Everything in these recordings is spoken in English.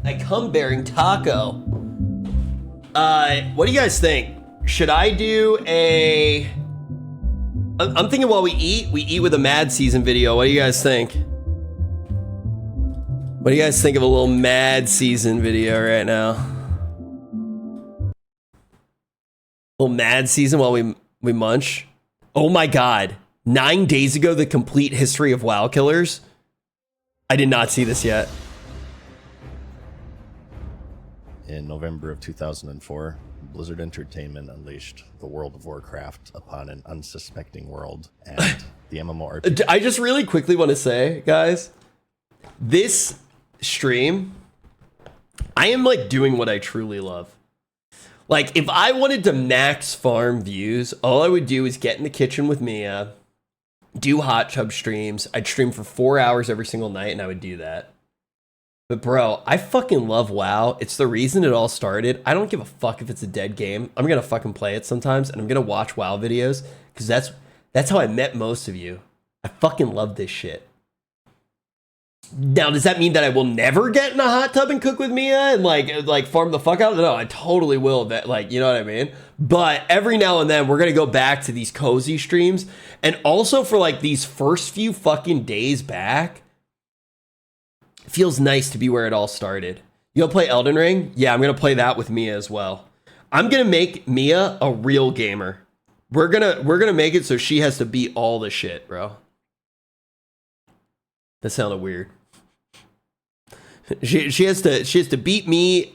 A cum-bearing taco. What do you guys think? Should I do a... I'm thinking while we eat with a Mad Season video. What do you guys think? What do you guys think of a little Mad Season video right now? A little Mad Season while we munch. Oh my god. 9 days ago, the complete history of WoW killers. I did not see this yet. In November of 2004, Blizzard Entertainment unleashed the World of Warcraft upon an unsuspecting world, and the MMORPG... I just really quickly want to say, guys, this stream, I am like doing what I truly love. Like, if I wanted to max farm views, all I would do is get in the kitchen with Mia, do hot tub streams. I'd stream for 4 hours every single night, and I would do that. But bro, I fucking love WoW. It's the reason it all started. I don't give a fuck if it's a dead game. I'm gonna fucking play it sometimes, and I'm gonna watch WoW videos, because that's how I met most of you. I fucking love this shit. Now, does that mean that I will never get in a hot tub and cook with Mia and like farm the fuck out? No, I totally will. That, like, you know what I mean? But every now and then we're gonna go back to these cozy streams, and also for like these first few fucking days back. It feels nice to be where it all started. You gonna play Elden Ring? Yeah, I'm gonna play that with Mia as well. I'm gonna make Mia a real gamer. We're gonna make it so she has to beat all the shit, bro. That sounded weird. She has to beat me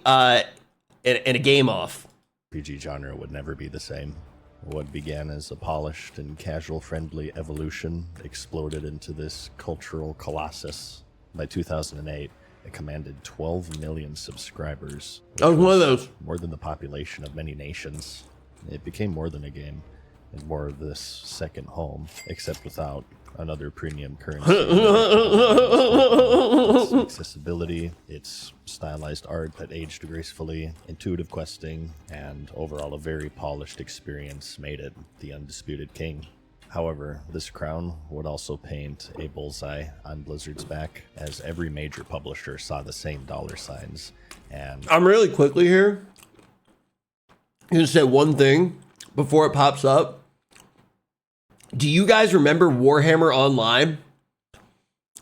in a game off. RPG genre would never be the same. What began as a polished and casual-friendly evolution exploded into this cultural colossus. By 2008, it commanded 12 million subscribers. I was one of those. More than the population of many nations. It became more than a game, and more of this second home, except without another premium currency. Its accessibility, its stylized art that aged gracefully, intuitive questing, and overall a very polished experience made it the undisputed king. However, this crown would also paint a bullseye on Blizzard's back, as every major publisher saw the same dollar signs. And I'm really quickly here going to say one thing before it pops up. Do you guys remember Warhammer Online?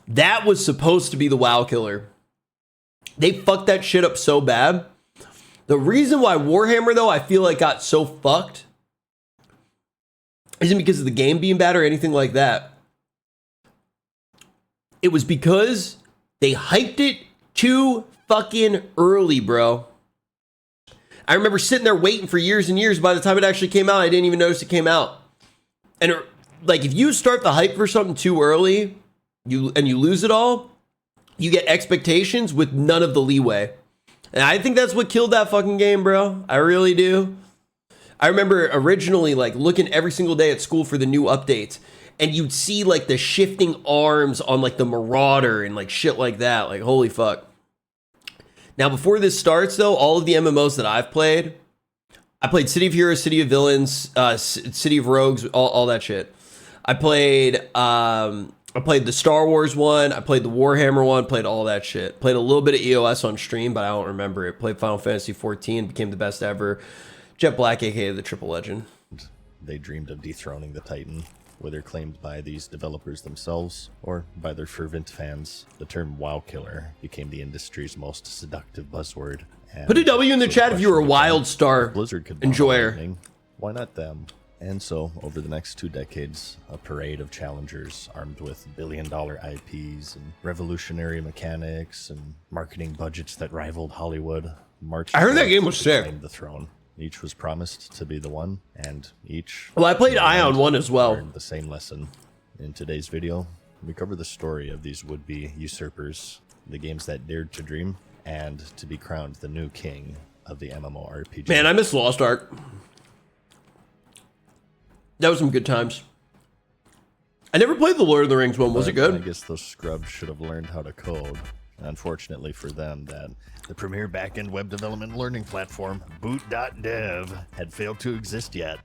That was supposed to be the WoW killer. They fucked that shit up so bad. The reason why Warhammer, though, I feel like got so fucked isn't because of the game being bad or anything like that. It was because they hyped it too fucking early, bro. I remember sitting there waiting for years and years. By the time it actually came out, I didn't even notice it came out. And like, if you start the hype for something too early, you lose it all, you get expectations with none of the leeway. And I think that's what killed that fucking game, bro. I really do. I remember originally like looking every single day at school for the new updates, and you'd see like the shifting arms on like the Marauder and like shit like that. Like, holy fuck. Now, before this starts though, all of the MMOs that I've played, I played City of Heroes, City of Villains, City of Rogues, all that shit. I played the Star Wars one, I played the Warhammer one, played all that shit. Played a little bit of EOS on stream, but I don't remember it. Played Final Fantasy 14, became the best ever. Jet Black, aka the Triple Legend. they dreamed of dethroning the Titan, whether claimed by these developers themselves or by their fervent fans. The term WoW killer became the industry's most seductive buzzword. Put a W in the chat if you were a WildStar Blizzard could enjoyer. Why not them? And so, over the next 2 decades, a parade of challengers armed with billion-dollar IPs and revolutionary mechanics and marketing budgets that rivaled Hollywood marched. I heard that game was sick. Claim the throne. Each was promised to be the one, and each. Well, I played Ion 1 as well. Learned the same lesson. In today's video, we cover the story of these would-be usurpers, the games that dared to dream, and to be crowned the new king of the MMORPG. Man, I miss Lost Ark. That was some good times. I never played the Lord of the Rings one. Was it good? I guess those scrubs should have learned how to code. Unfortunately for them, that the premier backend web development learning platform, boot.dev, had failed to exist yet.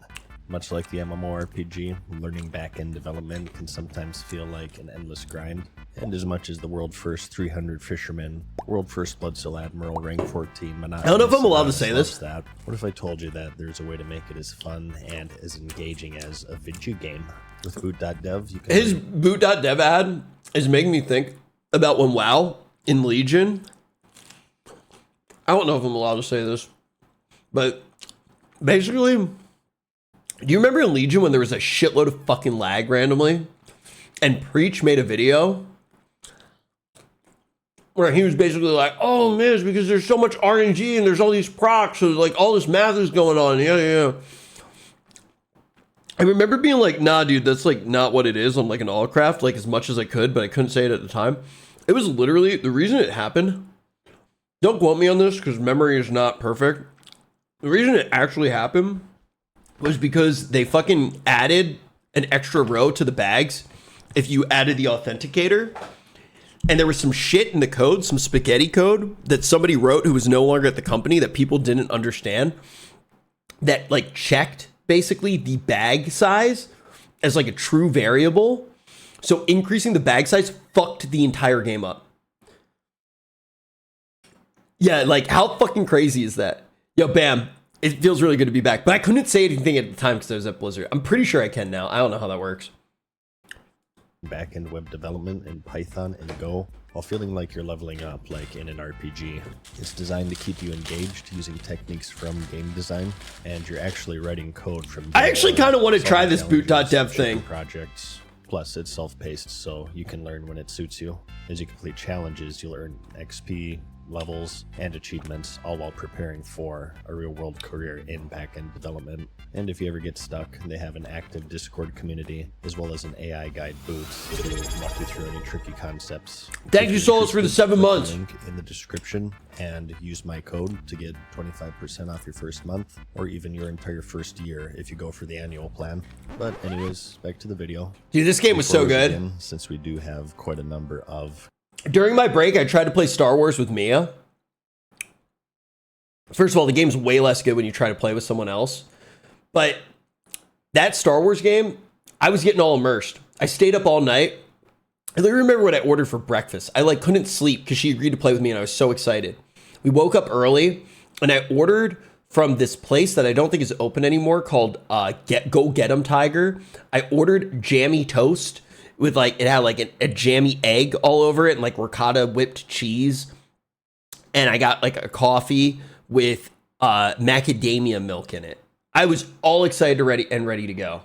Much like the MMORPG, learning back-end development can sometimes feel like an endless grind. And as much as the world first 300 fishermen, world first Bloodsoul Admiral, rank 14, I don't know if I'm allowed to say this. That. What if I told you that there's a way to make it as fun and as engaging as a video game? With boot.dev, you can... His boot.dev ad is making me think about when WoW in Legion... I don't know if I'm allowed to say this, but basically, do you remember in Legion when there was a shitload of fucking lag randomly? And Preach made a video where he was basically like, oh man, it's because there's so much RNG and there's all these procs, so like all this math is going on. Yeah. I remember being like, nah, dude, that's like not what it is on like an all-craft, like as much as I could, but I couldn't say it at the time. It was literally, the reason it happened, don't quote me on this because memory is not perfect. The reason it actually happened was because they fucking added an extra row to the bags if you added the authenticator. And there was some shit in the code, some spaghetti code that somebody wrote who was no longer at the company that people didn't understand, that like checked basically the bag size as like a true variable. So increasing the bag size fucked the entire game up. Yeah, like how fucking crazy is that? Yo, bam. It feels really good to be back. But I couldn't say anything at the time because I was at Blizzard. I'm pretty sure I can now. I don't know how that works. Back-end web development in Python and Go while feeling like you're leveling up like in an RPG. It's designed to keep you engaged using techniques from game design, and you're actually writing code from... I actually kind of want to try this boot.dev thing. Projects. Plus, it's self-paced, so you can learn when it suits you. As you complete challenges, you'll earn XP, levels, and achievements, all while preparing for a real-world career in back-end development. And if you ever get stuck, they have an active Discord community, as well as an AI guide booth to walk you through any tricky concepts. Thank you, Solus, for the 7 months. Link in the description, and use my code to get 25% off your first month, or even your entire first year if you go for the annual plan. But anyways, back to the video. Dude, this game was so good. Begin, since we do have quite a number of... During my break, I tried to play Star Wars with Mia. First of all, the game's way less good when you try to play with someone else. But that Star Wars game, I was getting all immersed. I stayed up all night. I literally remember what I ordered for breakfast. I like couldn't sleep because she agreed to play with me and I was so excited. We woke up early and I ordered from this place that I don't think is open anymore called Go Get 'em Tiger. I ordered jammy toast with like, it had like a jammy egg all over it and like ricotta whipped cheese. And I got like a coffee with macadamia milk in it. I was all excited ready to go.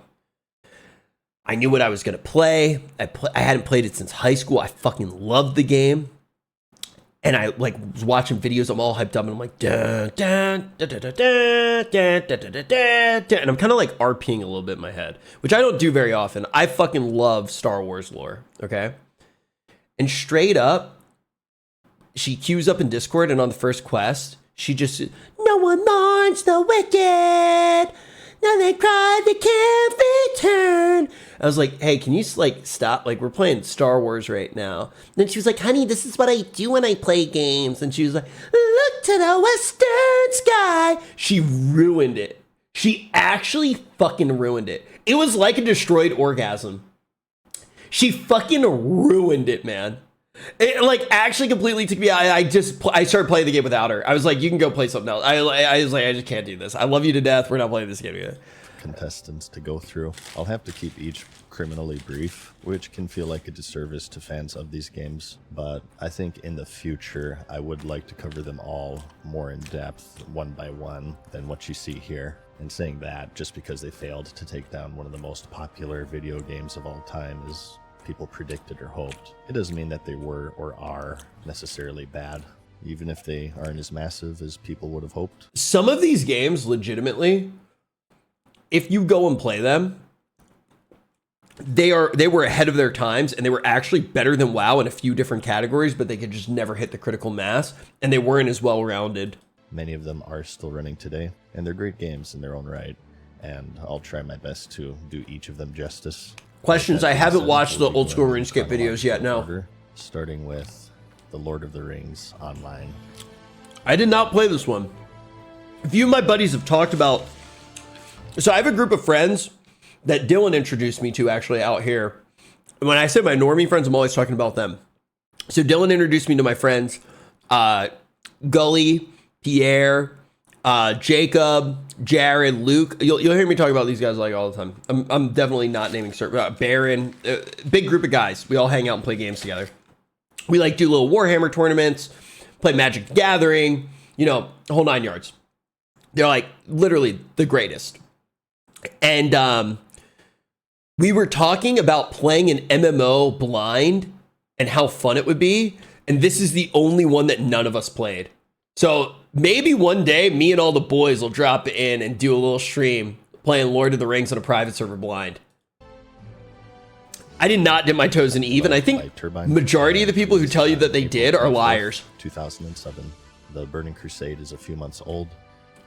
I knew what I was going to play. I hadn't played it since high school. I fucking loved the game. And I like was watching videos. I'm all hyped up and I'm like, dun, dun, dun, dun, dun, dun, dun, dun, dun, dun, dun. And I'm kind of like RPing a little bit in my head, which I don't do very often. I fucking love Star Wars lore, okay? And straight up, she queues up in Discord and on the first quest, she just, no one mourns the wicked. Now they cry, they can't return. I was like, hey, can you like stop? Like, we're playing Star Wars right now. And then she was like, honey, this is what I do when I play games. And she was like, look to the western sky. She ruined it. She actually fucking ruined it. It was like a destroyed orgasm. She fucking ruined it, man. It like actually completely took me out. I started playing the game without her. I was like, you can go play something else. I was like, I just can't do this. I love you to death. We're not playing this game yet. Contestants to go through. I'll have to keep each criminally brief, which can feel like a disservice to fans of these games, but I think in the future I would like to cover them all more in depth, one by one, than what you see here. And saying that just because they failed to take down one of the most popular video games of all time is people predicted or hoped. It doesn't mean that they were or are necessarily bad, even if they aren't as massive as people would have hoped. Some of these games, legitimately, if you go and play them, they were ahead of their times and they were actually better than WoW in a few different categories, but they could just never hit the critical mass and they weren't as well-rounded. Many of them are still running today, and they're great games in their own right, and I'll try my best to do each of them justice. Questions? I haven't watched the old school RuneScape videos yet, no. Starting with The Lord of the Rings Online. I did not play this one. A few of my buddies have talked about So I have a group of friends that Dylan introduced me to actually out here. When I say my normie friends, I'm always talking about them. So Dylan introduced me to my friends, Gully, Pierre, Jacob, Jared, Luke. You'll hear me talk about these guys like all the time. I'm definitely not naming certain. Baron, big group of guys. We all hang out and play games together. We like do little Warhammer tournaments, play Magic the Gathering, you know, the whole 9 yards. They're like literally the greatest. And we were talking about playing an MMO blind and how fun it would be. And this is the only one that none of us played. So maybe one day me and all the boys will drop in and do a little stream playing Lord of the Rings on a private server blind. I did not dip my toes in Eve, and I think majority of the people who tell you that they did are liars. 2007. The Burning Crusade is a few months old,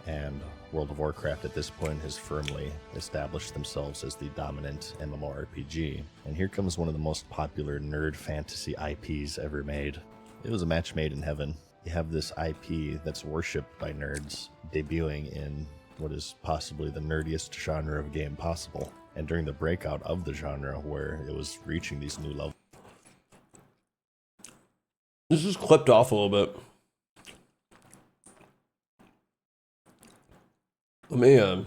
and World of Warcraft at this point has firmly established themselves as the dominant MMORPG. And here comes one of the most popular nerd fantasy IPs ever made. It was a match made in heaven. You have this IP that's worshipped by nerds, debuting in what is possibly the nerdiest genre of game possible. And during the breakout of the genre, where it was reaching these new levels. This is clipped off a little bit. Let me,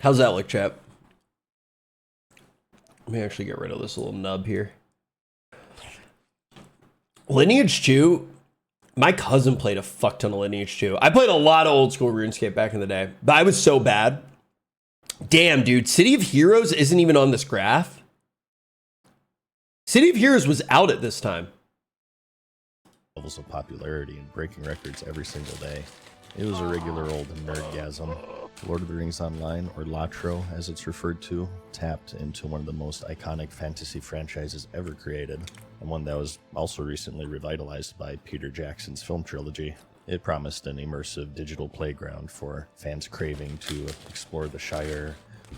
how's that look, chap? Let me actually get rid of this little nub here. Lineage 2, my cousin played a fuck ton of Lineage 2. I played a lot of old school RuneScape back in the day, but I was so bad. Damn, dude, City of Heroes isn't even on this graph. City of Heroes was out at this time. Levels of popularity and breaking records every single day. It was a regular old nerdgasm. Lord of the Rings Online, or LATRO as it's referred to, tapped into one of the most iconic fantasy franchises ever created, and one that was also recently revitalized by Peter Jackson's film trilogy. It promised an immersive digital playground for fans craving to explore the Shire,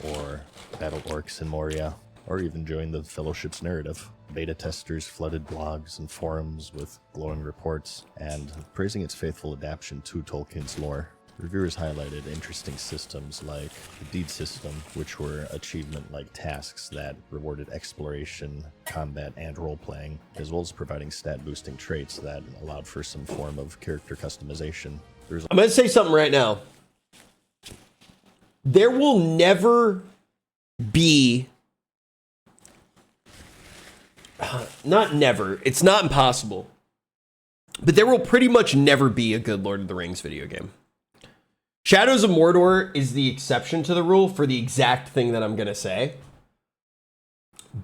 or battle orcs in Moria, or even join the Fellowship's narrative. Beta testers flooded blogs and forums with glowing reports and praising its faithful adaptation to Tolkien's lore. Reviewers highlighted interesting systems like the Deed system, which were achievement-like tasks that rewarded exploration, combat, and role-playing, as well as providing stat-boosting traits that allowed for some form of character customization. I'm going to say something right now. There will never be... Not never. It's not impossible. But there will pretty much never be a good Lord of the Rings video game. Shadows of Mordor is the exception to the rule for the exact thing that I'm going to say.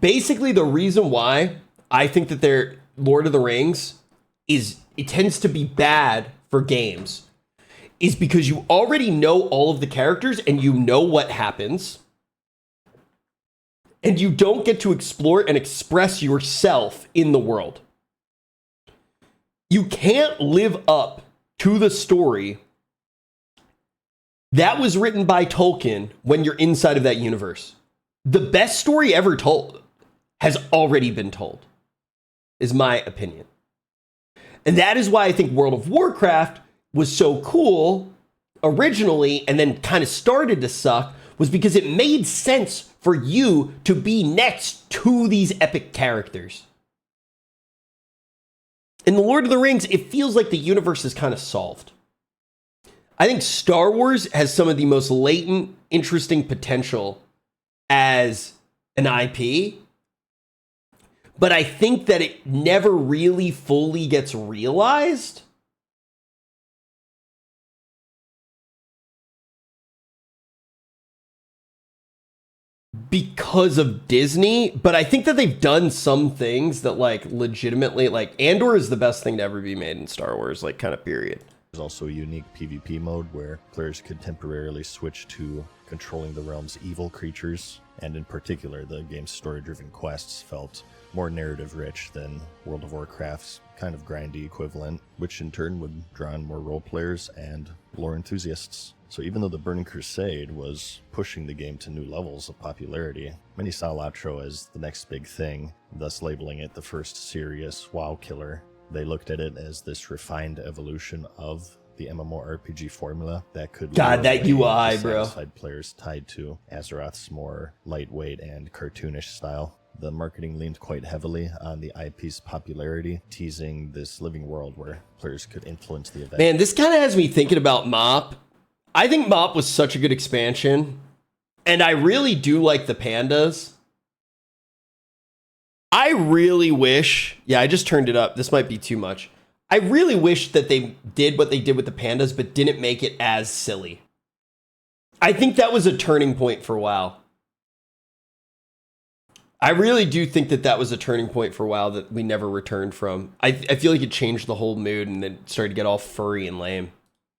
Basically, the reason why I think that their Lord of the Rings it tends to be bad for games is because you already know all of the characters and you know what happens. And you don't get to explore and express yourself in the world. You can't live up to the story that was written by Tolkien when you're inside of that universe. The best story ever told has already been told, is my opinion. And that is why I think World of Warcraft was so cool originally and then kind of started to suck, was because it made sense for you to be next to these epic characters. In The Lord of the Rings, it feels like the universe is kind of solved. I think Star Wars has some of the most latent, interesting potential as an IP, but I think that it never really fully gets realized. Because of Disney, but I think that they've done some things that like legitimately, like Andor is the best thing to ever be made in Star Wars, like kind of period. There's also a unique PvP mode where players could temporarily switch to controlling the realm's evil creatures, and in particular, the game's story-driven quests felt more narrative-rich than World of Warcraft's kind of grindy equivalent, which in turn would draw in more role players and lore enthusiasts. So even though the Burning Crusade was pushing the game to new levels of popularity, many saw Latro as the next big thing, thus labeling it the first serious WoW killer. They looked at it as this refined evolution of the MMORPG formula that could God, that UI, bro. satisfied players tied to Azeroth's more lightweight and cartoonish style. The marketing leaned quite heavily on the IP's popularity, teasing this living world where players could influence the event. Man, this kind of has me thinking about MoP. I think MoP was such a good expansion, and I really do like the pandas. I really wish... Yeah, I just turned it up. This might be too much. I really wish that they did what they did with the pandas, but didn't make it as silly. I think that was a turning point for WoW. I really do think that that was a turning point for WoW that we never returned from. I feel like it changed the whole mood and then started to get all furry and lame.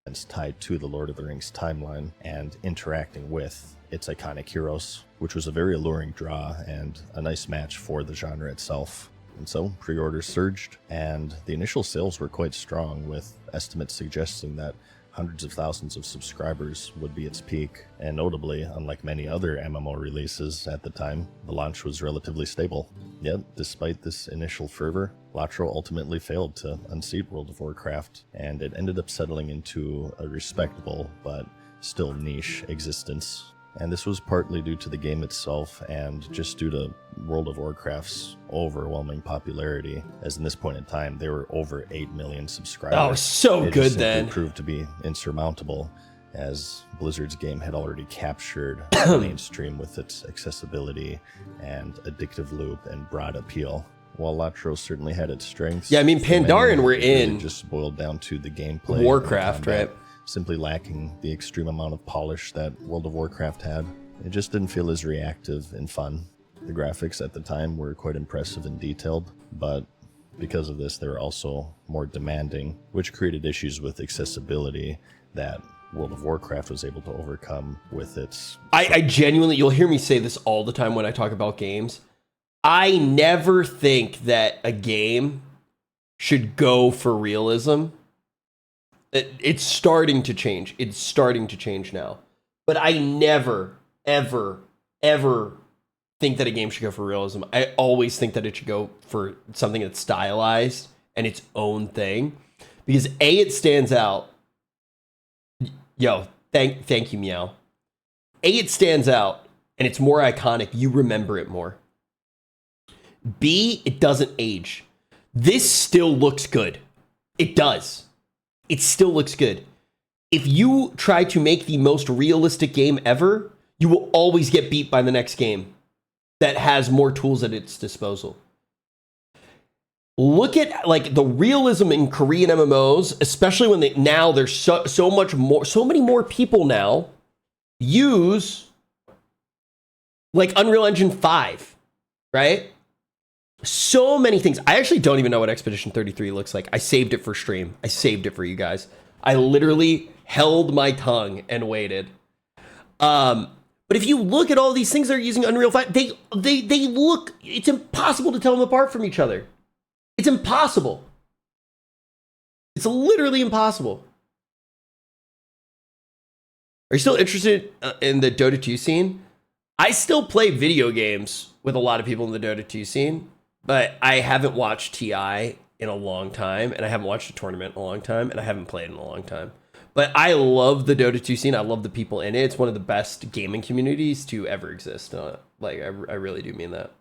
It's tied to the Lord of the Rings timeline and interacting with its iconic heroes, which was a very alluring draw and a nice match for the genre itself. And so pre-orders surged, and the initial sales were quite strong, with estimates suggesting that hundreds of thousands of subscribers would be its peak. And notably, unlike many other MMO releases at the time, the launch was relatively stable. Yet, despite this initial fervor, Latro ultimately failed to unseat World of Warcraft, and it ended up settling into a respectable but still niche existence. And this was partly due to the game itself and just due to World of Warcraft's overwhelming popularity, as in this point in time, they were over 8 million subscribers. Oh, so it good just then. It proved to be insurmountable, as Blizzard's game had already captured the mainstream with its accessibility and addictive loop and broad appeal. While Latro certainly had its strengths. Yeah, I mean, for many, Pandaren were it really in just boiled down to the gameplay. Warcraft, right? Simply lacking the extreme amount of polish that World of Warcraft had. It just didn't feel as reactive and fun. The graphics at the time were quite impressive and detailed, but because of this, they were also more demanding, which created issues with accessibility that World of Warcraft was able to overcome with its... I genuinely, you'll hear me say this all the time when I talk about games. I never think that a game should go for realism. It's starting to change. It's starting to change now. But I never, ever, ever think that a game should go for realism. I always think that it should go for something that's stylized and its own thing. Because A, it stands out. Yo, thank you, Meow. A, it stands out and it's more iconic. You remember it more. B, it doesn't age. This still looks good. It does. It still looks good. If you try to make the most realistic game ever, you will always get beat by the next game that has more tools at its disposal. Look at like the realism in Korean MMOs, especially when there's so many more people now use like Unreal Engine 5, right? So many things. I actually don't even know what Expedition 33 looks like. I saved it for stream. I saved it for you guys. I literally held my tongue and waited. But if you look at all these things that are using Unreal 5, they look, it's impossible to tell them apart from each other. It's impossible. It's literally impossible. Are you still interested in the Dota 2 scene? I still play video games with a lot of people in the Dota 2 scene, but I haven't watched TI in a long time, and I haven't watched a tournament in a long time, and I haven't played in a long time. But I love the Dota 2 scene. I love the people in it. It's one of the best gaming communities to ever exist. I really do mean that.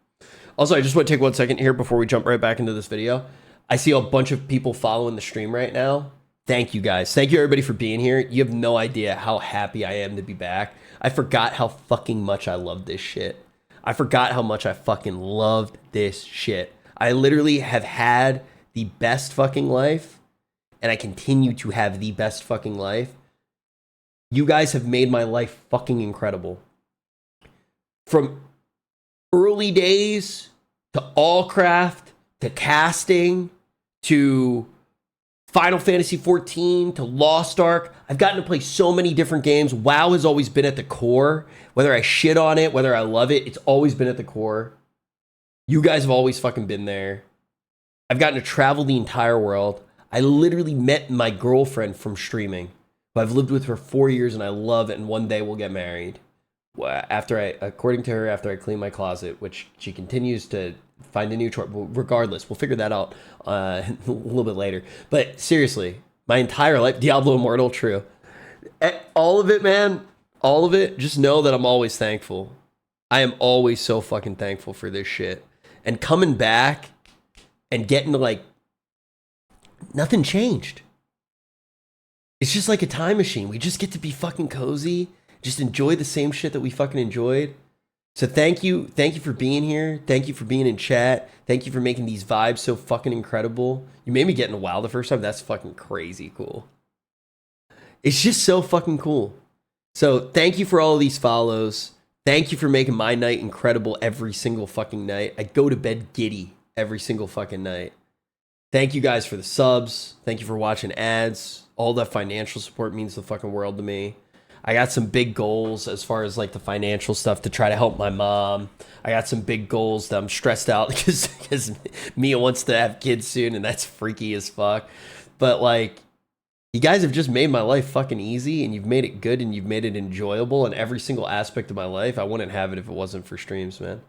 Also, I just want to take 1 second here before we jump right back into this video. I see a bunch of people following the stream right now. Thank you, guys. Thank you, everybody, for being here. You have no idea how happy I am to be back. I forgot how fucking much I love this shit. I forgot how much I fucking loved this shit. I literally have had the best fucking life, and I continue to have the best fucking life. You guys have made my life fucking incredible. From early days to Allcraft to casting to Final Fantasy XIV to Lost Ark. I've gotten to play so many different games. WoW has always been at the core. Whether I shit on it, whether I love it, it's always been at the core. You guys have always fucking been there. I've gotten to travel the entire world. I literally met my girlfriend from streaming. who I've lived with for 4 years and I love, and one day we'll get married. According to her, after I clean my closet, which she continues to find a new chore. Regardless, we'll figure that out a little bit later. But seriously, my entire life, Diablo Immortal, true. All of it, man. All of it. Just know that I'm always thankful. I am always so fucking thankful for this shit. And coming back and getting to like, nothing changed. It's just like a time machine. We just get to be fucking cozy. Just enjoy the same shit that we fucking enjoyed. So thank you for being here. Thank you for being in chat. Thank you for making these vibes so fucking incredible. You made me get into WoW the first time. That's fucking crazy cool. It's just so fucking cool. So thank you for all of these follows. Thank you for making my night incredible every single fucking night. I go to bed giddy every single fucking night. Thank you guys for the subs. Thank you for watching ads. All that financial support means the fucking world to me. I got some big goals as far as like the financial stuff to try to help my mom. I got some big goals that I'm stressed out because Mia wants to have kids soon and that's freaky as fuck. But like, you guys have just made my life fucking easy and you've made it good and you've made it enjoyable in every single aspect of my life. I wouldn't have it if it wasn't for streams, man.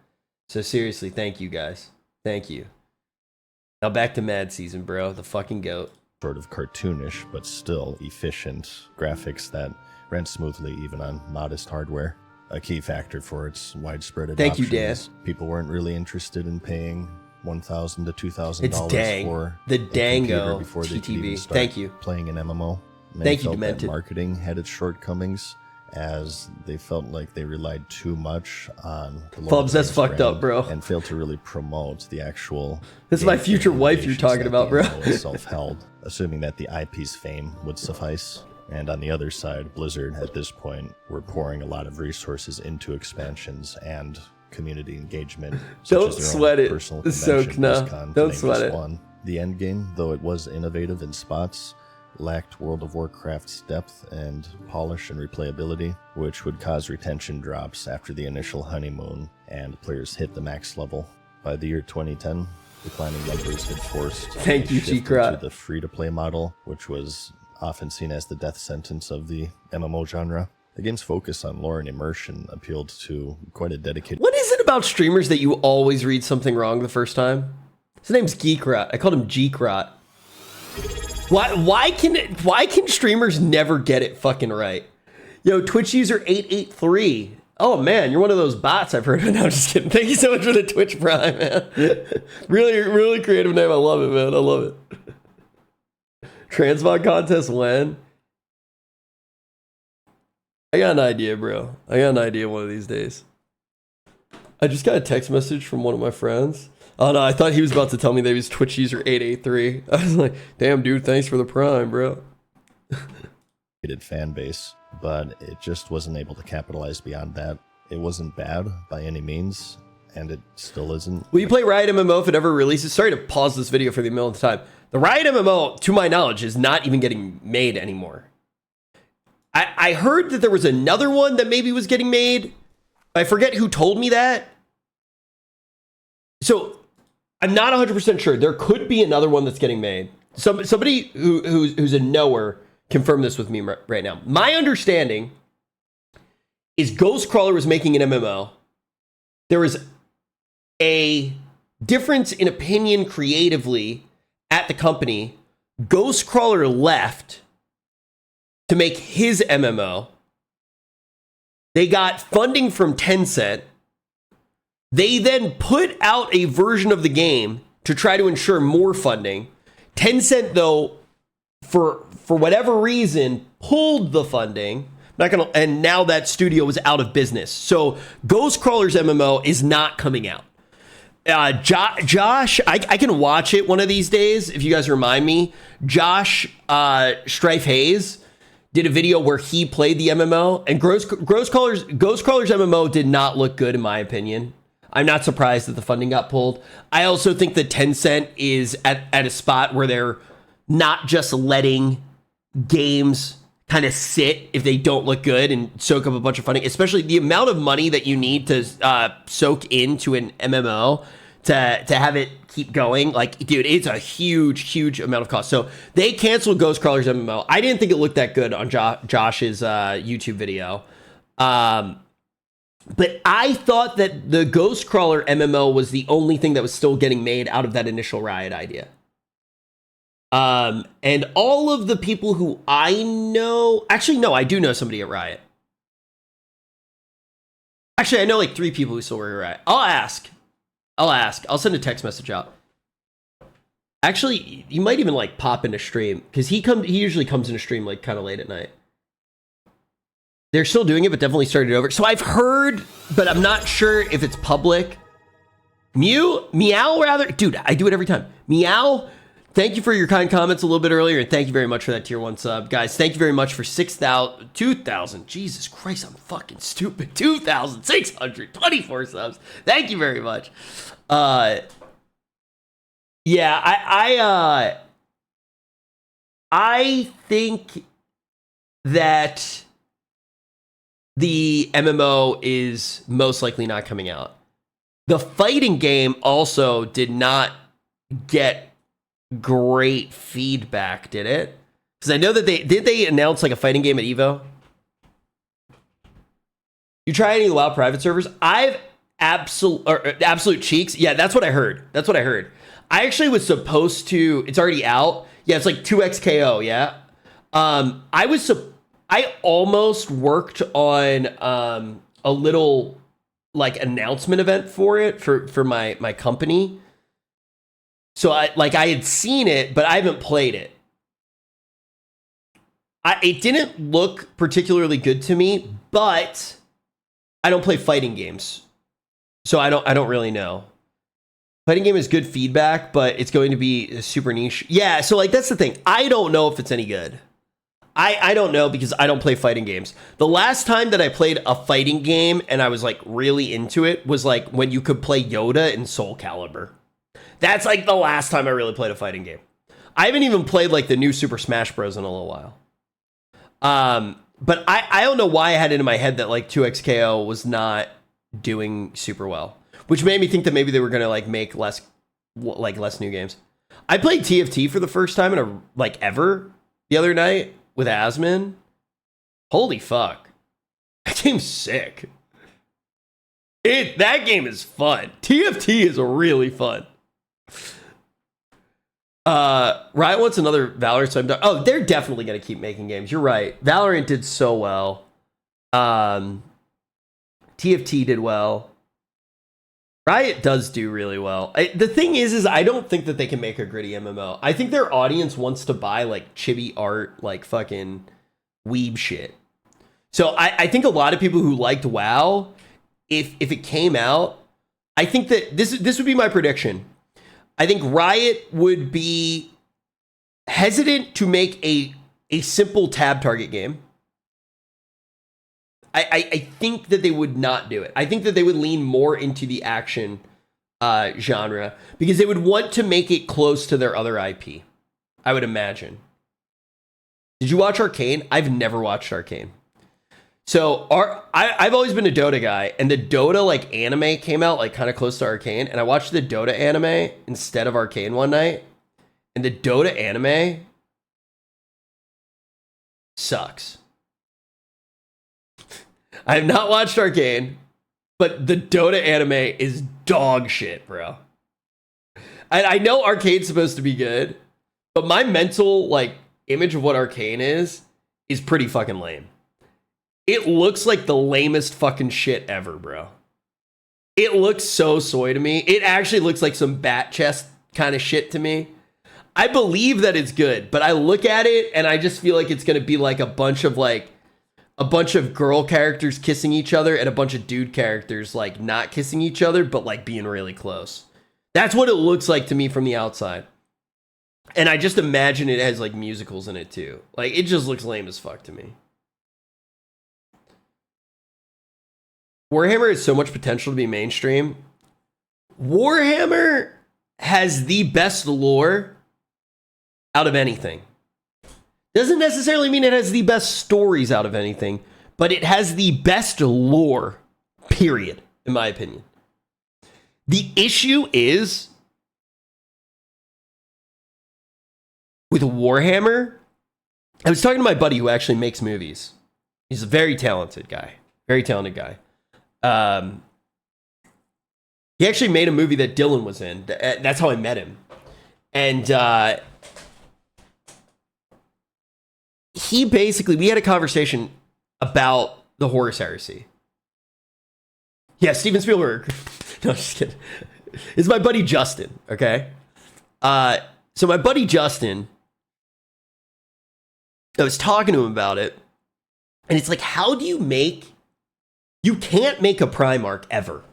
So seriously, thank you guys. Thank you. Now back to Mad Season, bro. The fucking GOAT. Sort of cartoonish, but still efficient graphics that ran smoothly even on modest hardware. A key factor for its widespread adoption. Thank you, Dan. People weren't really interested in paying $1,000 to $2,000 It's dang. for The a Dango computer before they could even TTV. start Thank you. playing an MMO. Many Thank you, felt that Demented. marketing had its shortcomings, as they felt like they relied too much on the Lord Fubs, of the that's Rings fucked up, brand bro. and failed to really promote the actual. This is my gameplay future wife you're innovations talking that about, the bro. MMO itself held, assuming that the IP's fame would suffice. And on the other side, Blizzard at this point were pouring a lot of resources into expansions and community engagement. Don't such as their sweat own it. personal It's so convention, knuh. BlizzCon, to Don't name sweat just it. one. The endgame, though it was innovative in spots, lacked World of Warcraft's depth and polish and replayability, which would cause retention drops after the initial honeymoon and players hit the max level. By the year 2010, declining numbers had forced Thank a you, shift G-Crot. into the free-to-play model, which was often seen as the death sentence of the MMO genre. The game's focus on lore and immersion appealed to quite a dedicated. What is it about streamers that you always read something wrong the first time? His name's Geekrot. I called him Geekrot. Why can streamers never get it fucking right? Yo, Twitch user 883. Oh man, you're one of those bots I've heard of. No, I'm just kidding. Thank you so much for the Twitch Prime, man. Really creative name. I love it, man. I love it. Transmog contest when? I got an idea, bro. I got an idea one of these days. I just got a text message from one of my friends. Oh no, I thought he was about to tell me that he was Twitch user 883. I was like, damn dude, thanks for the Prime, bro. Fan base, but it just wasn't able to capitalize beyond that. It wasn't bad by any means, and it still isn't. Will you play Riot MMO if it ever releases? Sorry to pause this video for the millionth time. The Riot MMO, to my knowledge, is not even getting made anymore. I heard that there was another one that maybe was getting made. I forget who told me that. So I'm not 100% sure. There could be another one that's getting made. Somebody who's a knower confirm this with me right now. My understanding is Ghostcrawler was making an MMO. There was a difference in opinion creatively at the company. Ghostcrawler left to make his MMO. They got funding from Tencent. They then put out a version of the game to try to ensure more funding. Tencent, though, for whatever reason, pulled the funding. And now that studio is out of business. So Ghostcrawler's MMO is not coming out. Josh, I can watch it one of these days if you guys remind me. Josh Strife Hayes did a video where he played the MMO, and Ghostcrawler's MMO did not look good in my opinion. I'm not surprised that the funding got pulled. I also think that Tencent is at a spot where they're not just letting games kind of sit if they don't look good and soak up a bunch of funding, especially the amount of money that you need to soak into an MMO to have it keep going. Like, dude, it's a huge amount of cost. So they canceled Ghost Crawlers MMO. I didn't think it looked that good on Josh's YouTube video. But I thought that the Ghost Crawler MMO was the only thing that was still getting made out of that initial Riot idea. And all of the people who I know, actually, no, I do know somebody at Riot. Actually, I know like 3 people who still work at Riot. I'll ask. I'll send a text message out. Actually, you might even like pop into stream because he usually comes into stream like kind of late at night. They're still doing it, but definitely started over. So I've heard, but I'm not sure if it's public. Meow rather. Dude, I do it every time. Meow. Thank you for your kind comments a little bit earlier, and thank you very much for that tier 1 sub. Guys, thank you very much for 2,000. Jesus Christ, I'm fucking stupid. 2,624 subs. Thank you very much. Yeah, I think that the MMO is most likely not coming out. The fighting game also did not get great feedback, did it? Because I know that they announce like a fighting game at Evo. You try any of the WoW private servers? I've absolute cheeks. Yeah, that's what I heard. I actually was supposed to. It's already out. Yeah, it's like 2xKO. Yeah. I almost worked on a little like announcement event for it for my company. So I had seen it, but I haven't played it. It didn't look particularly good to me, but I don't play fighting games, so I don't really know. Fighting game is good feedback, but it's going to be super niche. Yeah, so like that's the thing. I don't know if it's any good. I don't know because I don't play fighting games. The last time that I played a fighting game and I was like really into it was like when you could play Yoda in Soul Calibur. That's like the last time I really played a fighting game. I haven't even played like the new Super Smash Bros. In a little while. But I don't know why I had it in my head that like 2xKO was not doing super well, which made me think that maybe they were going to like make less new games. I played TFT for the first time ever the other night with Asmin. Holy fuck. That game's sick. That game is fun. TFT is really fun. Riot wants another Valorant, so I'm done. Oh, they're definitely going to keep making games. You're right. Valorant did so well. TFT did well. Riot does do really well. The thing is I don't think that they can make a gritty MMO. I think their audience wants to buy like chibi art, like fucking weeb shit. So I think a lot of people who liked WoW, if it came out, I think that this would be my prediction. I think Riot would be hesitant to make a simple tab target game. I think that they would not do it. I think that they would lean more into the action genre because they would want to make it close to their other IP, I would imagine. Did you watch Arcane? I've never watched Arcane. So I've always been a Dota guy, and the Dota like anime came out like kind of close to Arcane, and I watched the Dota anime instead of Arcane one night, and the Dota anime sucks. I have not watched Arcane, but the Dota anime is dog shit, bro. I know Arcane's supposed to be good, but my mental like image of what Arcane is pretty fucking lame. It looks like the lamest fucking shit ever, bro. It looks so soy to me. It actually looks like some bat chest kind of shit to me. I believe that it's good, but I look at it and I just feel like it's going to be like a bunch of girl characters kissing each other and a bunch of dude characters like not kissing each other, but like being really close. That's what it looks like to me from the outside. And I just imagine it has like musicals in it too. Like it just looks lame as fuck to me. Warhammer has so much potential to be mainstream. Warhammer has the best lore out of anything. Doesn't necessarily mean it has the best stories out of anything, but it has the best lore, period, in my opinion. The issue is with Warhammer. I was talking to my buddy who actually makes movies. He's a very talented guy. Very talented guy. He actually made a movie that Dylan was in. That's how I met him. And he basically, we had a conversation about the Horus Heresy. Yeah, Steven Spielberg. No, just kidding. It's my buddy Justin, okay? So my buddy Justin, I was talking to him about it, and it's like, how do you make... You can't make a Primarch ever.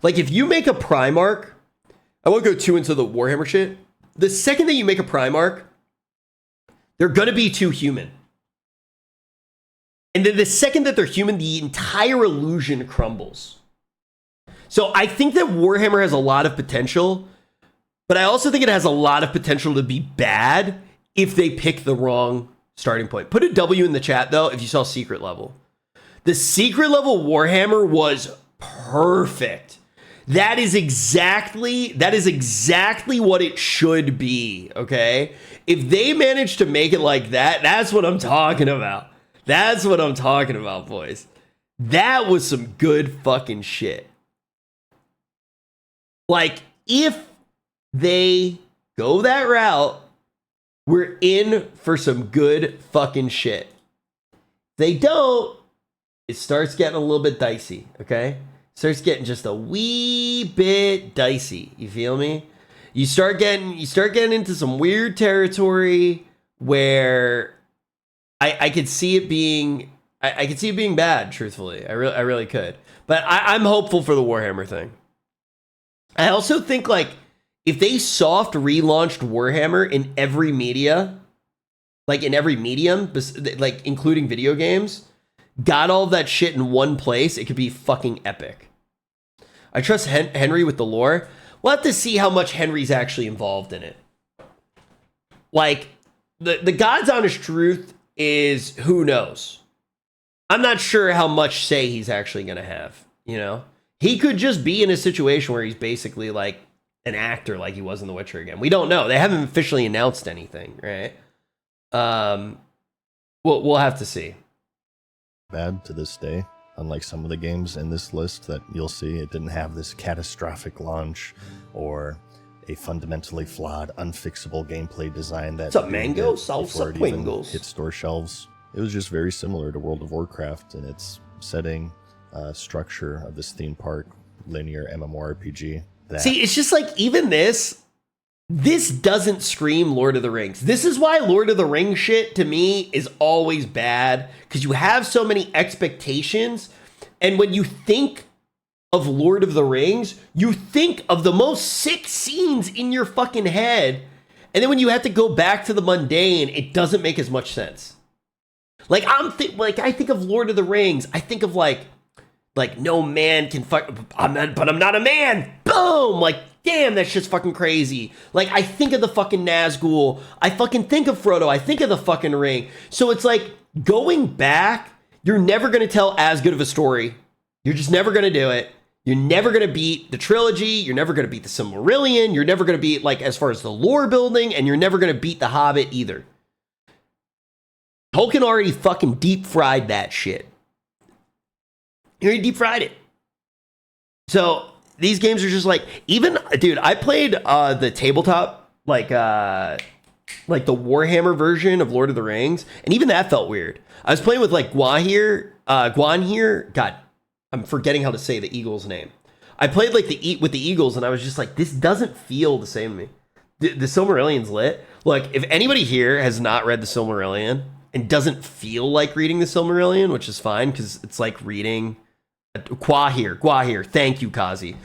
Like, if you make a Primarch, I won't go too into the Warhammer shit. The second that you make a Primarch, they're gonna be too human. And then the second that they're human, the entire illusion crumbles. So I think that Warhammer has a lot of potential, but I also think it has a lot of potential to be bad if they pick the wrong starting point. Put a W in the chat, though, if you saw Secret Level. The Secret Level Warhammer was perfect. That is exactly what it should be, okay? If they manage to make it like that, that's what I'm talking about. That's what I'm talking about, boys. That was some good fucking shit. Like, if they go that route, we're in for some good fucking shit. If they don't, it starts getting a little bit dicey, okay? Starts getting just a wee bit dicey. You feel me? You start getting into some weird territory where I could see it being I could see it being bad, truthfully. I really could. But I'm hopeful for the Warhammer thing. I also think, like, if they soft relaunched Warhammer in every media, like in every medium, like including video games, got all that shit in one place, it could be fucking epic. I trust Henry with the lore. We'll have to see how much Henry's actually involved in it. Like, the God's honest truth is, who knows? I'm not sure how much say he's actually going to have, you know? He could just be in a situation where he's basically like an actor like he was in The Witcher again. We don't know. They haven't officially announced anything, right? We'll have to see. Bad to this day. Unlike some of the games in this list that you'll see, it didn't have this catastrophic launch or a fundamentally flawed, unfixable gameplay design that... What's up, mango? Salsa Pringles. Hit store shelves. It was just very similar to World of Warcraft in its setting, structure of this theme park, linear MMORPG. See, it's just like, even this doesn't scream Lord of the Rings. This is why Lord of the Rings shit, to me, is always bad, because you have so many expectations, and when you think of Lord of the Rings, you think of the most sick scenes in your fucking head, and then when you have to go back to the mundane, it doesn't make as much sense. Like, I think of Lord of the Rings, I think of like no man can fuck, but I'm not a man. Boom! Like, damn, that shit's fucking crazy. Like, I think of the fucking Nazgul. I fucking think of Frodo. I think of the fucking ring. So it's like, going back, you're never going to tell as good of a story. You're just never going to do it. You're never going to beat the trilogy. You're never going to beat the Silmarillion. You're never going to beat, like, as far as the lore building, and you're never going to beat the Hobbit either. Tolkien already fucking deep fried that shit. He already deep fried it. So these games are just like, even, dude, I played the tabletop, like the Warhammer version of Lord of the Rings, and even that felt weird. I was playing with like Guanhir. God, I'm forgetting how to say the eagle's name. I played like with the eagles, and I was just like, this doesn't feel the same to me. The Silmarillion's lit. Look, if anybody here has not read the Silmarillion and doesn't feel like reading the Silmarillion, which is fine because it's like reading Guahir. Thank you, Kazi.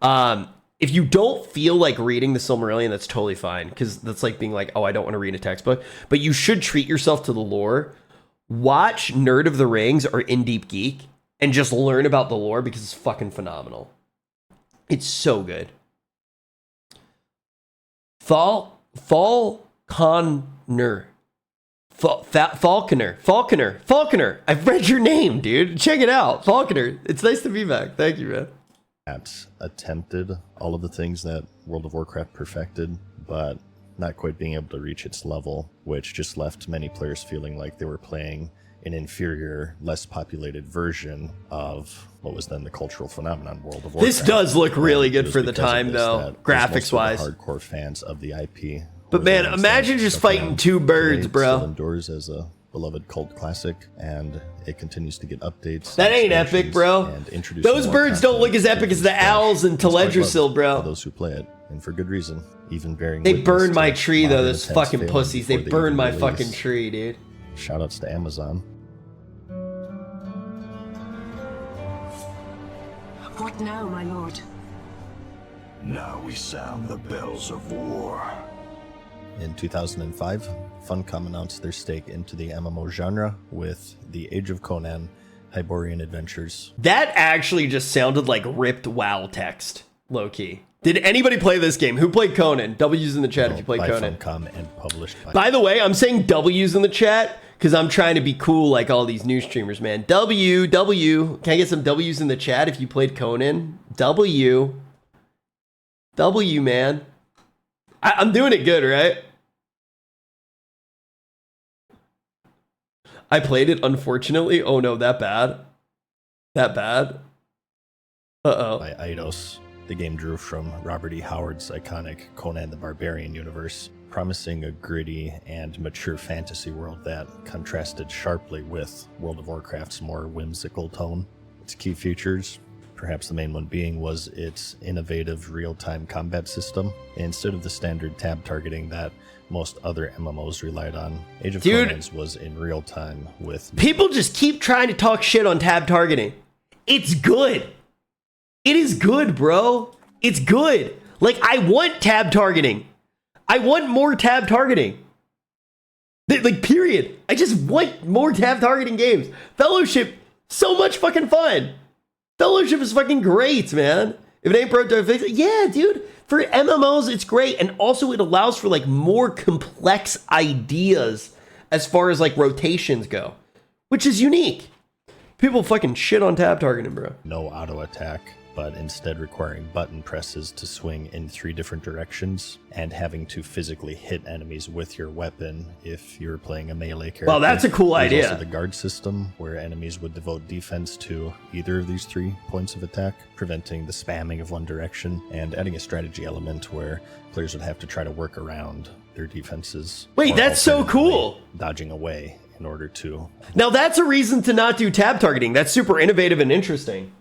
If you don't feel like reading the Silmarillion, that's totally fine, because that's like being like, oh, I don't want to read a textbook. But you should treat yourself to the lore. Watch Nerd of the Rings or In Deep Geek and just learn about the lore, because it's fucking phenomenal. It's so good. Falconer. Falconer. I've read your name, dude. Check it out. Falconer. It's nice to be back. Thank you, man. Apps attempted all of the things that World of Warcraft perfected, but not quite being able to reach its level, which just left many players feeling like they were playing an inferior, less populated version of what was then the cultural phenomenon World of Warcraft. This does look really good for the time, though, graphics-wise. Hardcore fans of the IP. But man, imagine just fighting two birds, bro. Still endures as a beloved cult classic, and it continues to get updates. That ain't epic, bro. Those birds don't look as epic as the owls in Teldrassil, bro. For those who play it, and for good reason. Even bearing. They burned my tree, though. Those fucking pussies. They burned my fucking tree, dude. Shoutouts to Amazon. What now, my lord? Now we sound the bells of war. In 2005, Funcom announced their stake into the MMO genre with the Age of Conan Hyborian Adventures. That actually just sounded like ripped WoW text, low-key. Did anybody play this game? Who played Conan? W's in the chat if you played Conan. Funcom and published by the way, I'm saying W's in the chat because I'm trying to be cool like all these new streamers, man. W. Can I get some W's in the chat if you played Conan? W, man. I'm doing it good, right? I played it, unfortunately. Oh no, that bad? That bad? Uh-oh. By Eidos. The game drew from Robert E. Howard's iconic Conan the Barbarian universe, promising a gritty and mature fantasy world that contrasted sharply with World of Warcraft's more whimsical tone. Its key features, perhaps the main one being, was its innovative real-time combat system. Instead of the standard tab targeting that most other MMOs relied on, Age of Conan's was in real time with... People just keep trying to talk shit on tab targeting. It's good. It is good, bro. It's good. Like, I want tab targeting. I want more tab targeting. Like, period. I just want more tab targeting games. Fellowship, so much fucking fun. Fellowship is fucking great, man. If it ain't broke, don't fix it. Yeah, dude. For MMOs, it's great. And also, it allows for, like, more complex ideas as far as, like, rotations go, which is unique. People fucking shit on tab targeting, bro. No auto attack, but instead requiring button presses to swing in 3 different directions and having to physically hit enemies with your weapon if you're playing a melee character. Well, that's a cool There's idea. Also the guard system, where enemies would devote defense to either of these 3 points of attack, preventing the spamming of one direction, and adding a strategy element where players would have to try to work around their defenses. Wait, that's so cool. Dodging away in order to... Now, that's a reason to not do tab targeting. That's super innovative and interesting.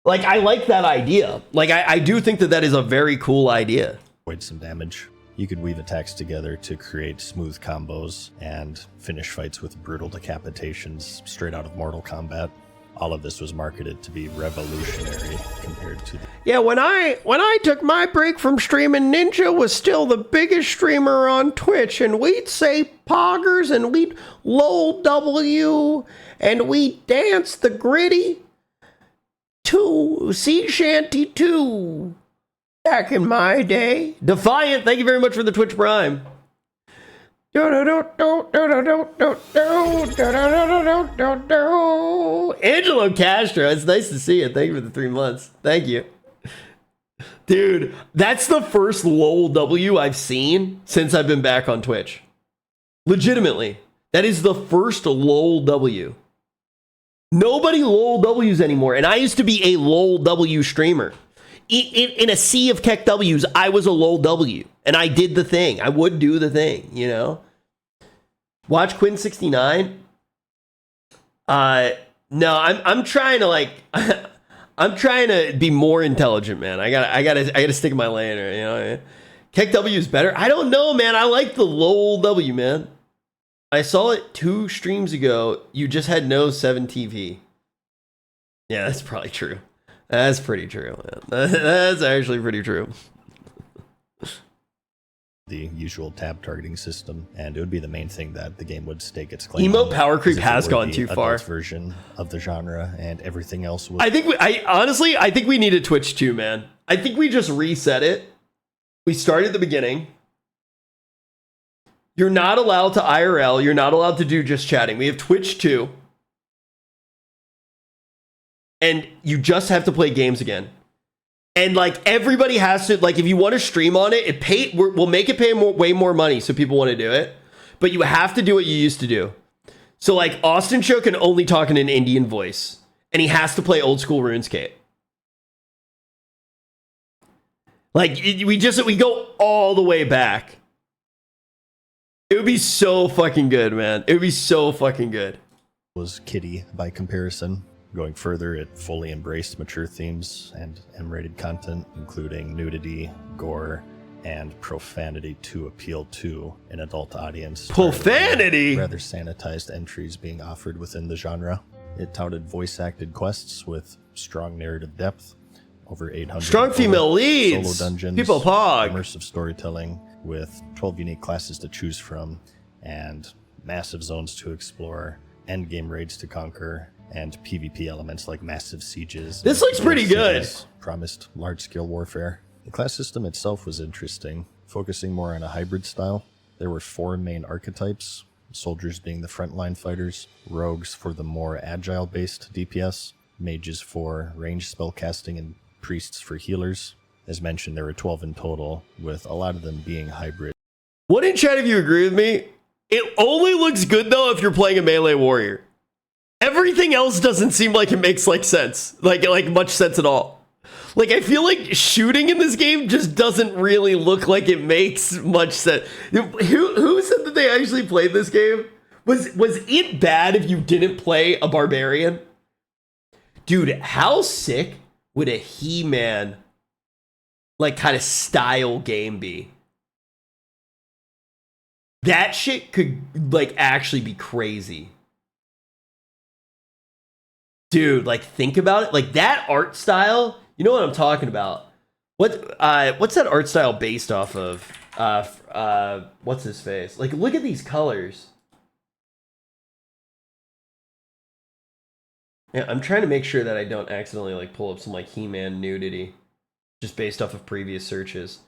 Like, I like that idea. Like, I do think that that is a very cool idea. Avoid some damage. You could weave attacks together to create smooth combos and finish fights with brutal decapitations straight out of Mortal Kombat. All of this was marketed to be revolutionary compared to the... Yeah, when I took my break from streaming, Ninja was still the biggest streamer on Twitch, and we'd say poggers, and we'd lol W, and we'd dance the gritty to Sea Shanty 2 back in my day. Defiant, thank you very much for the Twitch Prime. Angelo Castro, it's nice to see you. Thank you for the 3 months. Thank you. Dude, that's the first LOL W I've seen since I've been back on Twitch. Legitimately. That is the first LOL W. Nobody LOL W's anymore. And I used to be a LOL W streamer. In a sea of Keck W's, I was a LOL W. And I did the thing. I would do the thing, you know? Watch Quinn69. No, I'm trying to like I'm trying to be more intelligent, man. I gotta stick in my lane, or, you know. Keck W is better. I don't know, man. I like the LOL W, man. I saw it 2 streams ago. You just had no 7 TV. Yeah, that's probably true. That's pretty true, man. That's actually pretty true. The usual tab targeting system, and it would be the main thing that the game would stake its claim Emote on, power creep as if has it were gone the too far. adult version of the genre, and everything else was... I think we need a Twitch too, man. I think we just reset it. We start at the beginning. You're not allowed to IRL. You're not allowed to do just chatting. We have Twitch too. And you just have to play games again. And like everybody has to, like if you want to stream on it, we'll make it pay way more money so people want to do it. But you have to do what you used to do. So like Austin Show can only talk in an Indian voice. And he has to play old school RuneScape. Like we go all the way back. It would be so fucking good, man. It would be so fucking good. Was Kitty by comparison. Going further, it fully embraced mature themes and M-rated content, including nudity, gore, and profanity to appeal to an adult audience. Profanity? Rather sanitized entries being offered within the genre. It touted voice-acted quests with strong narrative depth, over 800 strong female leads, solo dungeons, people pog, immersive storytelling with 12 unique classes to choose from, and massive zones to explore, endgame raids to conquer, and PvP elements like massive sieges. This looks pretty good. Promised large-scale warfare. The class system itself was interesting, focusing more on a hybrid style. There were 4 main archetypes, soldiers being the frontline fighters, rogues for the more agile-based DPS, mages for range spellcasting, and priests for healers. As mentioned, there were 12 in total, with a lot of them being hybrid. What in chat if you agree with me? It only looks good though if you're playing a melee warrior. Everything else doesn't seem like it makes like sense, like much sense at all. Like I feel like shooting in this game just doesn't really look like it makes much sense. Who said that they actually played this game? Was it bad if you didn't play a barbarian? Dude, how sick would a He-Man like kind of style game be? That shit could like actually be crazy. Dude, like think about it. Like that art style, you know what I'm talking about. What's that art style based off of? What's his face? Like look at these colors. Yeah, I'm trying to make sure that I don't accidentally like pull up some like He-Man nudity just based off of previous searches.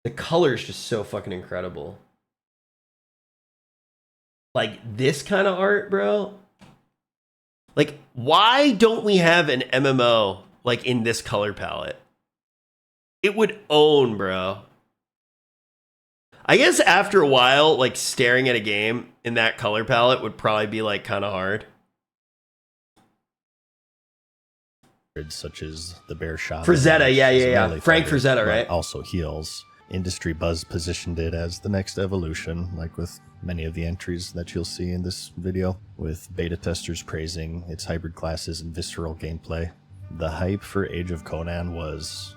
The color is just so fucking incredible. Like this kind of art, bro. Like, why don't we have an MMO like in this color palette? It would own, bro. I guess after a while, like staring at a game in that color palette would probably be like kind of hard. Such as the Bear Shot. Frazetta, yeah. Frank Frazetta, right? Also heals. Industry Buzz positioned it as the next evolution, like with many of the entries that you'll see in this video, with beta testers praising its hybrid classes and visceral gameplay. The hype for Age of Conan was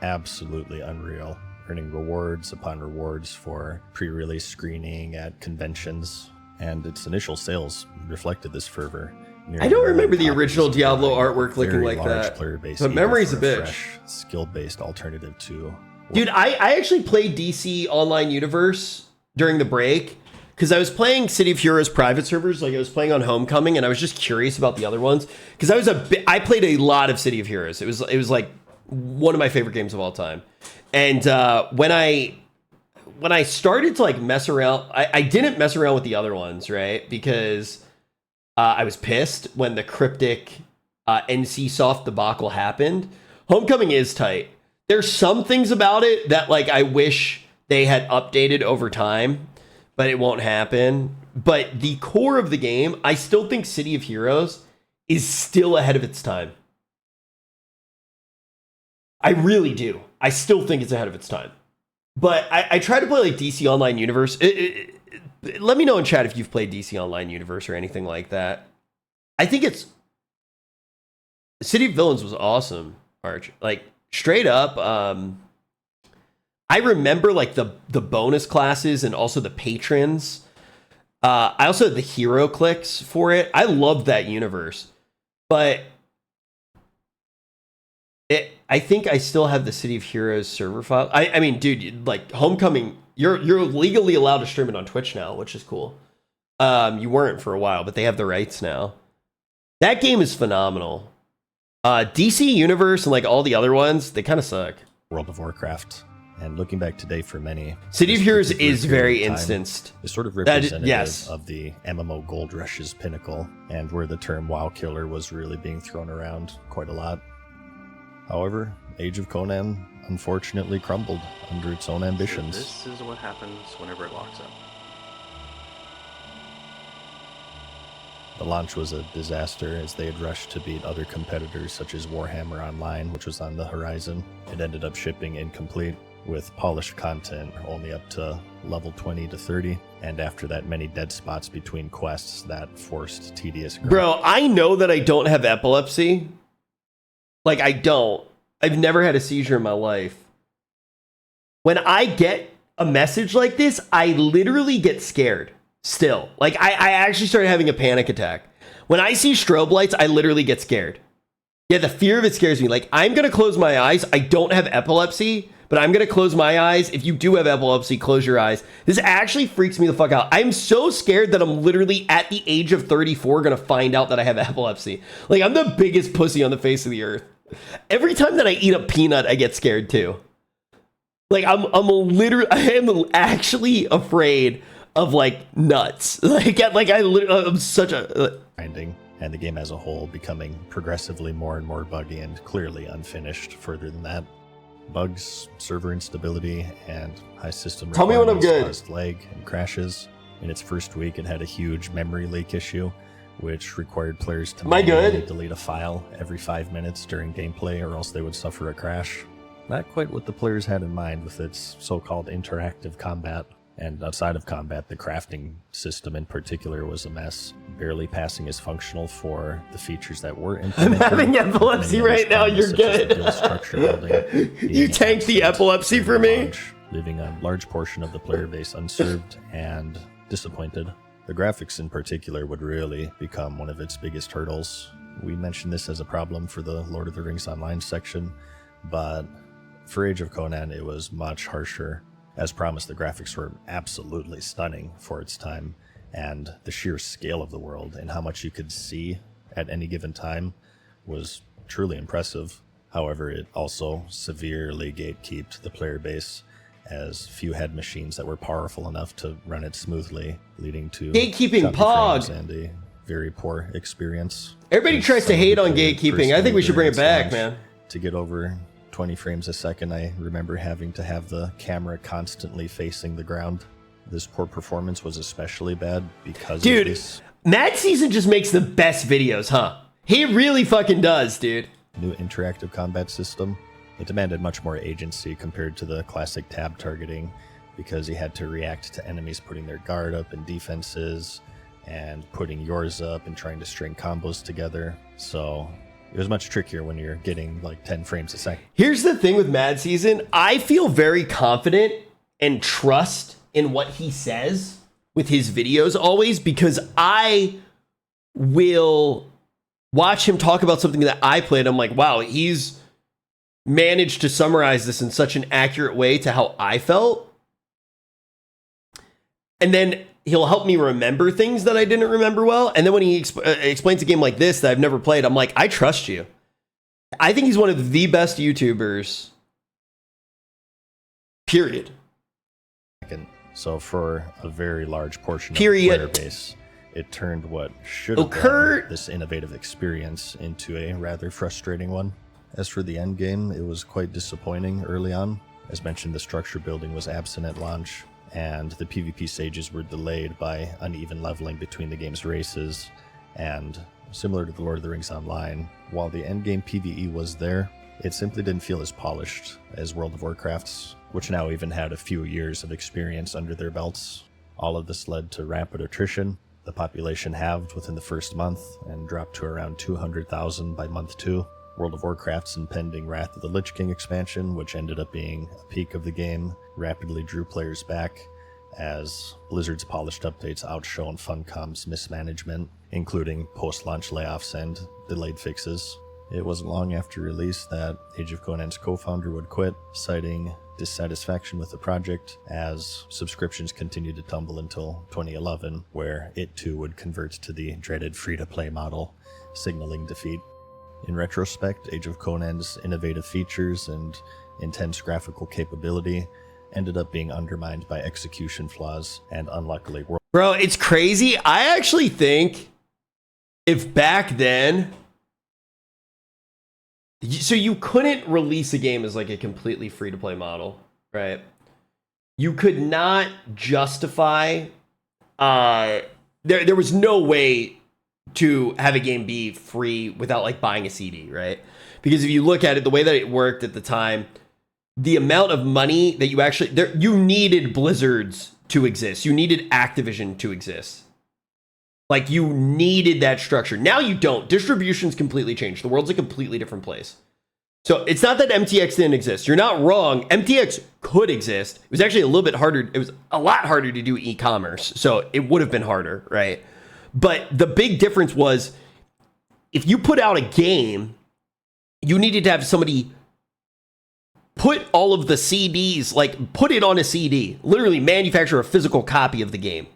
absolutely unreal, earning rewards upon rewards for pre-release screening at conventions, and its initial sales reflected this fervor. I don't remember the original Diablo artwork looking like that, but memory's a bitch. Skill-based alternative to... Dude, I actually played DC Online Universe during the break because I was playing City of Heroes private servers, like I was playing on Homecoming, and I was just curious about the other ones because I played a lot of City of Heroes. It was like one of my favorite games of all time, and when I started to like mess around, I didn't mess around with the other ones, right? Because I was pissed when the cryptic NCSoft debacle happened. Homecoming is tight. There's some things about it that like I wish they had updated over time, but it won't happen. But the core of the game, I still think City of Heroes is still ahead of its time. I really do. I still think it's ahead of its time. But I try to play like DC Online Universe. Let me know in chat if you've played DC Online Universe or anything like that. I think it's... City of Villains was awesome, Arch. Like, straight up, I remember like the bonus classes and also the patrons. I also had the hero clicks for it. I loved that universe. But I think I still have the City of Heroes server file. I mean, dude, like Homecoming, you're legally allowed to stream it on Twitch now, which is cool. You weren't for a while, but they have the rights now. That game is phenomenal. DC Universe and like all the other ones, they kind of suck. World of Warcraft, And looking back today for many, City of this Heroes particular is period very of time instanced. is sort of That is- representative yes. of the MMO Gold Rush's pinnacle, and where the term WoW killer was really being thrown around quite a lot. However, Age of Conan unfortunately crumbled under its own ambitions. This is what happens whenever it locks up. The launch was a disaster as they had rushed to beat other competitors such as Warhammer Online, which was on the horizon. It ended up shipping incomplete, with polished content only up to level 20 to 30, and after that many dead spots between quests that forced tedious grind. Bro, I know that I don't have epilepsy. Like, I don't. I've never had a seizure in my life. When I get a message like this, I literally get scared still. Like, I actually started having a panic attack. When I see strobe lights, I literally get scared. Yeah, the fear of it scares me. Like, I'm going to close my eyes. I don't have epilepsy, but I'm going to close my eyes. If you do have epilepsy, close your eyes. This actually freaks me the fuck out. I'm so scared that I'm literally at the age of 34 going to find out that I have epilepsy. Like, I'm the biggest pussy on the face of the earth. Every time that I eat a peanut, I get scared too. Like, I am actually afraid of, like, nuts. I'm such a... grinding, and the game as a whole becoming progressively more and more buggy and clearly unfinished further than that. Bugs, server instability, and high system Tell me when I'm requirements good. caused lag and crashes. In its first week, it had a huge memory leak issue, which required players to Am I good? manually delete a file every 5 minutes during gameplay, or else they would suffer a crash. Not quite what the players had in mind with its so-called interactive combat. And outside of combat, the crafting system in particular was a mess, barely passing as functional for the features that were implemented. I'm having epilepsy Many others right now, promised, you're such as the good. guild structure building You being tanked the absent epilepsy for during me? launch, leaving a large portion of the player base unserved and disappointed. The graphics in particular would really become one of its biggest hurdles. We mentioned this as a problem for the Lord of the Rings Online section, but for Age of Conan it was much harsher. As promised, the graphics were absolutely stunning for its time, and the sheer scale of the world and how much you could see at any given time was truly impressive. However, it also severely gatekept the player base, as few had machines that were powerful enough to run it smoothly, leading to Gatekeeping choppy Pog. frames and a very poor experience. Everybody As tries to someone who hate on played gatekeeping. I think we should bring it personally back, during its man. launch, to get over 20 frames a second, I remember having to have the camera constantly facing the ground. This poor performance was especially bad because Dude, of this Mad Season just makes the best videos, huh? He really fucking does, dude. new interactive combat system. It demanded much more agency compared to the classic tab targeting, because you had to react to enemies putting their guard up and defenses, and putting yours up and trying to string combos together. So it was much trickier when you're getting like 10 frames a second. Here's the thing with Mad Season. I feel very confident and trust in what he says with his videos always, because I will watch him talk about something that I played. I'm like, wow, he's managed to summarize this in such an accurate way to how I felt. And then he'll help me remember things that I didn't remember well. And then when he explains a game like this that I've never played, I'm like, I trust you. I think he's one of the best YouTubers. Period. So for a very large portion Period. of the player base, it turned what should have Kurt. been this innovative experience into a rather frustrating one. As for the end game, it was quite disappointing early on. As mentioned, the structure building was absent at launch, and the PvP stages were delayed by uneven leveling between the game's races. And similar to the Lord of the Rings Online, while the endgame PvE was there, it simply didn't feel as polished as World of Warcraft's, which now even had a few years of experience under their belts. All of this led to rapid attrition. The population halved within the first month and dropped to around 200,000 by month 2. World of Warcraft's impending Wrath of the Lich King expansion, which ended up being a peak of the game, rapidly drew players back, as Blizzard's polished updates outshone Funcom's mismanagement, including post-launch layoffs and delayed fixes. It wasn't long after release that Age of Conan's co-founder would quit, citing dissatisfaction with the project, as subscriptions continued to tumble until 2011, where it too would convert to the dreaded free-to-play model, signaling defeat. In retrospect, Age of Conan's innovative features and intense graphical capability ended up being undermined by execution flaws and unluckily world. Bro, it's crazy. I actually think if back then, so you couldn't release a game as like a completely free-to-play model, right? You could not justify, there was no way to have a game be free without like buying a CD, right? Because if you look at it, the way that it worked at the time, the amount of money that you actually, you needed Blizzards to exist. You needed Activision to exist. Like, you needed that structure. Now you don't. Distribution's completely changed. The world's a completely different place. So it's not that MTX didn't exist. You're not wrong. MTX could exist. It was actually a little bit harder. It was a lot harder to do e-commerce. So it would have been harder, right? But the big difference was if you put out a game, you needed to have somebody put all of the CDs, like put it on a CD, literally manufacture a physical copy of the game,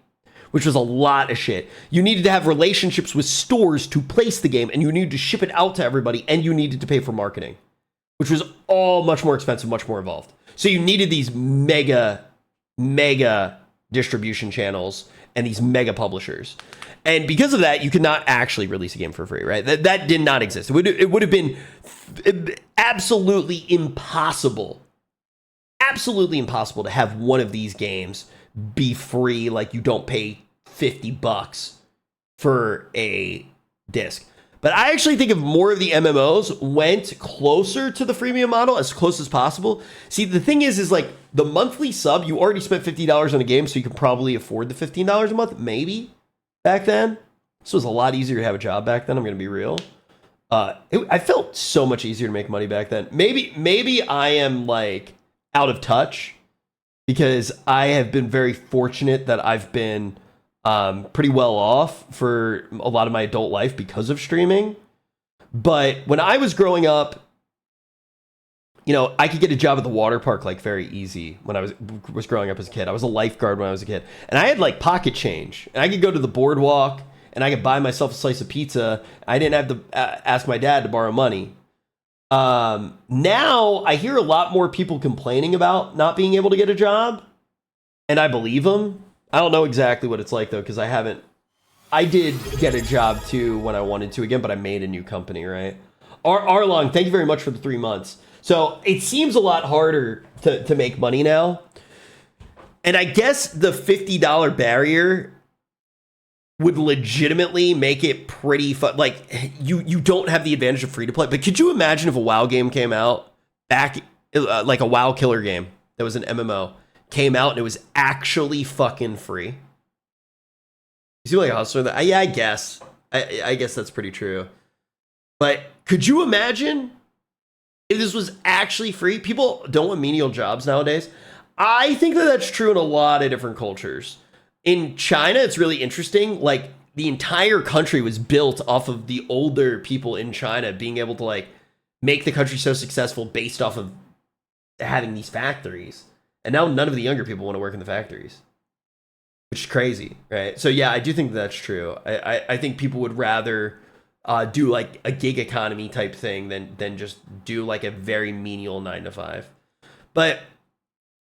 which was a lot of shit. You needed to have relationships with stores to place the game, and you needed to ship it out to everybody, and you needed to pay for marketing, which was all much more expensive, much more involved. So you needed these mega distribution channels and these mega publishers. And because of that, you could not actually release a game for free, right? That did not exist. It would have been absolutely impossible to have one of these games be free, like you don't pay $50 for a disc. But I actually think if more of the MMOs went closer to the freemium model, as close as possible. See, the thing is like the monthly sub, you already spent $50 on a game, so you could probably afford the $15 a month, maybe. Back then, this was a lot easier to have a job back then. I'm going to be real. I felt so much easier to make money back then. Maybe I am like out of touch because I have been very fortunate that I've been pretty well off for a lot of my adult life because of streaming. But when I was growing up, you know, I could get a job at the water park like very easy when I was growing up as a kid. I was a lifeguard when I was a kid. And I had like pocket change. And I could go to the boardwalk and I could buy myself a slice of pizza. I didn't have to ask my dad to borrow money. Now I hear a lot more people complaining about not being able to get a job. And I believe them. I don't know exactly what it's like though, because I did get a job too when I wanted to again, but I made a new company, right? Arlong, thank you very much for the 3 months. So it seems a lot harder to make money now. And I guess the $50 barrier would legitimately make it pretty fun. Like, you don't have the advantage of free to play. But could you imagine if a WoW game came out back, like a WoW killer game that was an MMO, came out and it was actually fucking free? You seem like a hustler. Yeah, I guess. I guess that's pretty true. But could you imagine if this was actually free? People don't want menial jobs nowadays. I think that that's true in a lot of different cultures. In China, it's really interesting. Like, the entire country was built off of the older people in China being able to, like, make the country so successful based off of having these factories. And now none of the younger people want to work in the factories, which is crazy, right? So, yeah, I do think that's true. I think people would rather do like a gig economy type thing than just do like a very menial 9 to 5. But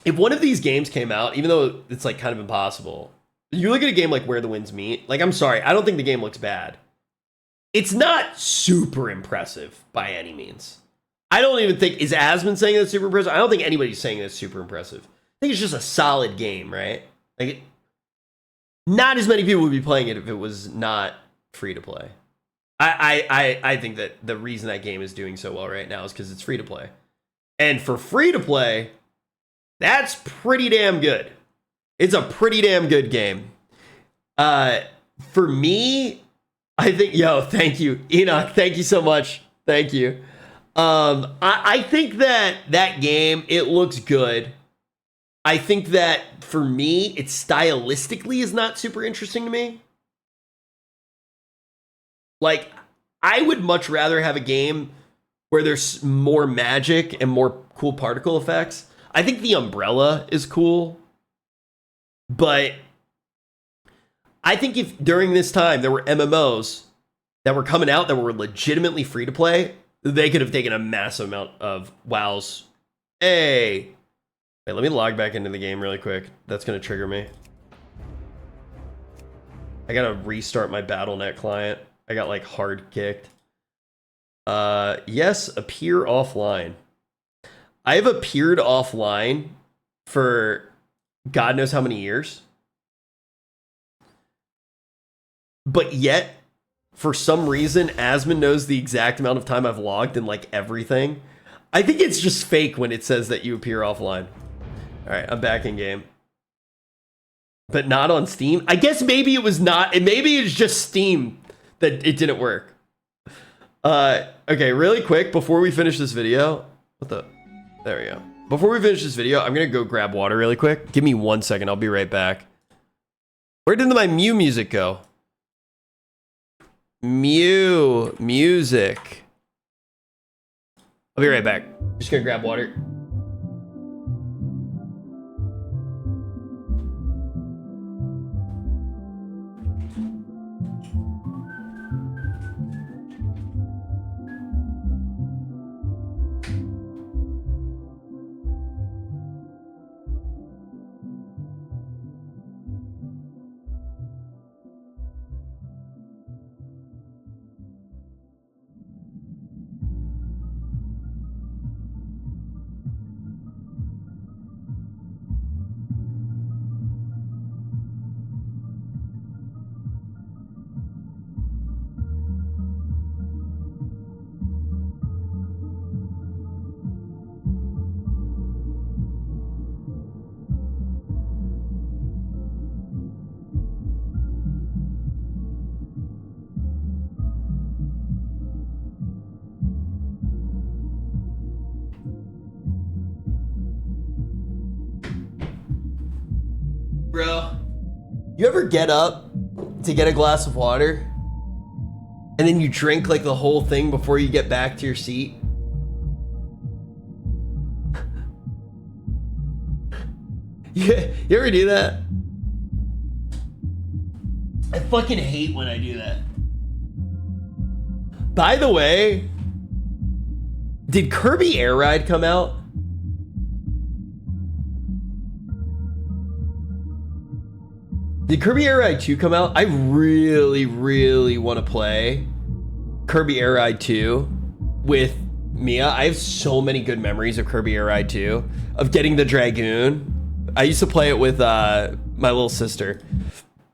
if one of these games came out, even though it's like kind of impossible, you look at a game like Where the Winds Meet, like, I'm sorry, I don't think the game looks bad. It's not super impressive by any means. I don't even think, is Asmund saying that's super impressive? I don't think anybody's saying that's super impressive. I think it's just a solid game, right? Like, not as many people would be playing it if it was not free to play. I think that the reason that game is doing so well right now is because it's free to play. And for free to play, that's pretty damn good. It's a pretty damn good game. For me, I think, thank you, Enoch. Thank you so much. Thank you. I think that game, it looks good. I think that for me, it stylistically is not super interesting to me. Like, I would much rather have a game where there's more magic and more cool particle effects. I think the umbrella is cool. But I think if during this time there were MMOs that were coming out that were legitimately free to play, they could have taken a massive amount of WoW's. Hey, wait, let me log back into the game really quick. That's gonna trigger me. I gotta restart my BattleNet client. I got like hard kicked. Yes, appear offline. I've appeared offline for God knows how many years. But yet, for some reason, Asmon knows the exact amount of time I've logged in like everything. I think it's just fake when it says that you appear offline. All right, I'm back in game. But not on Steam. I guess maybe it was not, and maybe it's just Steam that it didn't work. Okay, really quick, before we finish this video, there we go. Before we finish this video, I'm gonna go grab water really quick. Give me 1 second, I'll be right back. Where did my Mew music go? Mew music. I'll be right back. Just gonna grab water. 1. Bro, you ever get up to get a glass of water and then you drink like the whole thing before you get back to your seat? You ever do that? I fucking hate when I do that. By the way, did Kirby Air Ride come out? Did Kirby Air Ride 2 come out? I really, really want to play Kirby Air Ride 2 with Mia. I have so many good memories of Kirby Air Ride 2, of getting the Dragoon. I used to play it with my little sister.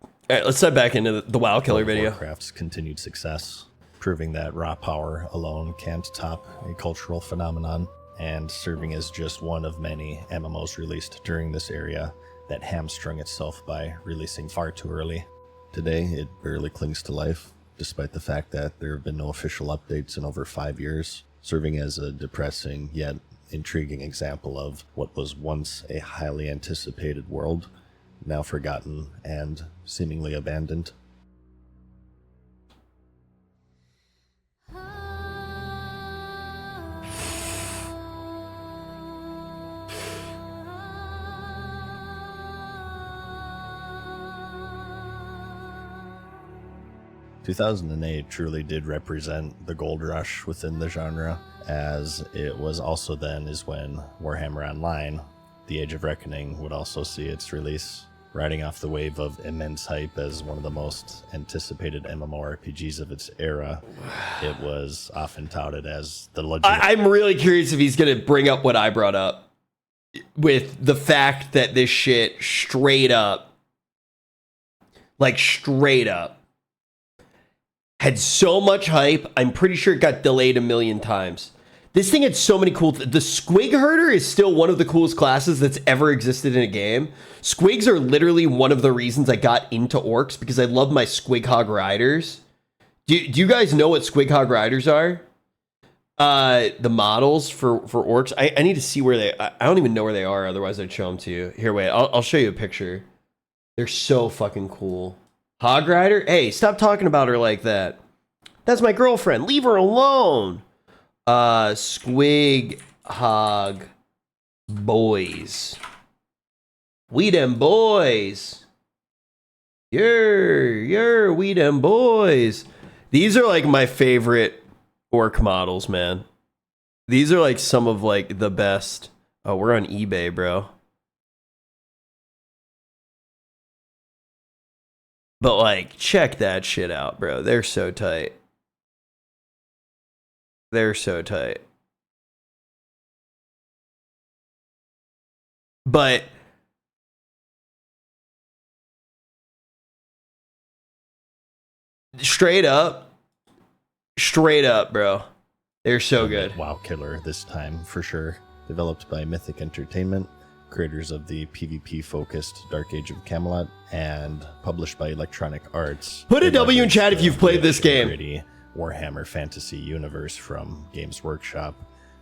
All right, let's head back into the WoW Killer video. Warcraft's continued success, proving that raw power alone can't top a cultural phenomenon, and serving as just one of many MMOs released during this area that hamstrung itself by releasing far too early. Today, it barely clings to life, despite the fact that there have been no official updates in over 5 years, serving as a depressing yet intriguing example of what was once a highly anticipated world, now forgotten and seemingly abandoned. "2008 truly did represent the gold rush within the genre, as it was also then is when Warhammer Online, The Age of Reckoning, would also see its release. Riding off the wave of immense hype as one of the most anticipated MMORPGs of its era, it was often touted as the legend. I'm really curious if he's going to bring up what I brought up, with the fact that this shit straight up, had so much hype. I'm pretty sure it got delayed a million times. This thing had so many cool... The Squig Herder is still one of the coolest classes that's ever existed in a game. Squigs are literally one of the reasons I got into orcs, because I love my Squig Hog Riders. Do you guys know what Squig Hog Riders are? The models for orcs. I need to see where they... I don't even know where they are, otherwise I'd show them to you. Here, wait. I'll show you a picture. They're so fucking cool. Hog Rider? Hey, stop talking about her like that. That's my girlfriend. Leave her alone. Squig Hog Boys. We them boys. We them boys. These are like my favorite orc models, man. These are like some of like the best. Oh, we're on eBay, bro. But like, check that shit out, bro. They're so tight. They're so tight. But straight up, bro. They're so good. WoW killer this time, for sure. Developed by Mythic Entertainment, creators of the PvP-focused Dark Age of Camelot, and published by Electronic Arts. Put a W in chat if you've played this game. Gritty Warhammer fantasy universe from Games Workshop,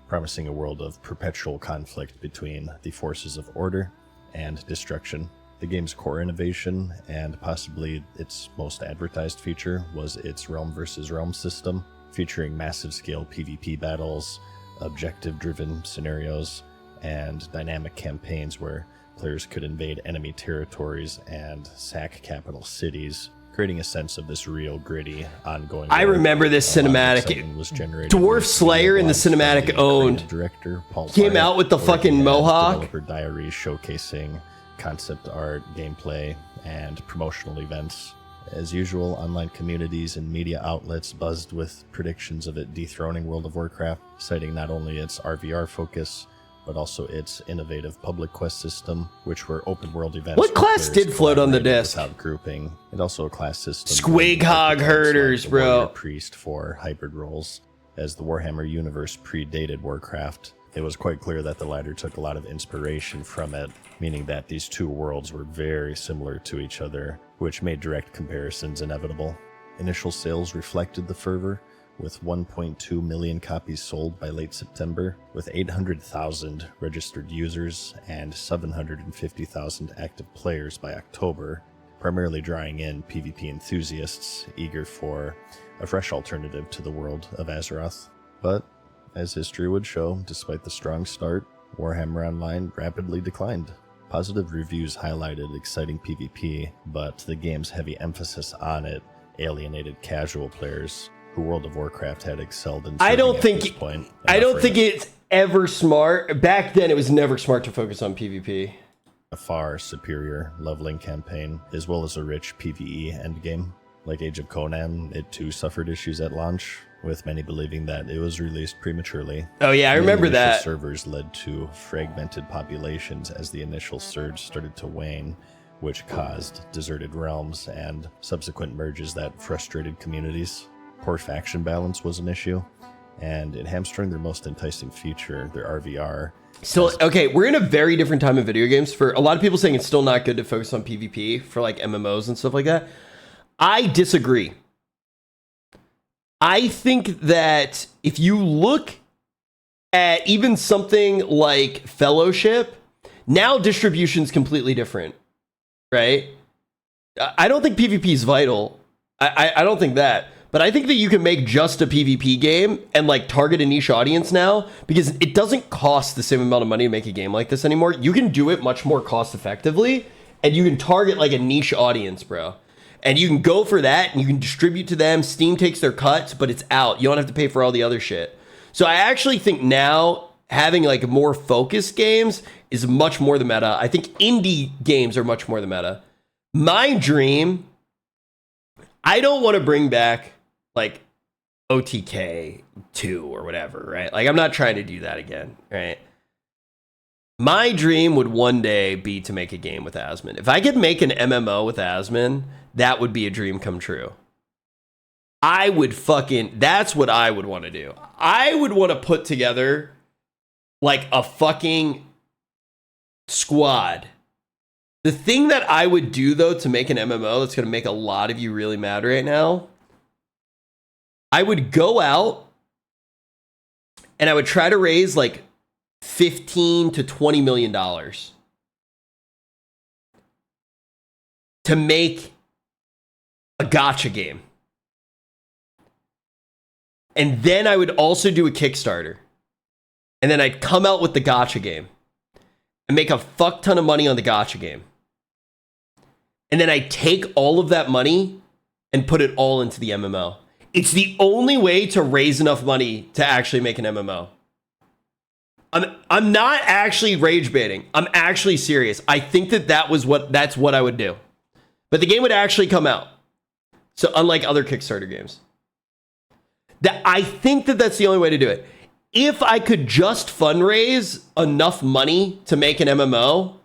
promising a world of perpetual conflict between the forces of order and destruction. The game's core innovation, and possibly its most advertised feature, was its realm versus realm system, featuring massive scale PvP battles, objective-driven scenarios, and dynamic campaigns where players could invade enemy territories and sack capital cities, creating a sense of this real gritty, ongoing. I remember this cinematic. Was generated Dwarf Slayer in the cinematic owned. Director Paul came Wyatt, out with the fucking mohawk. Developer diaries showcasing concept art, gameplay, and promotional events. As usual, online communities and media outlets buzzed with predictions of it dethroning World of Warcraft, citing not only its RVR focus, but also its innovative public quest system, which were open world events. What class did float on the disc? Without grouping, and also a class system. Squighog herders, like bro. Priest for hybrid roles. As the Warhammer universe predated Warcraft, it was quite clear that the latter took a lot of inspiration from it, meaning that these two worlds were very similar to each other, which made direct comparisons inevitable. Initial sales reflected the fervor, with 1.2 million copies sold by late September, with 800,000 registered users and 750,000 active players by October, primarily drawing in PvP enthusiasts eager for a fresh alternative to the world of Azeroth. But, as history would show, despite the strong start, Warhammer Online rapidly declined. Positive reviews highlighted exciting PvP, but the game's heavy emphasis on it alienated casual players who World of Warcraft had excelled in. I don't think it's ever smart. Back then, it was never smart to focus on PvP. A far superior leveling campaign, as well as a rich PvE endgame. Like Age of Conan, it too suffered issues at launch, with many believing that it was released prematurely. Oh yeah, I remember Initial that. Servers led to fragmented populations as the initial surge started to wane, which caused deserted realms and subsequent merges that frustrated communities. Poor faction balance was an issue, and it hamstrung their most enticing feature, their RVR. Still, okay, we're in a very different time in video games. For a lot of people saying it's still not good to focus on PvP for like MMOs and stuff like that. I disagree. I think that if you look at even something like Fellowship, now distribution's completely different, right? I don't think PvP is vital. I don't think that. But I think that you can make just a PvP game and like target a niche audience now, because it doesn't cost the same amount of money to make a game like this anymore. You can do it much more cost effectively, and you can target like a niche audience, bro. And you can go for that, and you can distribute to them. Steam takes their cuts, but it's out. You don't have to pay for all the other shit. So I actually think now having like more focused games is much more the meta. I think indie games are much more the meta. My dream, I don't want to bring back like OTK 2 or whatever, right? Like I'm not trying to do that again, right? My dream would one day be to make a game with Asmon. If I could make an MMO with Asmon, that would be a dream come true. That's what I would want to do. I would want to put together like a fucking squad. The thing that I would do though to make an MMO that's going to make a lot of you really mad right now, I would go out and I would try to raise like $15 to $20 million to make a gacha game. And then I would also do a Kickstarter. And then I'd come out with the gacha game and make a fuck ton of money on the gacha game. And then I'd take all of that money and put it all into the MMO. It's the only way to raise enough money to actually make an MMO. I'm not actually rage baiting. I'm actually serious. I think that's what I would do. But the game would actually come out. So unlike other Kickstarter games. I think that's the only way to do it. If I could just fundraise enough money to make an MMO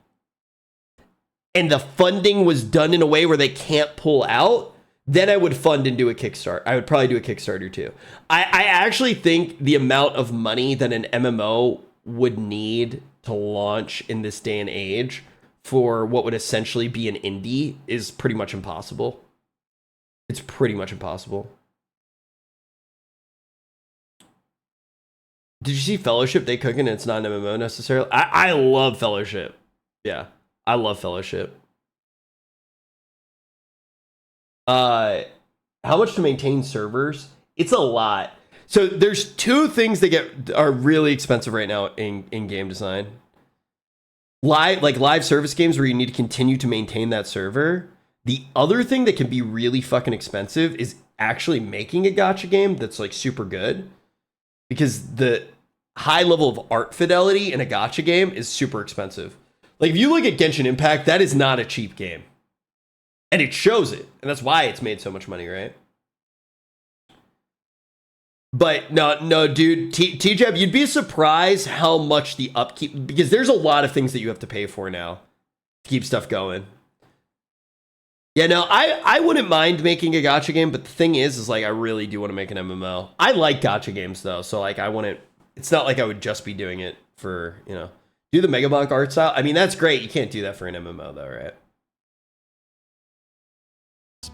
and the funding was done in a way where they can't pull out, then I would fund and do a Kickstarter. I would probably do a Kickstarter too. I actually think the amount of money that an MMO would need to launch in this day and age for what would essentially be an indie is pretty much impossible. It's pretty much impossible. Did you see Fellowship? They cooking, and it's not an MMO necessarily. I love Fellowship. Yeah, I love Fellowship. How much to maintain servers? It's a lot. So there's two things that are really expensive right now in game design. Live service games where you need to continue to maintain that server. The other thing that can be really fucking expensive is actually making a gacha game that's like super good. Because the high level of art fidelity in a gacha game is super expensive. Like if you look at Genshin Impact, that is not a cheap game. And it shows it. And that's why it's made so much money, right? But no, dude, TJab, you'd be surprised how much the upkeep, because there's a lot of things that you have to pay for now to keep stuff going. Yeah, no, I wouldn't mind making a gacha game, but the thing is like I really do want to make an MMO. I like gacha games though, so like I wouldn't. It's not like I would just be doing it for do the Megabank art style. I mean that's great. You can't do that for an MMO though, right?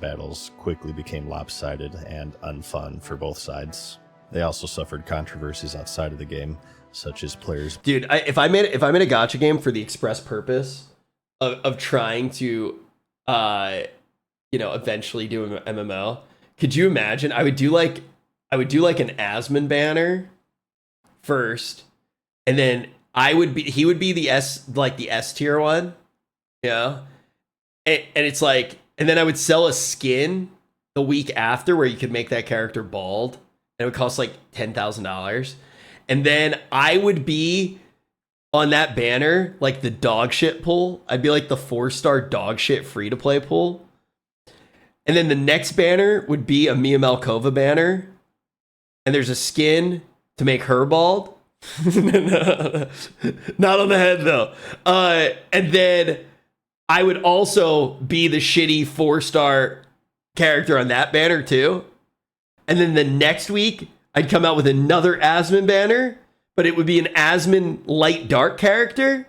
Battles quickly became lopsided and unfun for both sides. They also suffered controversies outside of the game, such as players. Dude, if I made a gacha game for the express purpose of trying to eventually do an MMO. Could you imagine? I would do like an Asmon banner first, and then he would be the S tier one, and it's like, and then I would sell a skin the week after where you could make that character bald, and it would cost like $10,000, and then I would be on that banner, like the dog shit pool. I'd be like the 4-star dog shit free to play pool. And then the next banner would be a Mia Malkova banner. And there's a skin to make her bald. Not on the head though. And then I would also be the shitty 4-star character on that banner too. And then the next week I'd come out with another Asmon banner. But it would be an Asmon light dark character.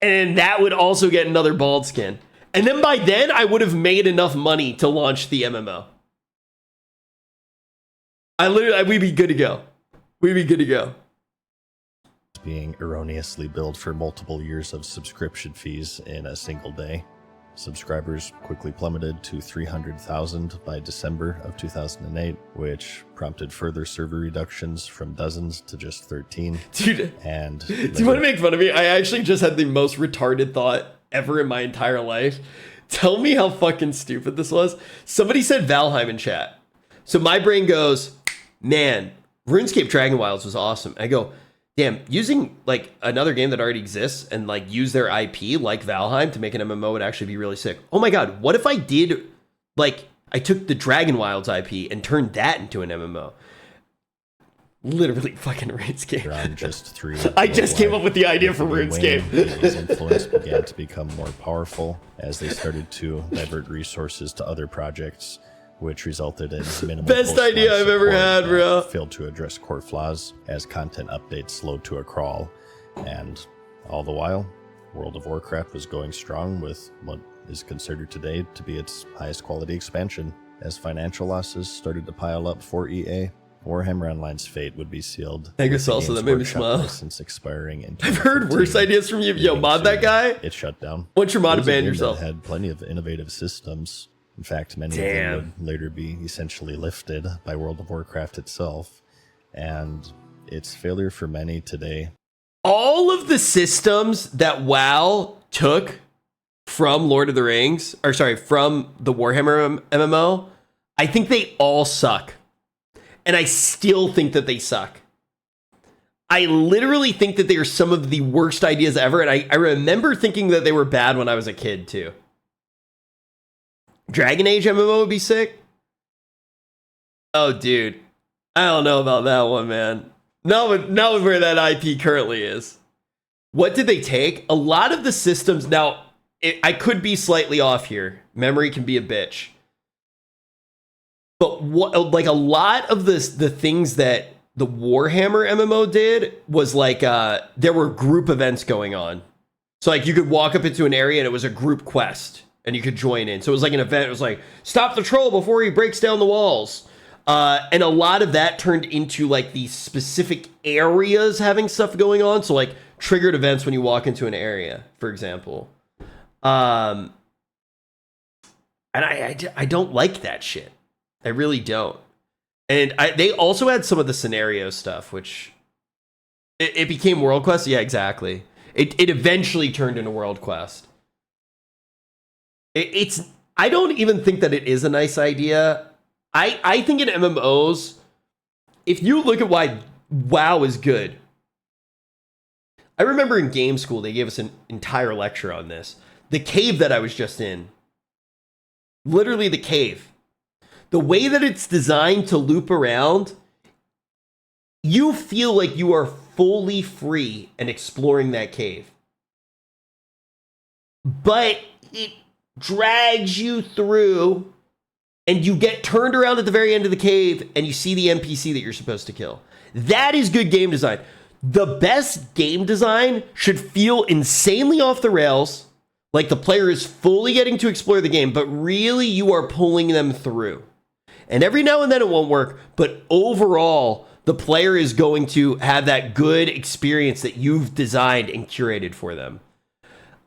And that would also get another bald skin. And then by then, I would have made enough money to launch the MMO. We'd be good to go. We'd be good to go. Being erroneously billed for multiple years of subscription fees in a single day. Subscribers quickly plummeted to 300,000 by December of 2008, which prompted further server reductions from dozens to just 13. Dude, and do you want to make fun of me? I actually just had the most retarded thought ever in my entire life. Tell me how fucking stupid this was. Somebody said Valheim in chat. So my brain goes, man, RuneScape Dragon Wilds was awesome. I go, damn, using like another game that already exists and like use their IP like Valheim to make an MMO would actually be really sick. Oh my god, what if I did like I took the Dragon Wilds IP and turned that into an MMO? Literally fucking RuneScape. Just through I just came up with the idea for RuneScape. His influence began to become more powerful as they started to divert resources to other projects, which resulted in minimal best idea I've ever had, bro. Failed to address core flaws as content updates slowed to a crawl, and all the while, World of Warcraft was going strong with what is considered today to be its highest quality expansion. As financial losses started to pile up for EA, Warhammer Online's fate would be sealed. I guess also that made me smile. Since expiring in I've heard worse ideas from you. Yo, mod that guy. It shut down. Once you're mod, ban yourself. Had plenty of innovative systems. In fact, many of them would later be essentially lifted by World of Warcraft itself, and its failure for many today. All of the systems that WoW took from Lord of the Rings, or sorry, from the Warhammer MMO, I think they all suck. And I still think that they suck. I literally think that they are some of the worst ideas ever. And I remember thinking that they were bad when I was a kid, too. Dragon Age MMO would be sick. Oh, dude. I don't know about that one, man. Not with where that IP currently is. What did they take? A lot of the systems... Now, I could be slightly off here. Memory can be a bitch. But what, like, a lot of the things that the Warhammer MMO did was like there were group events going on. So like you could walk up into an area and it was a group quest and you could join in. So it was like an event. It was like, stop the troll before he breaks down the walls. And a lot of that turned into like these specific areas having stuff going on. So like triggered events when you walk into an area, for example. And I don't like that shit. I really don't. And they also had some of the scenario stuff, which it became World Quest. Yeah, exactly. It eventually turned into World Quest. I don't even think that it is a nice idea. I think in MMOs, if you look at why WoW is good, I remember in game school, they gave us an entire lecture on this. The cave that I was just in, literally the cave. The way that it's designed to loop around, you feel like you are fully free and exploring that cave. But it drags you through, and you get turned around at the very end of the cave, and you see the NPC that you're supposed to kill. That is good game design. The best game design should feel insanely off the rails, like the player is fully getting to explore the game, but really you are pulling them through. And every now and then it won't work, but overall, the player is going to have that good experience that you've designed and curated for them.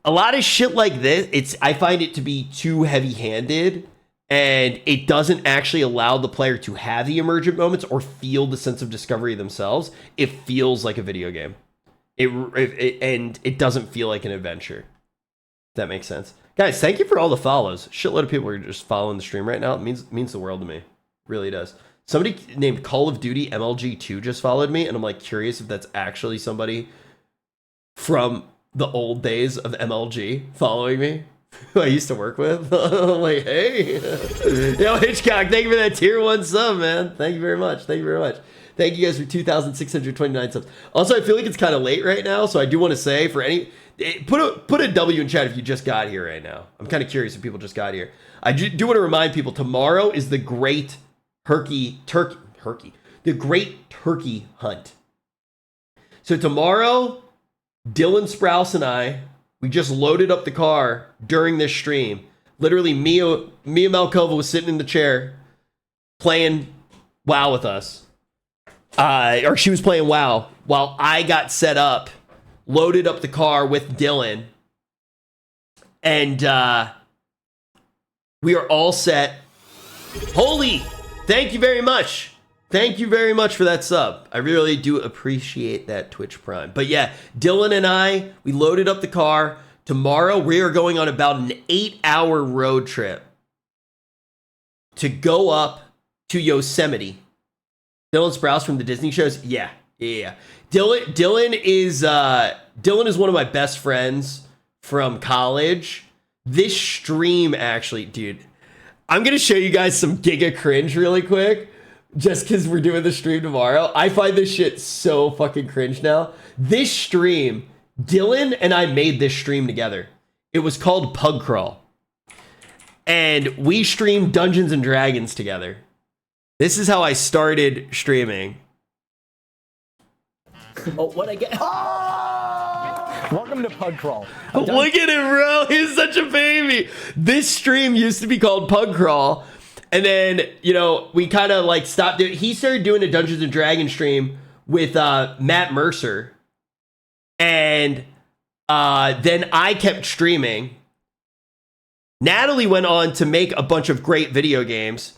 A lot of shit like this, I find it to be too heavy-handed, and it doesn't actually allow the player to have the emergent moments or feel the sense of discovery themselves. It feels like a video game. And it doesn't feel like an adventure. If that makes sense. Guys, thank you for all the follows. Shitload of people are just following the stream right now. It means the world to me. It really does. Somebody named Call of Duty MLG2 just followed me, and I'm like curious if that's actually somebody from the old days of MLG following me, who I used to work with. I'm like, hey. Yo, Hitchcock, thank you for that tier 1 sub, man. Thank you very much. Thank you very much. Thank you guys for 2,629 subs. Also, I feel like it's kind of late right now, so I do want to say for any... Put a W in chat if you just got here right now. I'm kind of curious if people just got here. I do want to remind people, tomorrow is the Great Turkey Hunt. So tomorrow, Dylan Sprouse and I, we just loaded up the car during this stream. Literally, Mia Malkova was sitting in the chair playing WoW with us. Or she was playing WoW while I got set up, loaded up the car with Dylan, and we are all set. Holy, thank you very much. Thank you very much for that sub. I really do appreciate that Twitch Prime. But yeah, Dylan and I, we loaded up the car. Tomorrow, we are going on about an 8-hour road trip to go up to Yosemite. Dylan Sprouse from the Disney shows? Yeah. Dylan is one of my best friends from college. This stream, actually, dude, I'm going to show you guys some giga cringe really quick, just because we're doing the stream tomorrow. I find this shit so fucking cringe now. This stream, Dylan and I made this stream together. It was called Pug Crawl. And we streamed Dungeons and Dragons together. This is how I started streaming. Oh, what I get? Oh! Welcome to Pug Crawl. Look at him, bro. He's such a baby. This stream used to be called Pug Crawl. And then, you know, we kind of like stopped doing. He started doing a Dungeons and Dragons stream with Matt Mercer. And then I kept streaming. Natalie went on to make a bunch of great video games.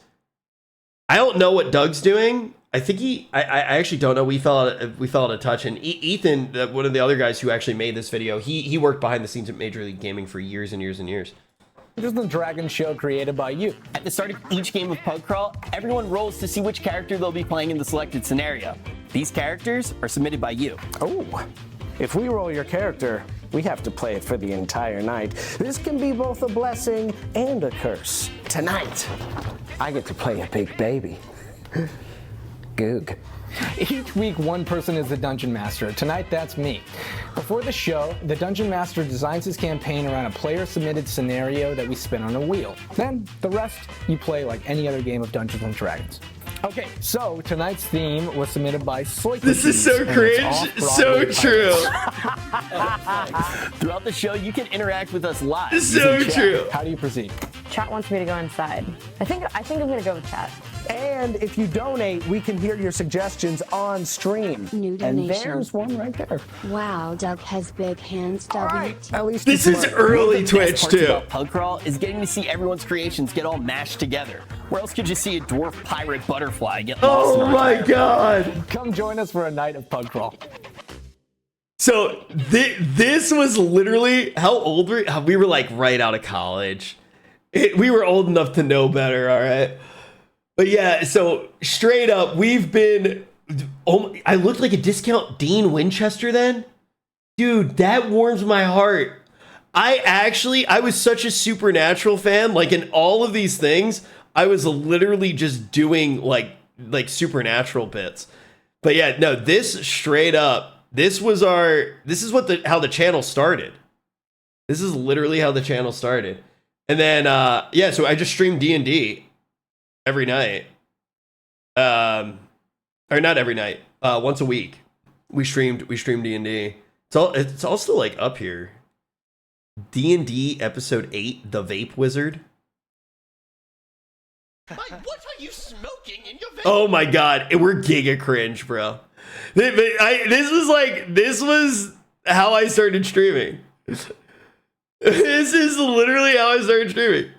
I don't know what Doug's doing. I think I actually don't know. We fell out of touch. And Ethan, one of the other guys who actually made this video, he worked behind the scenes at Major League Gaming for years and years and years. Dungeons & Dragons show created by you. At the start of each game of Pub Crawl, everyone rolls to see which character they'll be playing in the selected scenario. These characters are submitted by you. Oh, if we roll your character, we have to play it for the entire night. This can be both a blessing and a curse. Tonight, I get to play a big baby. Goog. Each week, one person is the Dungeon Master. Tonight, that's me. Before the show, the Dungeon Master designs his campaign around a player-submitted scenario that we spin on a wheel. Then, the rest, you play like any other game of Dungeons & Dragons. Okay, so tonight's theme was submitted by Soy. This is so cringe. So true. Throughout the show, you can interact with us live. So using chat. true. How do you proceed? Chat wants me to go inside. I think I'm gonna go with chat. And if you donate, we can hear your suggestions on stream. New And donation. there's one right there. Wow, Doug has big hands. All right, WT. at least This it's is mine. early Best Twitch parts too. about Pub Crawl is getting to see everyone's creations get all mashed together. Where else could you see a dwarf pirate butterfly get lost? Oh my god. Come join us for a night of Pub Crawl. So this was literally how old we were, like right out of college. We were old enough to know better, all right? But yeah, so straight up, we've been. Oh, I looked like a discount Dean Winchester then, dude. That warms my heart. I was such a Supernatural fan. Like in all of these things, I was literally just doing like Supernatural bits. But yeah, no, this straight up. This is how the channel started. This is literally how the channel started. And then yeah, so I just streamed D&D every night. Or not every night. Once a week. We streamed D&D. It's all still like up here. D&D episode 8, The Vape Wizard. Mike, what are you smoking in your vape? Oh my god, we're giga cringe, bro. This was how I started streaming. This is literally how I started streaming.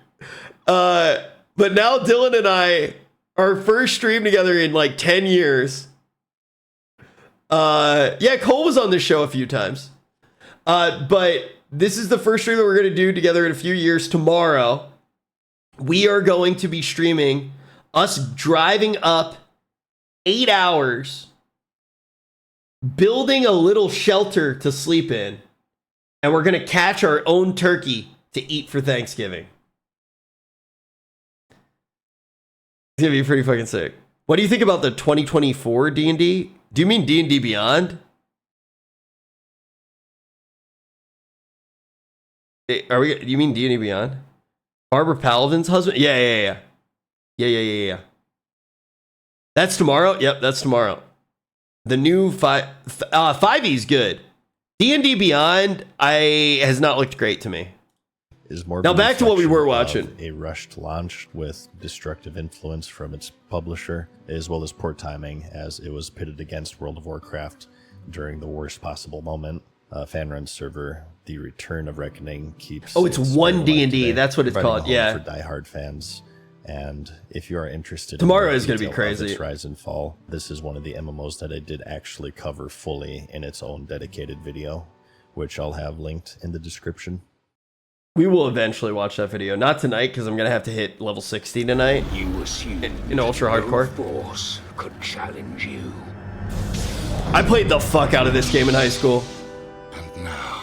But now Dylan and I, our first stream together in like 10 years. Yeah, Cole was on this show a few times. But this is the first stream that we're going to do together in a few years. Tomorrow, we are going to be streaming us driving up 8 hours, building a little shelter to sleep in, and we're going to catch our own turkey to eat for Thanksgiving. It's going to be pretty fucking sick. What do you think about the 2024 D&D? Do you mean D&D Beyond? You mean D&D Beyond? Barbara Palvin's husband? Yeah. That's tomorrow? Yep, that's tomorrow. The new 5e's good. D&D Beyond has not looked great to me. Is more Now back to what we were reflection watching. of a rushed launch with destructive influence from its publisher, as well as poor timing, as it was pitted against World of Warcraft during the worst possible moment. Fan-run server, The Return of Reckoning, keeps. Oh, it's one very D&D. alive today, That's what it's providing a called. home Yeah. for diehard fans. And if you are interested, Tomorrow in is gonna be detail of crazy. its rise and fall, this is one of the MMOs that I did actually cover fully in its own dedicated video, which I'll have linked in the description. We will eventually watch that video. Not tonight, because I'm going to have to hit level 60 tonight. You assumed In Ultra Hardcore. no force could challenge you. I played the fuck out of this game in high school. And now,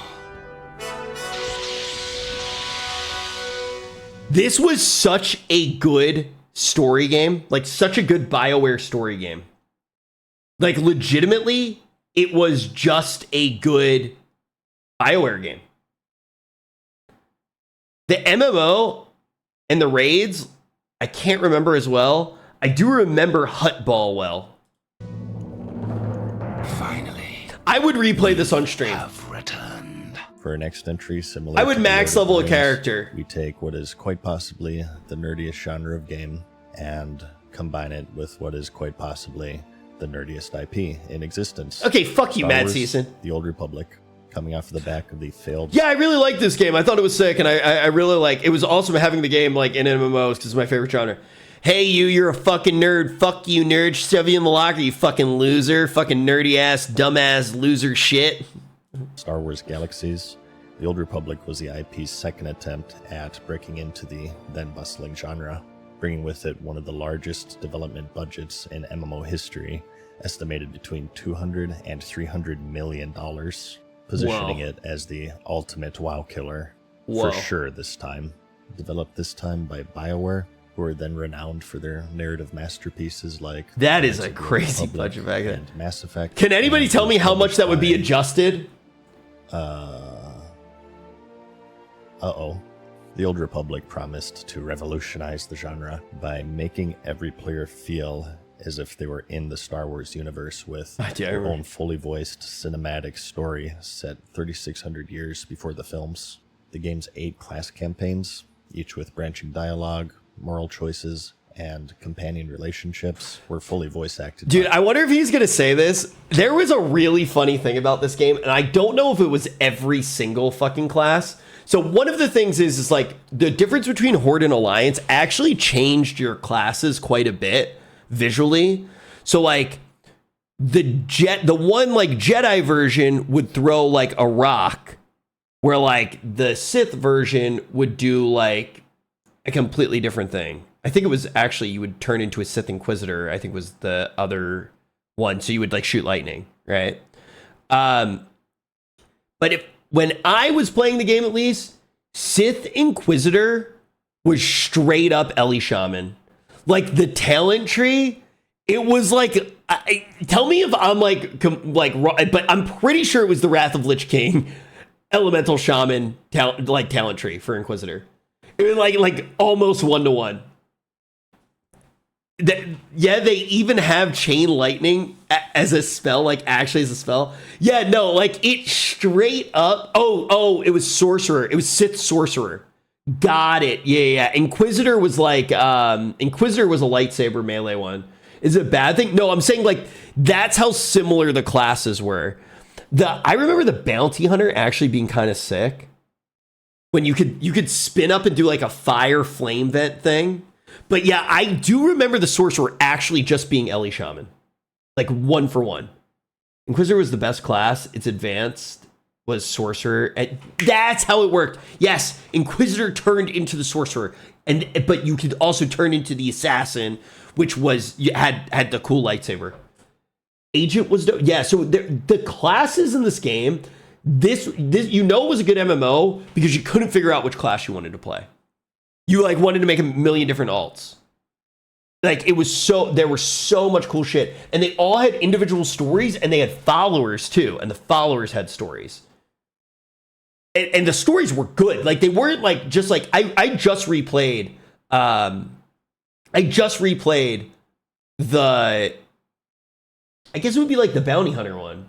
This was such a good story game. Like, such a good BioWare story game. Like, legitimately, it was just a good BioWare game. The MMO and the raids, I can't remember as well. I do remember Hutball well. finally, I would replay this on stream. have returned. For our next entry, similar I would to the max Lord of level a the Rings, character. We take what is quite possibly the nerdiest genre of game and combine it with what is quite possibly the nerdiest IP in existence. Okay, fuck you, Star Mad Wars, Season. The Old Republic, coming off of the back of the failed. Yeah, I really liked this game. I thought it was sick, and I really like. It was awesome having the game like in MMOs because it's my favorite genre. Hey, you're a fucking nerd. Fuck you, nerd. Shove you in the locker, you fucking loser. Fucking nerdy ass, dumbass loser shit. Star Wars Galaxies, The Old Republic was the IP's second attempt at breaking into the then bustling genre, bringing with it one of the largest development budgets in MMO history, estimated between $200 and $300 million, positioning it as the ultimate WoW killer for sure this time. Developed this time by BioWare, who are then renowned for their narrative masterpieces like... That is a crazy budget back then. And Mass Effect. Can anybody tell me how much that would be adjusted? The Old Republic promised to revolutionize the genre by making every player feel as if they were in the Star Wars universe with their own fully voiced cinematic story set 3,600 years before the films. The game's 8 class campaigns, each with branching dialogue, moral choices, and companion relationships, were fully voice acted. Dude, I wonder if he's going to say this. There was a really funny thing about this game, and I don't know if it was every single fucking class. So one of the things is like the difference between Horde and Alliance actually changed your classes quite a bit visually. So like the one like Jedi version would throw like a rock, where like the Sith version would do like a completely different thing. I think it was actually you would turn into a Sith Inquisitor, I think was the other one. So you would like shoot lightning, right? But when I was playing the game, at least, Sith Inquisitor was straight up Ellie Shaman. Like the talent tree, it was like, tell me if I'm but I'm pretty sure it was the Wrath of Lich King, Elemental Shaman talent tree for Inquisitor. It was like almost 1-to-1. Yeah, they even have Chain Lightning as a spell, like actually as a spell. Yeah, no, like it straight up. It was Sorcerer. It was Sith Sorcerer. Got it. Yeah. Inquisitor was like, Inquisitor was a lightsaber melee one. Is it a bad thing? No, I'm saying like that's how similar the classes were. I remember the Bounty Hunter actually being kind of sick. When you could spin up and do like a fire flame vent thing. But yeah, I do remember the Sorcerer actually just being Ellie Shaman. Like 1-for-1. Inquisitor was the best class. Its advanced was Sorcerer. And that's how it worked. Yes, Inquisitor turned into the Sorcerer. But you could also turn into the Assassin, which was had the cool lightsaber. Agent was yeah, so the classes in this game, this was a good MMO because you couldn't figure out which class you wanted to play. You like wanted to make a million different alts. Like there was so much cool shit, and they all had individual stories, and they had followers too, and the followers had stories. And the stories were good. Like they weren't like just like I just replayed the, I guess it would be like the Bounty Hunter one.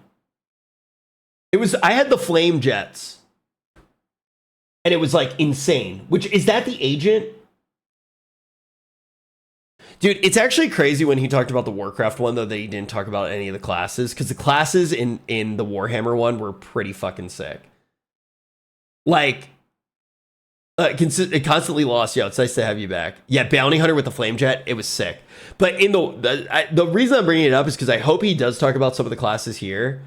I had the Flame Jets. And it was like insane. Is that the Agent? Dude, it's actually crazy when he talked about the Warcraft one, though, that he didn't talk about any of the classes. Because the classes in the Warhammer one were pretty fucking sick. Like, it constantly lost. Yo, it's nice to have you back. Yeah, Bounty Hunter with the Flame Jet, it was sick. But the reason I'm bringing it up is because I hope he does talk about some of the classes here.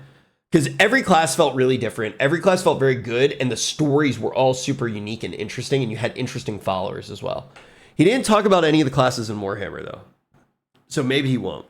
Because every class felt really different. Every class felt very good, and the stories were all super unique and interesting, and you had interesting followers as well. He didn't talk about any of the classes in Warhammer, though. So maybe he won't.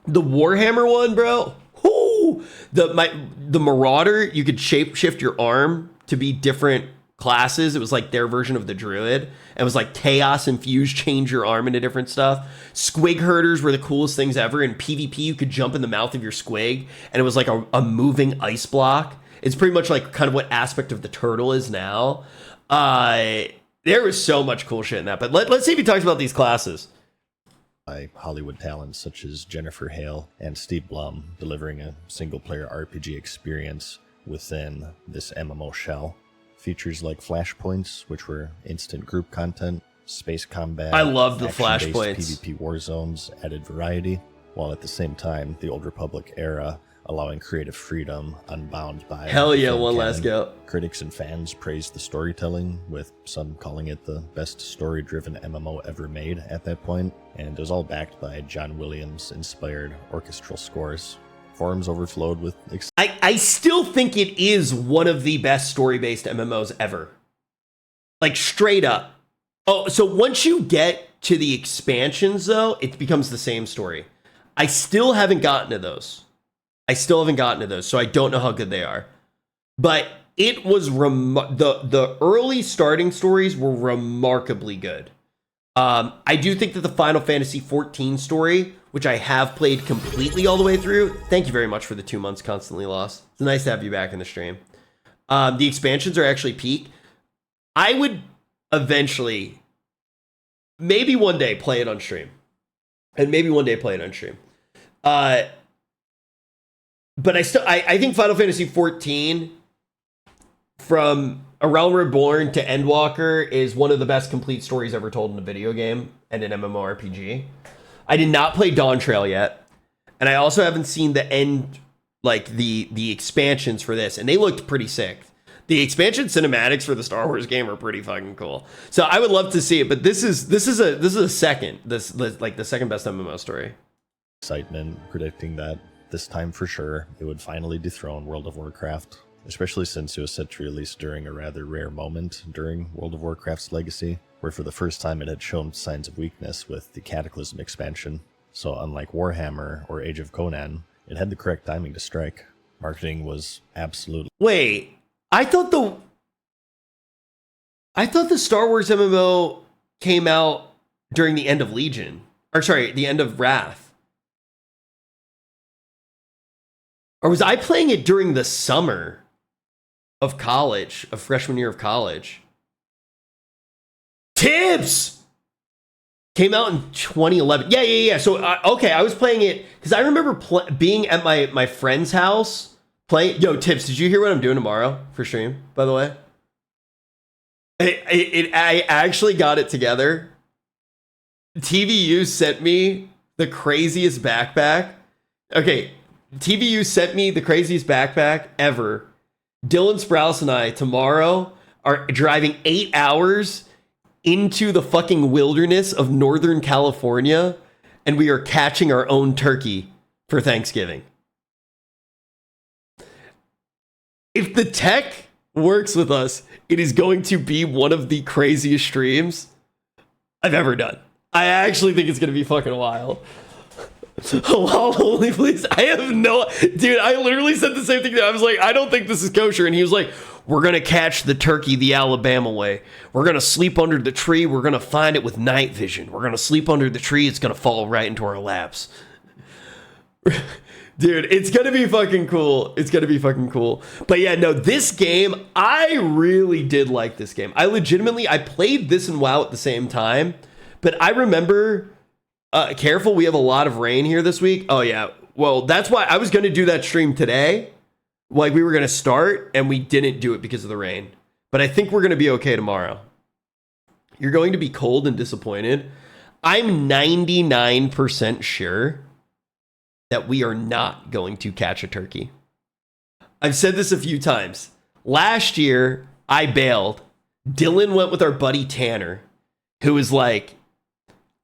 The Warhammer one, bro. Whoo! The Marauder, you could shape-shift your arm to be different classes. It was like their version of the Druid. It was like Chaos Infused, change your arm into different stuff. Squig Herders were the coolest things ever. In PvP, you could jump in the mouth of your squig, and it was like a moving ice block. It's pretty much like kind of what aspect of the turtle is now. There was so much cool shit in that. But let's see if he talks about these classes. By Hollywood talents such as Jennifer Hale and Steve Blum, delivering a single-player RPG experience within this MMO shell. Features like flashpoints, which were instant group content, space combat. I love the action-based flashpoints. PvP war zones added variety, while at the same time, the Old Republic era allowing creative freedom unbound by Hell yeah, film one canon. last go. Critics and fans praised the storytelling, with some calling it the best story-driven MMO ever made at that point, and it was all backed by John Williams-inspired orchestral scores. forums overflowed with I still think it is one of the best story-based MMOs ever. Like, straight up. Oh, so once you get to the expansions, though, it becomes the same story. I still haven't gotten to those. So I don't know how good they are. But it was the early starting stories were remarkably good. I do think that the Final Fantasy XIV story, which I have played completely all the way through. Thank you very much for the 2 months constantly lost. It's nice to have you back in the stream. The expansions are actually peak. I would eventually, maybe one day, play it on stream. But I think Final Fantasy XIV, from A Realm Reborn to Endwalker, is one of the best complete stories ever told in a video game and an MMORPG. I did not play Dawn Trail yet, and I also haven't seen the end, like the expansions for this, and they looked pretty sick. The expansion cinematics for the Star Wars game are pretty fucking cool. So I would love to see it, but this is the second best MMO story. Excitement predicting that this time for sure it would finally dethrone World of Warcraft, especially since it was set to release during a rather rare moment during World of Warcraft's legacy, where for the first time it had shown signs of weakness with the Cataclysm expansion. So unlike Warhammer or Age of Conan, it had the correct timing to strike. Marketing was absolutely... Wait, I thought the Star Wars MMO came out during the end of Legion. Or sorry, the end of Wrath. Or was I playing it during the summer of college, of freshman year of college? Tips! Came out in 2011. Yeah. So, okay, I was playing it because I remember being at my friend's house playing. Yo, Tips, did you hear what I'm doing tomorrow for stream, by the way? I actually got it together. TVU sent me the craziest backpack. Okay, TVU sent me the craziest backpack ever. Dylan Sprouse and I tomorrow are driving 8 hours into the fucking wilderness of Northern California, and we are catching our own turkey for Thanksgiving. If the tech works with us, it is going to be one of the craziest streams I've ever done. I actually think it's going to be fucking wild. Halal only, please. I have no... Dude, I literally said the same thing. I was like, I don't think this is kosher. And he was like, we're going to catch the turkey the Alabama way. We're going to sleep under the tree. We're going to find it with night vision. We're going to sleep under the tree. It's going to fall right into our laps. Dude, it's going to be fucking cool. But yeah, no, this game, I really did like this game. I played this and WoW at the same time. But I remember... careful, we have a lot of rain here this week. Oh, yeah. Well, that's why I was going to do that stream today. Like, we were going to start, and we didn't do it because of the rain. But I think we're going to be okay tomorrow. You're going to be cold and disappointed. I'm 99% sure that we are not going to catch a turkey. I've said this a few times. Last year, I bailed. Dylan went with our buddy Tanner, who was like...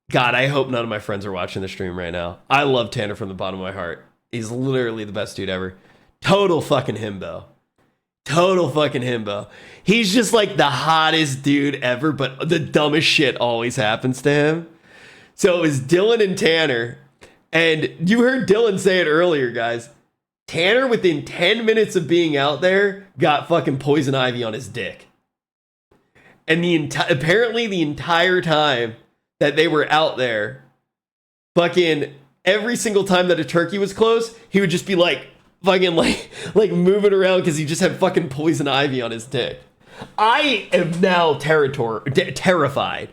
God, I hope none of my friends are watching the stream right now. I love Tanner from the bottom of my heart. He's literally the best dude ever. Total fucking himbo. He's just like the hottest dude ever, but the dumbest shit always happens to him. So it was Dylan and Tanner. And you heard Dylan say it earlier, guys. Tanner, within 10 minutes of being out there, got fucking poison ivy on his dick. And apparently the entire time that they were out there, fucking every single time that a turkey was close, he would just be like fucking like moving around because he just had fucking poison ivy on his dick. I am now terrified.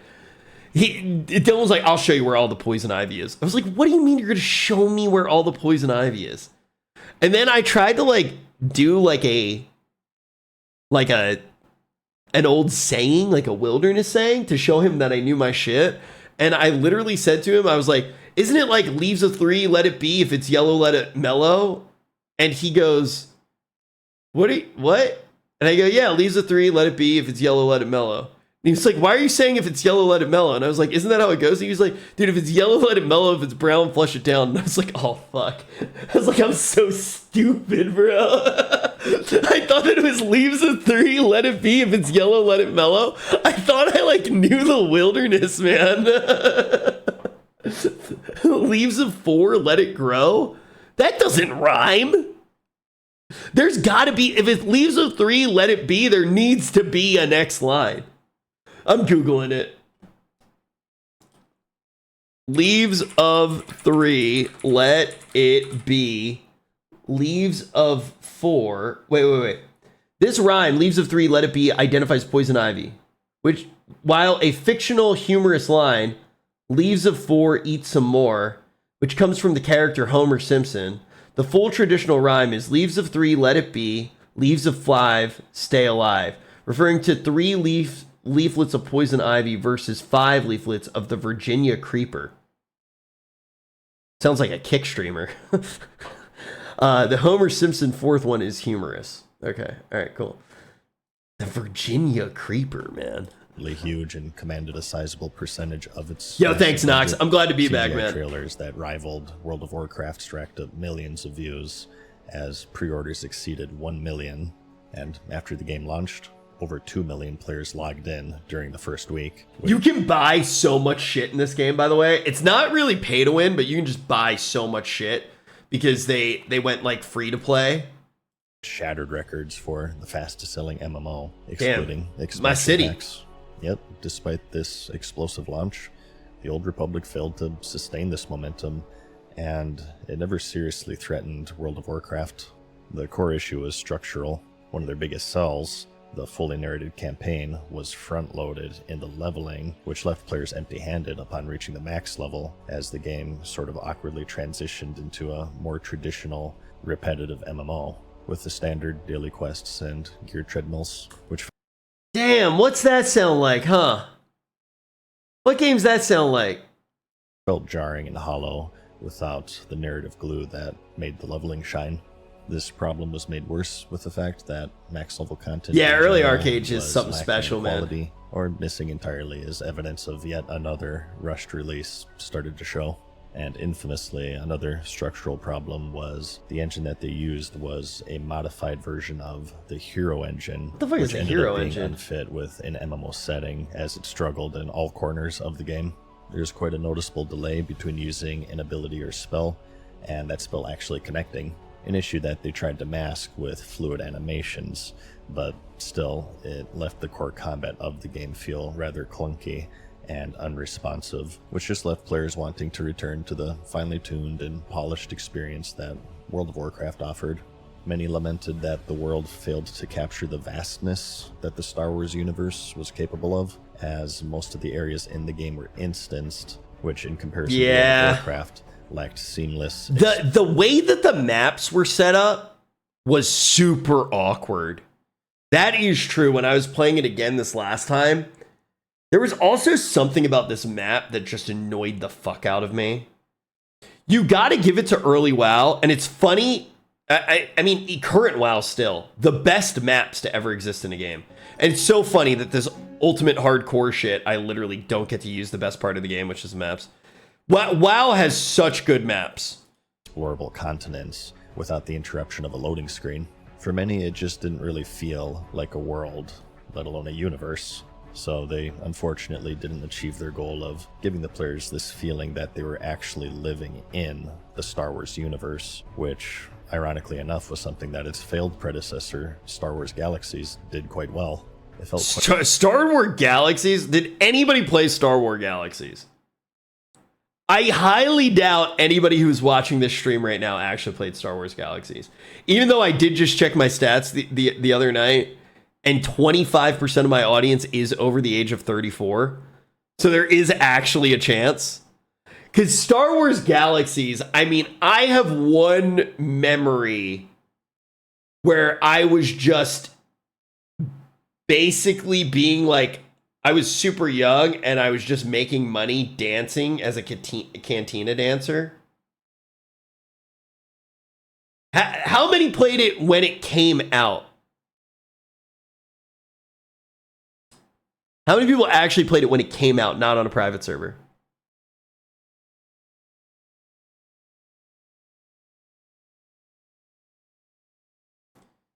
Dylan was like, I'll show you where all the poison ivy is. I was like, what do you mean you're gonna show me where all the poison ivy is? And then I tried to like do like an old saying, like a wilderness saying, to show him that I knew my shit. And I literally said to him, I was like, isn't it like leaves of 3, let it be, if it's yellow, let it mellow? And he goes, what? And I go, yeah, leaves of 3, let it be, if it's yellow, let it mellow. He was like, why are you saying if it's yellow, let it mellow? And I was like, isn't that how it goes? And he was like, dude, if it's yellow, let it mellow. If it's brown, flush it down. And I was like, oh, fuck. I was like, I'm so stupid, bro. I thought that it was leaves of 3, let it be. If it's yellow, let it mellow. I thought I, like, knew the wilderness, man. Leaves of 4, let it grow? That doesn't rhyme. There's got to be, if it's leaves of 3, let it be, there needs to be a next line. I'm Googling it. Leaves of 3, let it be. Leaves of 4. Wait. This rhyme, leaves of 3, let it be, identifies poison ivy. Which, while a fictional humorous line, leaves of 4, eat some more, which comes from the character Homer Simpson, the full traditional rhyme is leaves of 3, let it be, leaves of 5, stay alive, referring to 3 leaflets of poison ivy versus 5 leaflets of the Virginia creeper. Sounds like a kick streamer. The Homer Simpson 4th one is humorous. Okay, all right, cool. The Virginia creeper, man. Really huge and commanded a sizable percentage of its. Yo, thanks, Knox. I'm glad to be back, man. Trailers that rivaled World of Warcraft racked up millions of views as pre-orders exceeded 1 million, and after the game launched, over 2 million players logged in during the first week. You can buy so much shit in this game, by the way. It's not really pay to win, but you can just buy so much shit because they went like free to play. Shattered records for the fastest selling MMO, excluding my city. Packs. Yep, despite this explosive launch, the Old Republic failed to sustain this momentum, and it never seriously threatened World of Warcraft. The core issue was structural. One of their biggest sells, the fully narrated campaign, was front-loaded in the leveling, which left players empty-handed upon reaching the max level, as the game sort of awkwardly transitioned into a more traditional, repetitive MMO, with the standard daily quests and gear treadmills, which... Damn, what's that sound like, huh? What game's that sound like? Felt jarring and hollow without the narrative glue that made the leveling shine. This problem was made worse with the fact that max level content... Yeah, early Arcade is something special, quality, man. Or missing entirely, as evidence of yet another rushed release started to show. And infamously, another structural problem was the engine that they used was a modified version of the Hero engine, what the fuck which is the ended Hero up being engine? unfit with an MMO setting, as it struggled in all corners of the game. There's quite a noticeable delay between using an ability or spell and that spell actually connecting, an issue that they tried to mask with fluid animations, but still, it left the core combat of the game feel rather clunky and unresponsive, which just left players wanting to return to the finely tuned and polished experience that World of Warcraft offered. Many lamented that the world failed to capture the vastness that the Star Wars universe was capable of, as most of the areas in the game were instanced, which in comparison to World of Warcraft lacked seamless... The way that the maps were set up was super awkward. That is true. When I was playing it again this last time, there was also something about this map that just annoyed the fuck out of me. You gotta give it to early WoW, and it's funny. I mean, current WoW still, the best maps to ever exist in a game. And it's so funny that this ultimate hardcore shit, I literally don't get to use the best part of the game, which is maps. WoW has such good maps. Explorable continents without the interruption of a loading screen. For many, it just didn't really feel like a world, let alone a universe. So they unfortunately didn't achieve their goal of giving the players this feeling that they were actually living in the Star Wars universe, which, ironically enough, was something that its failed predecessor, Star Wars Galaxies, did quite well. It felt Star Wars Galaxies? Did anybody play Star Wars Galaxies? I highly doubt anybody who's watching this stream right now actually played Star Wars Galaxies. Even though I did just check my stats the other night, and 25% of my audience is over the age of 34. So there is actually a chance. Because Star Wars Galaxies, I mean, I have one memory where I was just basically being like, I was super young and I was just making money dancing as a cantina dancer. How many played it when it came out? How many people actually played it when it came out, not on a private server?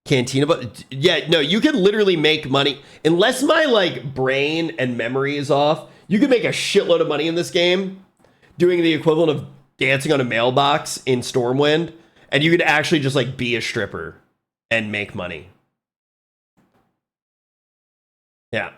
Cantina, but yeah, no, you could literally make money. Unless my like brain and memory is off, you could make a shitload of money in this game doing the equivalent of dancing on a mailbox in Stormwind, and you could actually just like be a stripper and make money. Yeah.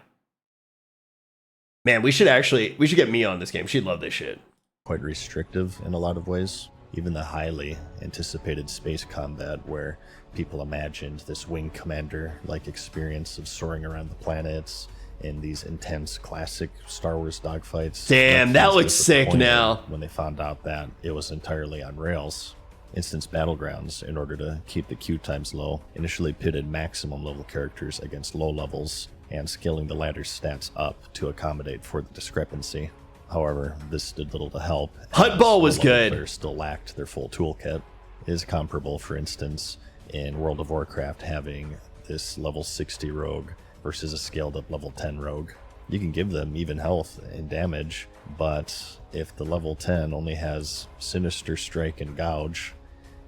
Man, we should get me on this game. She'd love this shit. Quite restrictive in a lot of ways. Even the highly anticipated space combat, where people imagined this wing commander-like experience of soaring around the planets in these intense classic Star Wars dogfights. Damn, that looks sick now. When they found out that it was entirely on rails. Instance Battlegrounds, in order to keep the queue times low, initially pitted maximum level characters against low levels, and scaling the latter's stats up to accommodate for the discrepancy. However, this did little to help. Hutball was good. Players still lacked their full toolkit. It is comparable, for instance, in World of Warcraft having this level 60 rogue versus a scaled up level 10 rogue. You can give them even health and damage, but if the level 10 only has Sinister Strike and Gouge,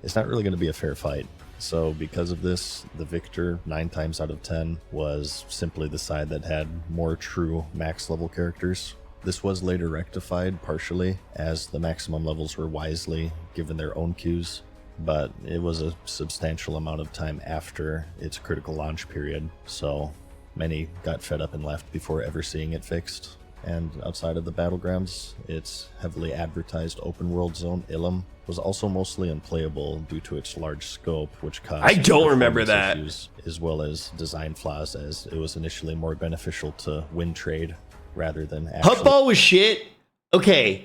it's not really going to be a fair fight. So because of this, the victor 9 times out of 10 was simply the side that had more true max level characters. This was later rectified partially, as the maximum levels were wisely given their own queues, but it was a substantial amount of time after its critical launch period, so many got fed up and left before ever seeing it fixed. And outside of the battlegrounds, its heavily advertised open world zone, Ilum, was also mostly unplayable due to its large scope, which caused I don't remember that. issues, as well as design flaws, as it was initially more beneficial to win trade rather than actually... Hutball was shit. Okay.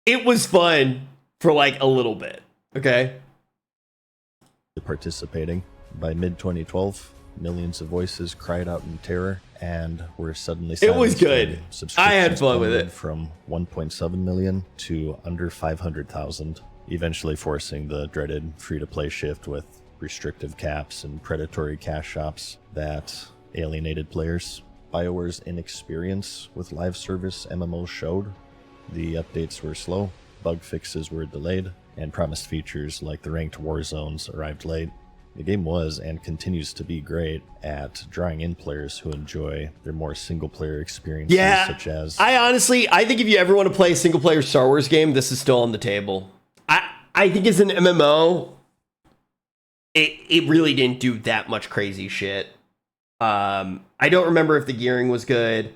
It was fun for like a little bit. Okay. Participating. By mid-2012, millions of voices cried out in terror and were suddenly It was silenced good. when I had subscriptions fun with plummeted it. from 1.7 million to under 500,000, eventually forcing the dreaded free-to-play shift with restrictive caps and predatory cash shops that alienated players. BioWare's inexperience with live service MMOs showed. The updates were slow, bug fixes were delayed, and promised features like the ranked war zones arrived late. The game was and continues to be great at drawing in players who enjoy their more single-player experiences, Yeah, such as... I think if you ever want to play a single-player Star Wars game, this is still on the table. I think as an MMO, it really didn't do that much crazy shit. I don't remember if the gearing was good.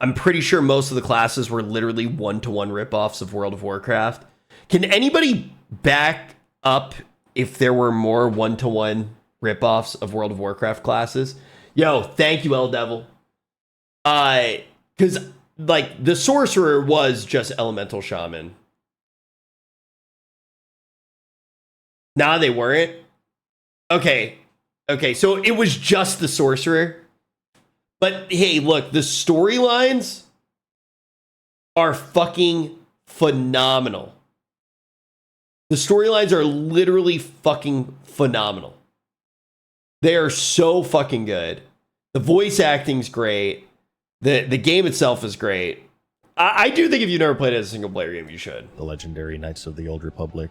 I'm pretty sure most of the classes were literally one-to-one ripoffs of World of Warcraft. Can anybody back up if there were more one-to-one ripoffs of World of Warcraft classes? Yo, thank you, L Devil. Because like the sorcerer was just elemental shaman. Nah, they weren't. Okay, so it was just the sorcerer. But hey, look, the storylines are fucking phenomenal. The storylines are literally fucking phenomenal. They are so fucking good. The voice acting's great. The game itself is great. I do think if you've never played it as a single player game, you should. The legendary Knights of the Old Republic,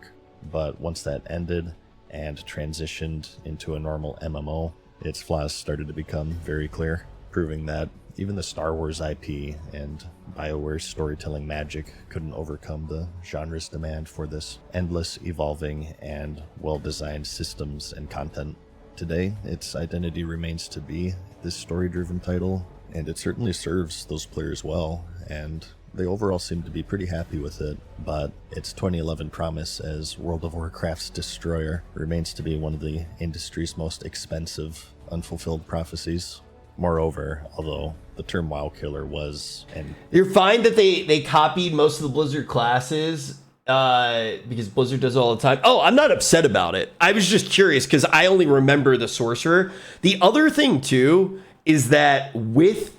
but once that ended and transitioned into a normal MMO, its flaws started to become very clear, proving that even the Star Wars IP and BioWare's storytelling magic couldn't overcome the genre's demand for this endless, evolving, and well-designed systems and content. Today, its identity remains to be this story-driven title, and it certainly serves those players well, and they overall seem to be pretty happy with it, but its 2011 promise as World of Warcraft's destroyer remains to be one of the industry's most expensive, unfulfilled prophecies. Moreover, although the term WoW killer was... and You're fine that they copied most of the Blizzard classes because Blizzard does it all the time. Oh, I'm not upset about it. I was just curious because I only remember the sorcerer. The other thing, too, is that with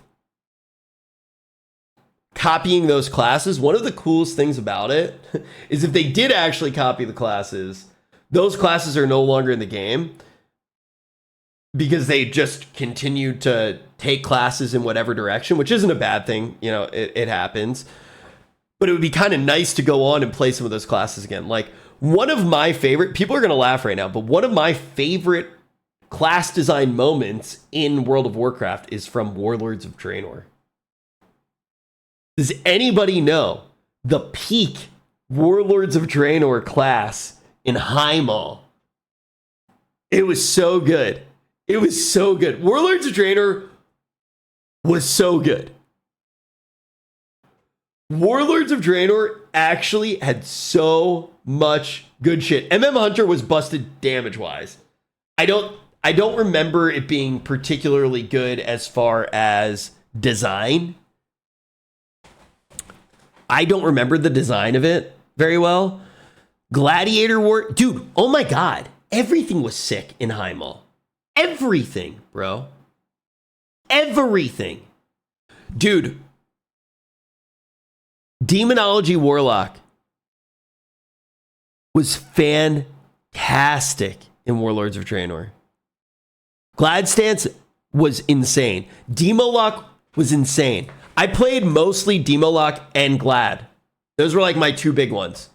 copying those classes, one of the coolest things about it is if they did actually copy the classes, those classes are no longer in the game. because they just continued to take classes in whatever direction, which isn't a bad thing. You know, it happens. But it would be kind of nice to go on and play some of those classes again. Like, one of my favorite, people are going to laugh right now, but one of my favorite class design moments in World of Warcraft is from Warlords of Draenor. Does anybody know the peak Warlords of Draenor class in Highmaul? It was so good. It was so good. Warlords of Draenor was so good. Warlords of Draenor actually had so much good shit. Hunter was busted damage-wise. I don't remember it being particularly good as far as design. I don't remember the design of it very well. Gladiator War, dude, oh my god. Everything was sick in Highmaul. Everything, bro. Everything. Dude. Demonology Warlock was fantastic in Warlords of Draenor. Glad Stance was insane. Demolock was insane. I played mostly Demolock and Glad. Those were like my two big ones.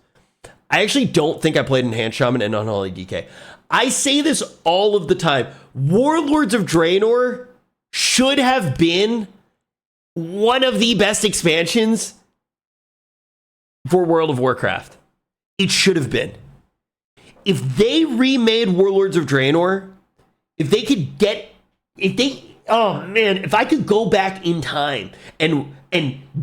I actually don't think I played Enhanced Shaman and Unholy DK. I say this all of the time. Warlords of Draenor should have been one of the best expansions for World of Warcraft. It should have been. If they remade Warlords of Draenor, if I could go back in time and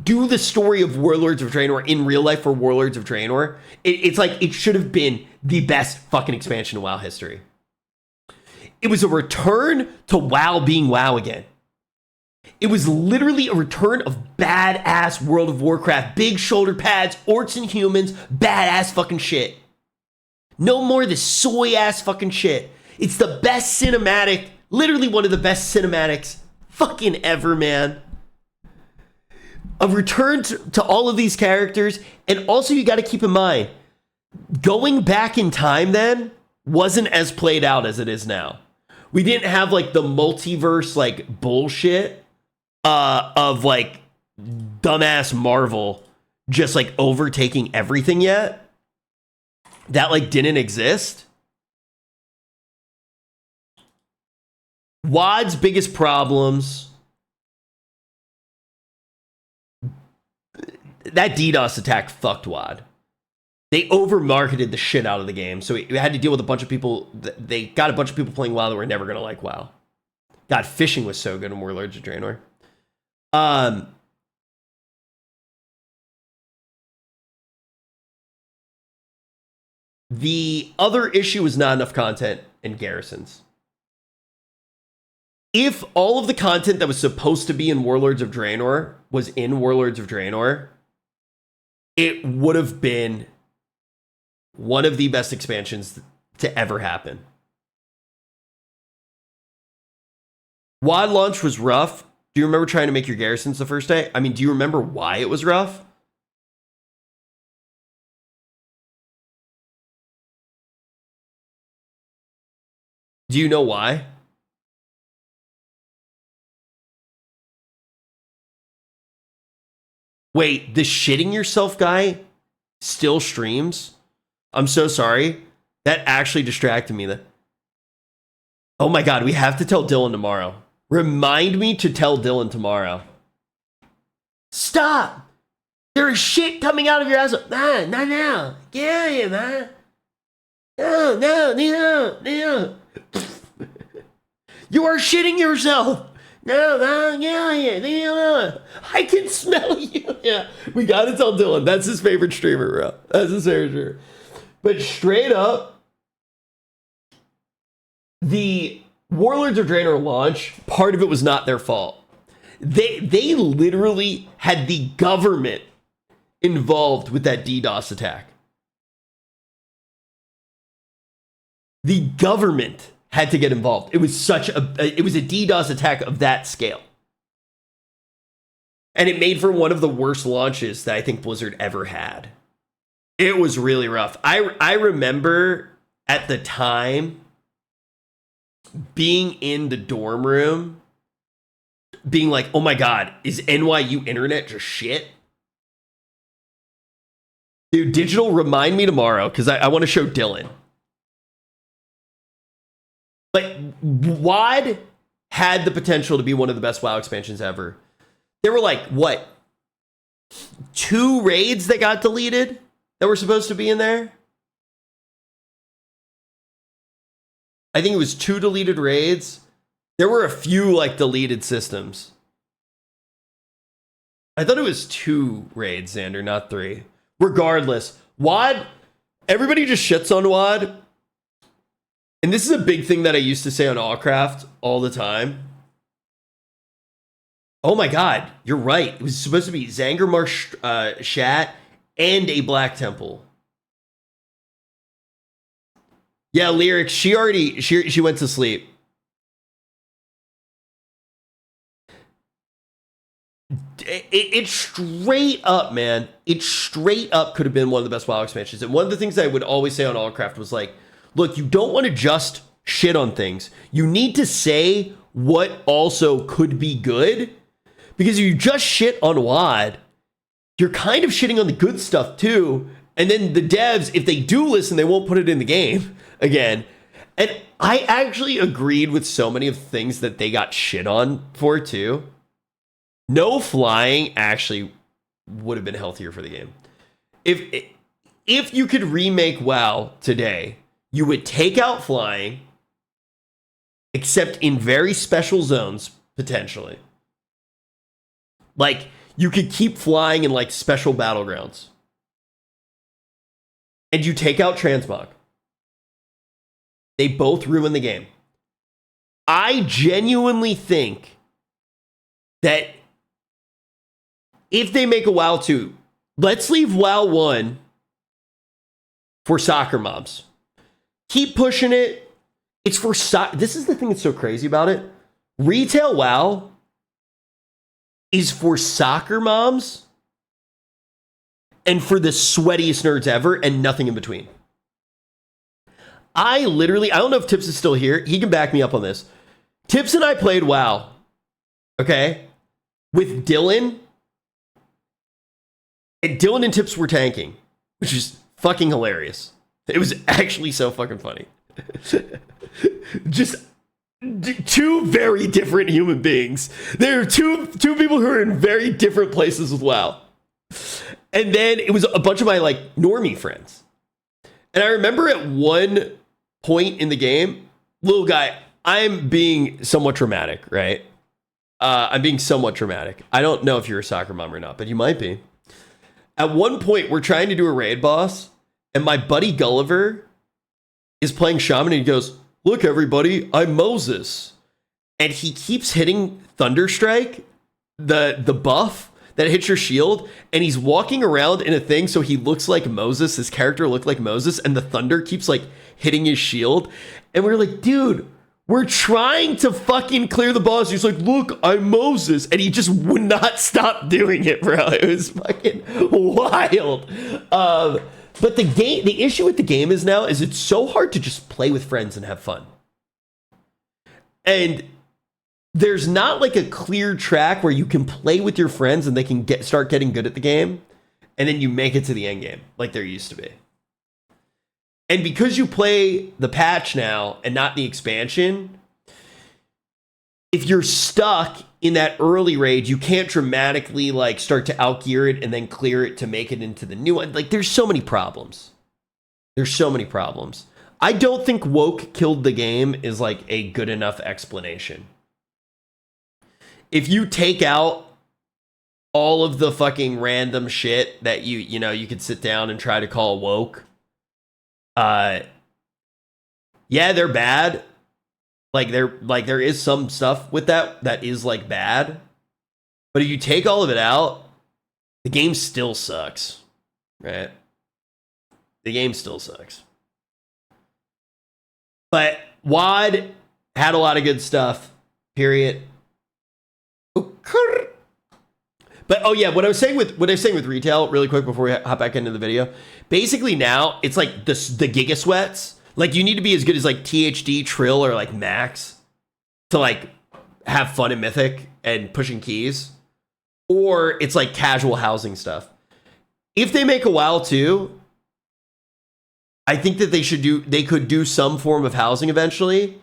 do the story of Warlords of Draenor in real life for Warlords of Draenor, it's like it should have been the best fucking expansion in WoW history. It was a return to WoW being WoW again. It was literally a return of badass World of Warcraft, big shoulder pads, orcs and humans, badass fucking shit. No more of this soy ass fucking shit. It's the best cinematic, literally one of the best cinematics fucking ever, man. A return to all of these characters, and also you got to keep in mind, going back in time then wasn't as played out as it is now. We didn't have like the multiverse like bullshit of like dumbass Marvel just like overtaking everything yet. That like didn't exist. WoD's biggest problems, that DDoS attack fucked WoD. They over-marketed the shit out of the game, so we had to deal with a bunch of people. They got a bunch of people playing WoW that were never going to like WoW. God, fishing was so good in Warlords of Draenor. The other issue was not enough content in garrisons. If all of the content that was supposed to be in Warlords of Draenor was in Warlords of Draenor, it would have been one of the best expansions to ever happen. WoD launch was rough. Do you remember trying to make your garrisons the first day? I mean, do you remember why it was rough? Do you know why? Wait, the shitting yourself guy still streams? I'm so sorry. That actually distracted me. Oh my god, we have to tell Dylan tomorrow. Remind me to tell Dylan tomorrow. Stop! There is shit coming out of your ass. Man, not now. Get out of here, man. No. You are shitting yourself. No, yeah. I can smell you. Yeah, we gotta tell Dylan. That's his favorite streamer, bro. That's his favorite streamer. But straight up, the Warlords of Draenor launch, part of it was not their fault. They literally had the government involved with that DDoS attack. The government had to get involved. It was it was a DDoS attack of that scale. And it made for one of the worst launches that I think Blizzard ever had. It was really rough. I remember at the time being in the dorm room, being like, oh my God, is NYU internet just shit? Dude, Digital, remind me tomorrow, because I want to show Dylan. Like, WoD had the potential to be one of the best WoW expansions ever. There were like, what? 2 raids that got deleted that were supposed to be in there? I think it was 2 deleted raids. There were a few like deleted systems. I thought it was 2 raids, Xander, not 3. Regardless, WoD, everybody just shits on WoD. And this is a big thing that I used to say on Allcraft all the time. Oh my God, you're right. It was supposed to be Zangarmarsh Shat and a Black Temple. Yeah, Lyrics, she went to sleep. It's straight up, man. It straight up could have been one of the best WoW expansions. And one of the things I would always say on Allcraft was like, look, you don't want to just shit on things. You need to say what also could be good. Because if you just shit on WoD, you're kind of shitting on the good stuff too. And then the devs, if they do listen, they won't put it in the game again. And I actually agreed with so many of the things that they got shit on for too. No flying actually would have been healthier for the game. If you could remake WoW today, you would take out flying, except in very special zones, potentially. Like, you could keep flying in, like, special battlegrounds. And you take out transmog. They both ruin the game. I genuinely think that if they make a WoW 2, let's leave WoW 1 for soccer moms. Keep pushing it. It's for this is the thing that's so crazy about it. Retail WoW is for soccer moms and for the sweatiest nerds ever and nothing in between. I don't know if Tips is still here. He can back me up on this. Tips and I played WoW, okay, with Dylan. And Dylan and Tips were tanking, which is fucking hilarious. It was actually so fucking funny. Just 2 very different human beings. There are two people who are in very different places with WoW. And then it was a bunch of my like normie friends. And I remember at one point in the game, little guy, I'm being somewhat dramatic, right? I'm being somewhat dramatic. I don't know if you're a soccer mom or not, but you might be. At one point, we're trying to do a raid boss, and my buddy Gulliver is playing Shaman, and he goes, look, everybody, I'm Moses. And he keeps hitting Thunderstrike, the buff that hits your shield, and he's walking around in a thing so he looks like Moses. His character looked like Moses, and the thunder keeps like hitting his shield. And we're like, dude, we're trying to fucking clear the boss. He's like, look, I'm Moses. And he just would not stop doing it, bro. It was fucking wild. But the issue with the game is now is it's so hard to just play with friends and have fun. And there's not like a clear track where you can play with your friends and they can start getting good at the game. And then you make it to the end game like there used to be. And because you play the patch now and not the expansion, if you're stuck in that early raid, you can't dramatically like start to outgear it and then clear it to make it into the new one. Like there's so many problems. I don't think woke killed the game is like a good enough explanation. If you take out all of the fucking random shit that you could sit down and try to call woke, yeah, they're bad. There is some stuff with that is like bad. But if you take all of it out, the game still sucks. Right? The game still sucks. But WoD had a lot of good stuff. Period. But oh yeah, what I was saying with retail, really quick before we hop back into the video. Basically now it's like the Giga Sweats. Like, you need to be as good as like THD, Trill, or like Max to like have fun in Mythic and pushing keys, or it's like casual housing stuff. If they make a WoW 2, I think that they could do some form of housing eventually.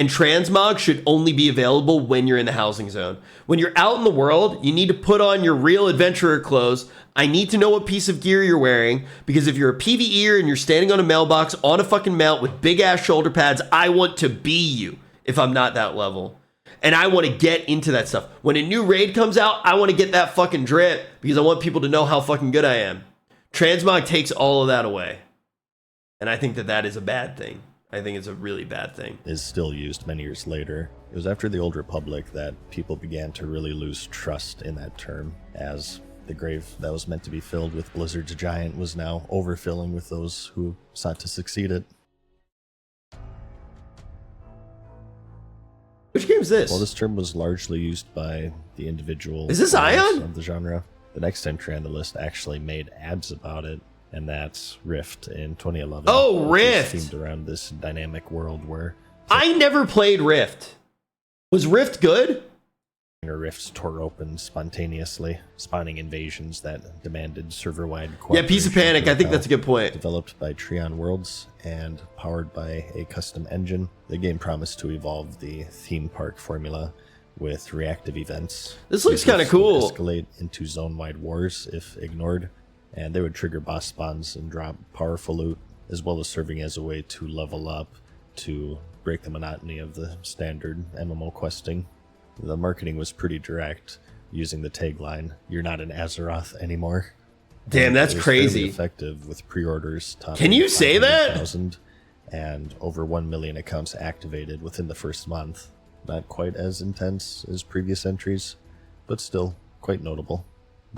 And transmog should only be available when you're in the housing zone. When you're out in the world, you need to put on your real adventurer clothes. I need to know what piece of gear you're wearing, because if you're a PvEer and you're standing on a mailbox on a fucking mount with big ass shoulder pads, I want to be you if I'm not that level. And I want to get into that stuff. When a new raid comes out, I want to get that fucking drip because I want people to know how fucking good I am. Transmog takes all of that away. And I think that that is a bad thing. I think it's a really bad thing. Is still used many years later. It was after the Old Republic that people began to really lose trust in that term, as the grave that was meant to be filled with Blizzard's giant was now overfilling with those who sought to succeed it. Which game is this? Well, this term was largely used by the individual Is this Ion? of the genre. The next entry on the list actually made ads about it, and that's Rift in 2011. Oh, Rift! Themed around this dynamic world where I never played Rift. Was Rift good? rifts tore open spontaneously, spawning invasions that demanded server-wide Yeah, Piece of Panic. I think that's a good point. Developed by Treon Worlds and powered by a custom engine, the game promised to evolve the theme park formula with reactive events. This looks kind of cool. Escalate into zone-wide wars if ignored, and they would trigger boss spawns and drop powerful loot, as well as serving as a way to level up to break the monotony of the standard MMO questing. The marketing was pretty direct, using the tagline, "You're not an Azeroth anymore." Damn, And that's it was crazy. fairly effective with pre-orders topping Can you say that? 500,000 and over 1 million accounts activated within the first month. Not quite as intense as previous entries, but still quite notable.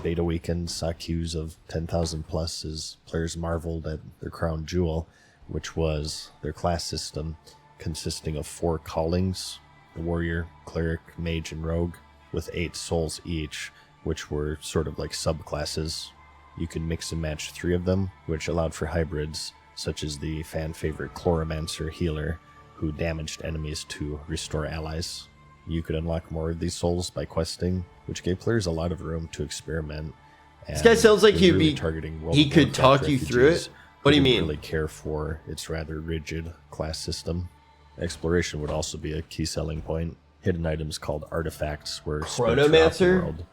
Beta weekend saw queues of 10,000 plus as players marveled at their crown jewel, which was their class system consisting of 4 callings: the warrior, cleric, mage, and rogue, with 8 souls each, which were sort of like subclasses. You could mix and match 3 of them, which allowed for hybrids, such as the fan favorite Chloromancer healer, who damaged enemies to restore allies. You could unlock more of these souls by questing, which gave players a lot of room to experiment. This guy sounds like he'd he could talk you through it. What do you mean? Really care for its rather rigid class system. Exploration would also be a key selling point. Hidden items called artifacts were spread throughout the Chronomancer? world,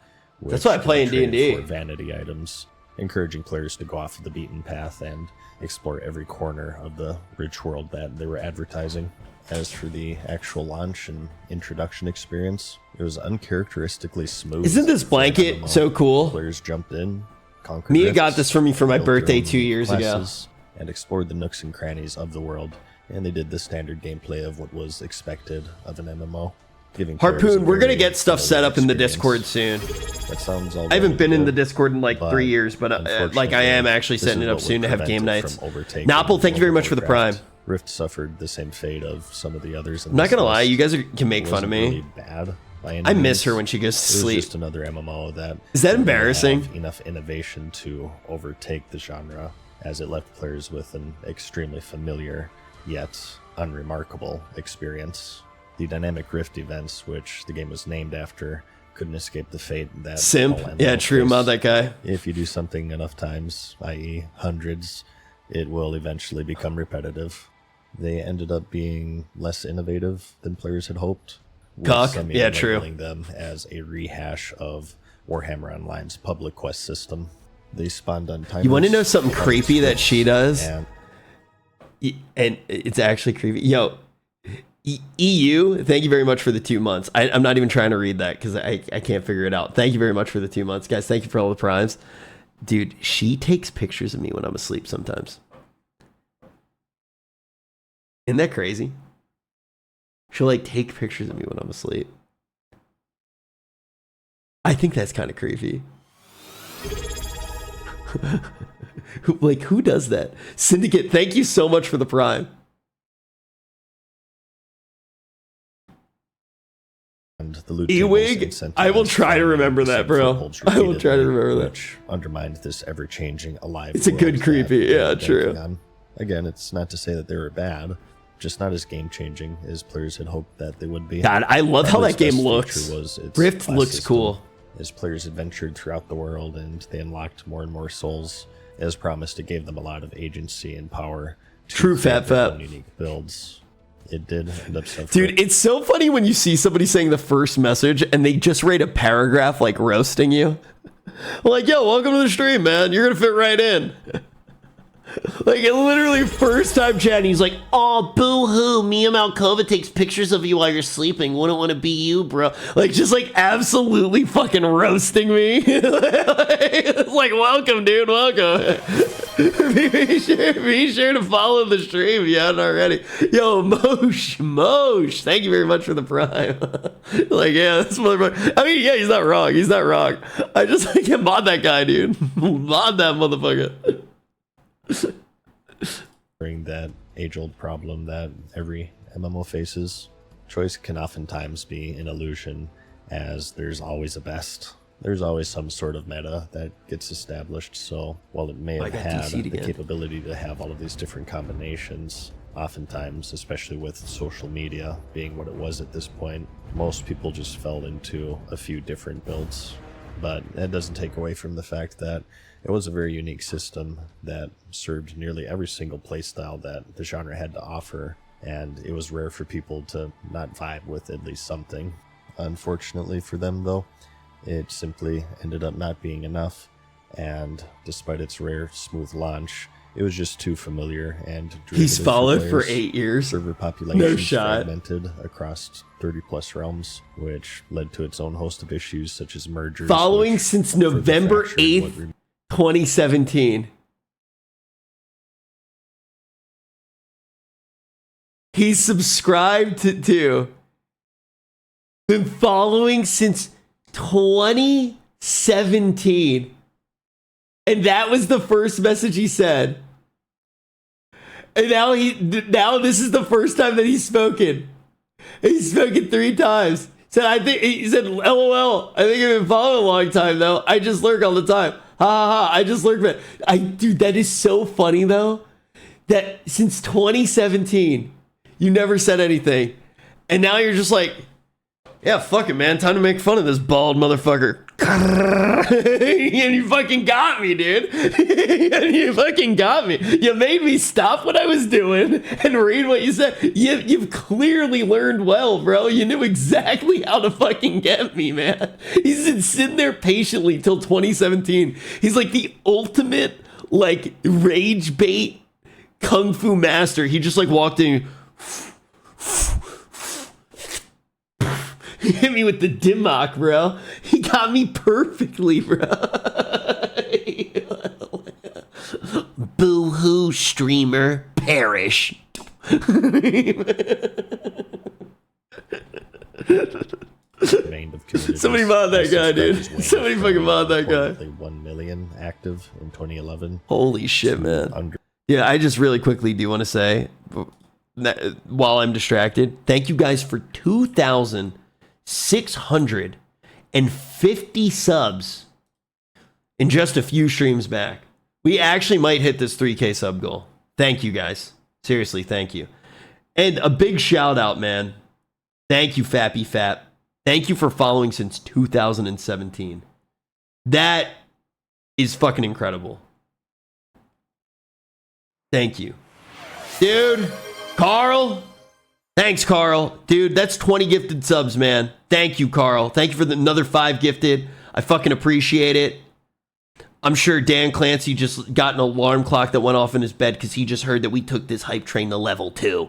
That's why I which play in could be traded D&D. for vanity items, encouraging players to go off the beaten path and explore every corner of the rich world that they were advertising. As for the actual launch and introduction experience, it was uncharacteristically smooth. Isn't this blanket for an MMO. so cool? Players jumped in, conquered Mia rifts, got this for me for my built their birthday own 2 years ago. classes, and explored the nooks and crannies of the world. And they did the standard gameplay of what was expected of an MMO. Giving players a Harpoon, we're gonna very get stuff set up in the experience. Discord soon. That sounds all I haven't well been in and the good, Discord in like 3 years, but like I am actually this setting is it up what soon would to have prevent game it nights. from overtaking Napple, thank you very much for the Warcraft. prime. Rift suffered the same fate of some of the others. I'm not gonna lie, you guys can make fun of me. Really bad by any I miss means. her when she goes to It was sleep. just another MMO that Is that didn't really embarrassing? have enough innovation to overtake the genre, as it left players with an extremely familiar yet unremarkable experience. The dynamic Rift events, which the game was named after, couldn't escape the fate that Simp. all MMO Yeah, true. face. Mod that guy. If you do something enough times, i.e. hundreds, it will eventually become repetitive. They ended up being less innovative than players had hoped. with Cock. some Yeah, even true. labeling them as a rehash of Warhammer Online's public quest system. They spawned on timers. You want to know something creepy that she does? And And it's actually creepy. Yo, EU, thank you very much for the 2 months. I'm not even trying to read that because I can't figure it out. Thank you very much for the 2 months. Guys, thank you for all the primes. Dude, she takes pictures of me when I'm asleep sometimes. Isn't that crazy? She'll like take pictures of me when I'm asleep. I think that's kind of creepy. Like, who does that? Syndicate, thank you so much for the prime. the loot Ewig, tables incentivized I will try to remember that, bro. footholds I will try to repeatedly, remember that. which undermined this ever-changing alive It's a world good that creepy, they were yeah, banking true. on. Again, it's not to say that they were bad, just not as game-changing as players had hoped that they would be. God, I love how that game looks. Rift looks system. cool. As players adventured throughout the world and they unlocked more and more souls, as promised, it gave them a lot of agency and power to True create their fat. own unique builds. It did end up suffering. Dude, it's so funny when you see somebody saying the first message and they just write a paragraph like roasting you. Like, yo, welcome to the stream, man. You're gonna fit right in. Like, it literally first time chatting, he's like, oh, boo-hoo, Mia Malkova takes pictures of you while you're sleeping. Wouldn't want to be you, bro. Like, just like absolutely fucking roasting me. It's like, welcome, dude, welcome. be sure to follow the stream if you haven't already. Yo, Mosh, thank you very much for the prime. Like, yeah, this motherfucker. I mean, yeah, he's not wrong. I just like mod that guy, dude. Mod that motherfucker. Bring that age-old problem that every MMO faces. Choice can oftentimes be an illusion, as there's always a best. There's always some sort of meta that gets established, so while it may have had the capability to have all of these different combinations, oftentimes, especially with social media being what it was at this point, most people just fell into a few different builds. But that doesn't take away from the fact that it was a very unique system that served nearly every single playstyle that the genre had to offer, and it was rare for people to not vibe with at least something. Unfortunately for them, though, it simply ended up not being enough, and despite its rare, smooth launch, it was just too familiar and he's followed for 8 years. Server population No shot. Fragmented across 30+ realms, which led to its own host of issues such as mergers. Following since November 8th, 2017. He's subscribed to. Been following since 2017. And that was the first message he said. And now this is the first time that he's spoken. He's spoken 3 times. He said, LOL. I think I've been following a long time though. I just lurk all the time. Ha ha ha. I just lurk, man. Dude, that is so funny though. That since 2017, you never said anything. And now you're just like, yeah, fuck it, man. Time to make fun of this bald motherfucker. And you fucking got me, dude. And you fucking got me. You made me stop what I was doing and read what you said. You've clearly learned well, bro. You knew exactly how to fucking get me, man. He's been sitting there patiently till 2017. He's like the ultimate, like, rage bait kung fu master. He just, like, walked in. He hit me with the Dimmock, bro. He got me perfectly, bro. Boo-hoo, streamer. Perish. Somebody mod that guy, dude. Somebody fucking mod that guy. 1 million active in 2011. Holy shit, man. Yeah, I just really quickly do want to say, while I'm distracted, thank you guys for 2,650 subs in just a few streams back. We actually might hit this 3K sub goal. Thank you guys. Seriously, thank you. And a big shout out, man. Thank you, Fappy Fap. Thank you for following since 2017. That is fucking incredible. Thank you. Dude, Carl. Thanks, Carl. Dude, that's 20 gifted subs, man. Thank you, Carl. Thank you for another 5 gifted. I fucking appreciate it. I'm sure Dan Clancy just got an alarm clock that went off in his bed because he just heard that we took this hype train to level 2.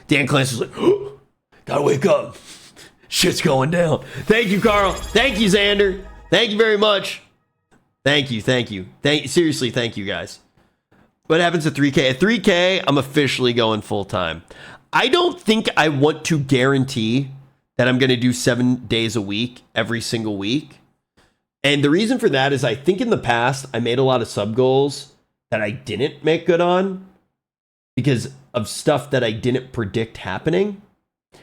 Dan Clancy's like, oh, gotta wake up. Shit's going down. Thank you, Carl. Thank you, Xander. Thank you very much. Thank you. Seriously, thank you, guys. What happens at 3K? At 3K, I'm officially going full time. I don't think I want to guarantee that I'm going to do 7 days a week, every single week. And the reason for that is I think in the past, I made a lot of sub goals that I didn't make good on because of stuff that I didn't predict happening.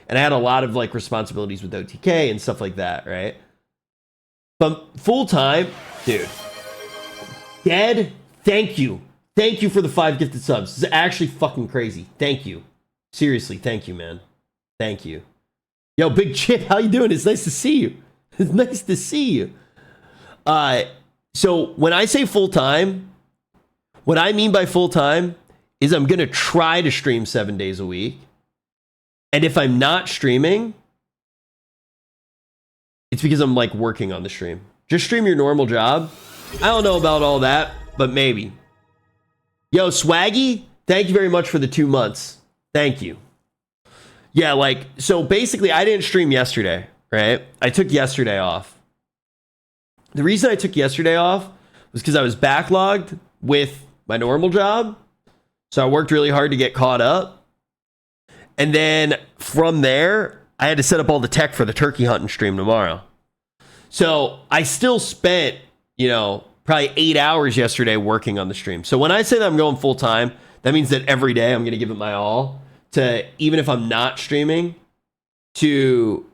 And I had a lot of like responsibilities with OTK and stuff like that, right? But full time, dude. Dead, thank you. Thank you for the 5 gifted subs. This is actually fucking crazy. Thank you. Seriously, thank you, man. Thank you. Yo, Big Chip, how you doing? It's nice to see you. It's nice to see you. So when I say full time, what I mean by full time is I'm going to try to stream 7 days a week. And if I'm not streaming, it's because I'm like working on the stream. Just stream your normal job. I don't know about all that, but maybe. Yo, Swaggy, thank you very much for the 2 months. Thank you. Yeah, like, so basically I didn't stream yesterday, right? I took yesterday off. The reason I took yesterday off was because I was backlogged with my normal job. So I worked really hard to get caught up. And then from there, I had to set up all the tech for the turkey hunting stream tomorrow. So I still spent, you know, probably 8 hours yesterday working on the stream. So when I say that I'm going full time, that means that every day I'm going to give it my all to, even if I'm not streaming, to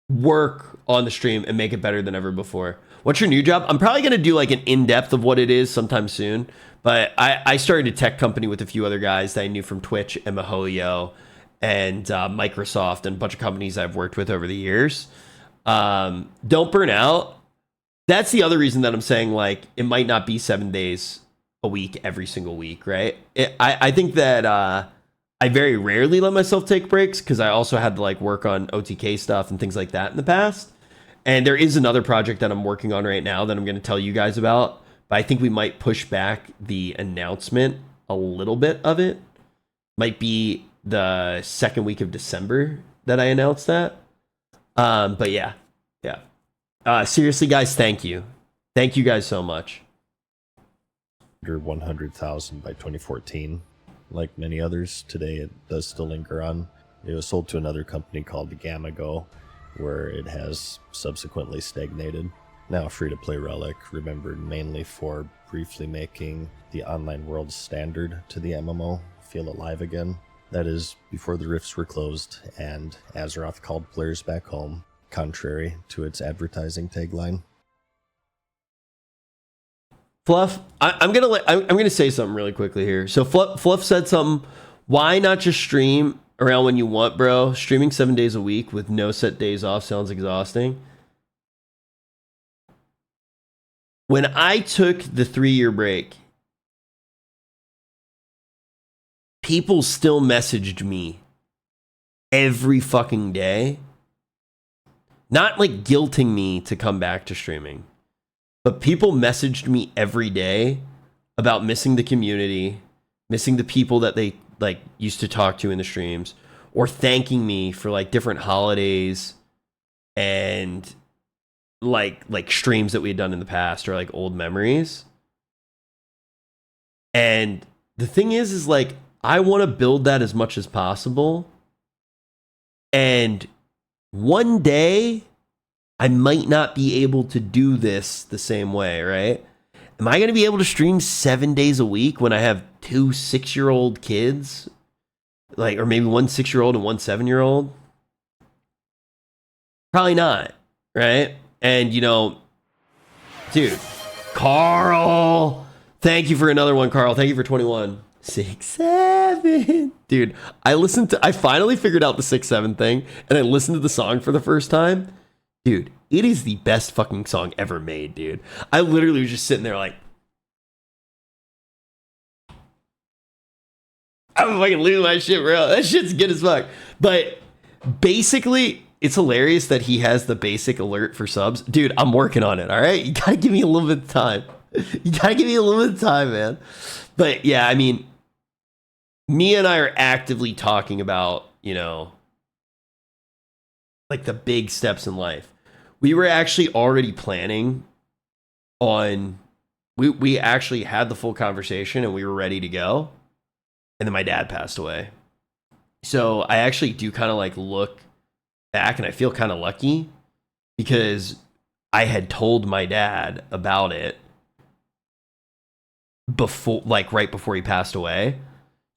work on the stream and make it better than ever before. What's your new job? I'm probably going to do like an in-depth of what it is sometime soon. But I started a tech company with a few other guys that I knew from Twitch and Mahoyo and Microsoft and a bunch of companies I've worked with over the years. Don't burn out. That's the other reason that I'm saying, like, it might not be 7 days a week every single week, right? I think that I very rarely let myself take breaks because I also had to like work on OTK stuff and things like that in the past. And there is another project that I'm working on right now that I'm going to tell you guys about. But I think we might push back the announcement a little bit of it. Might be the second week of December that I announced that. But yeah. Seriously, guys, thank you. Thank you guys so much. Under 100,000 by 2014. Like many others, today it does still linger on. It was sold to another company called Gamma Go, where it has subsequently stagnated. Now a free-to-play relic, remembered mainly for briefly making the online world standard to the MMO feel alive again. That is, before the rifts were closed and Azeroth called players back home, contrary to its advertising tagline. Fluff, I'm gonna say something really quickly here. So Fluff said something. Why not just stream around when you want, bro? Streaming 7 days a week with no set days off sounds exhausting. When I took the 3-year break, people still messaged me every fucking day. Not like guilting me to come back to streaming, but people messaged me every day about missing the community, missing the people that they like used to talk to in the streams, or thanking me for like different holidays and like streams that we had done in the past or like old memories. And the thing is like I want to build that as much as possible. And one day I might not be able to do this the same way, right? Am I going to be able to stream 7 days a week when I have 2 6-year-old kids? Like, or maybe 1 6-year-old and 1 7-year-old? Probably not, right? And, you know, dude, Carl, thank you for another one, Carl. Thank you for 21. 6 7. Dude, I finally figured out the 6 7 thing, and I listened to the song for the first time. Dude, it is the best fucking song ever made, dude. I literally was just sitting there like, I'm fucking losing my shit, bro. That shit's good as fuck. But basically, it's hilarious that he has the basic alert for subs. Dude, I'm working on it, all right? You gotta give me a little bit of time. You gotta give me a little bit of time, man. But yeah, I mean, me and I are actively talking about, you know, like the big steps in life. We were actually already planning on, we actually had the full conversation and we were ready to go. And then my dad passed away. So I actually do kind of like look back and I feel kind of lucky because I had told my dad about it before, like right before he passed away.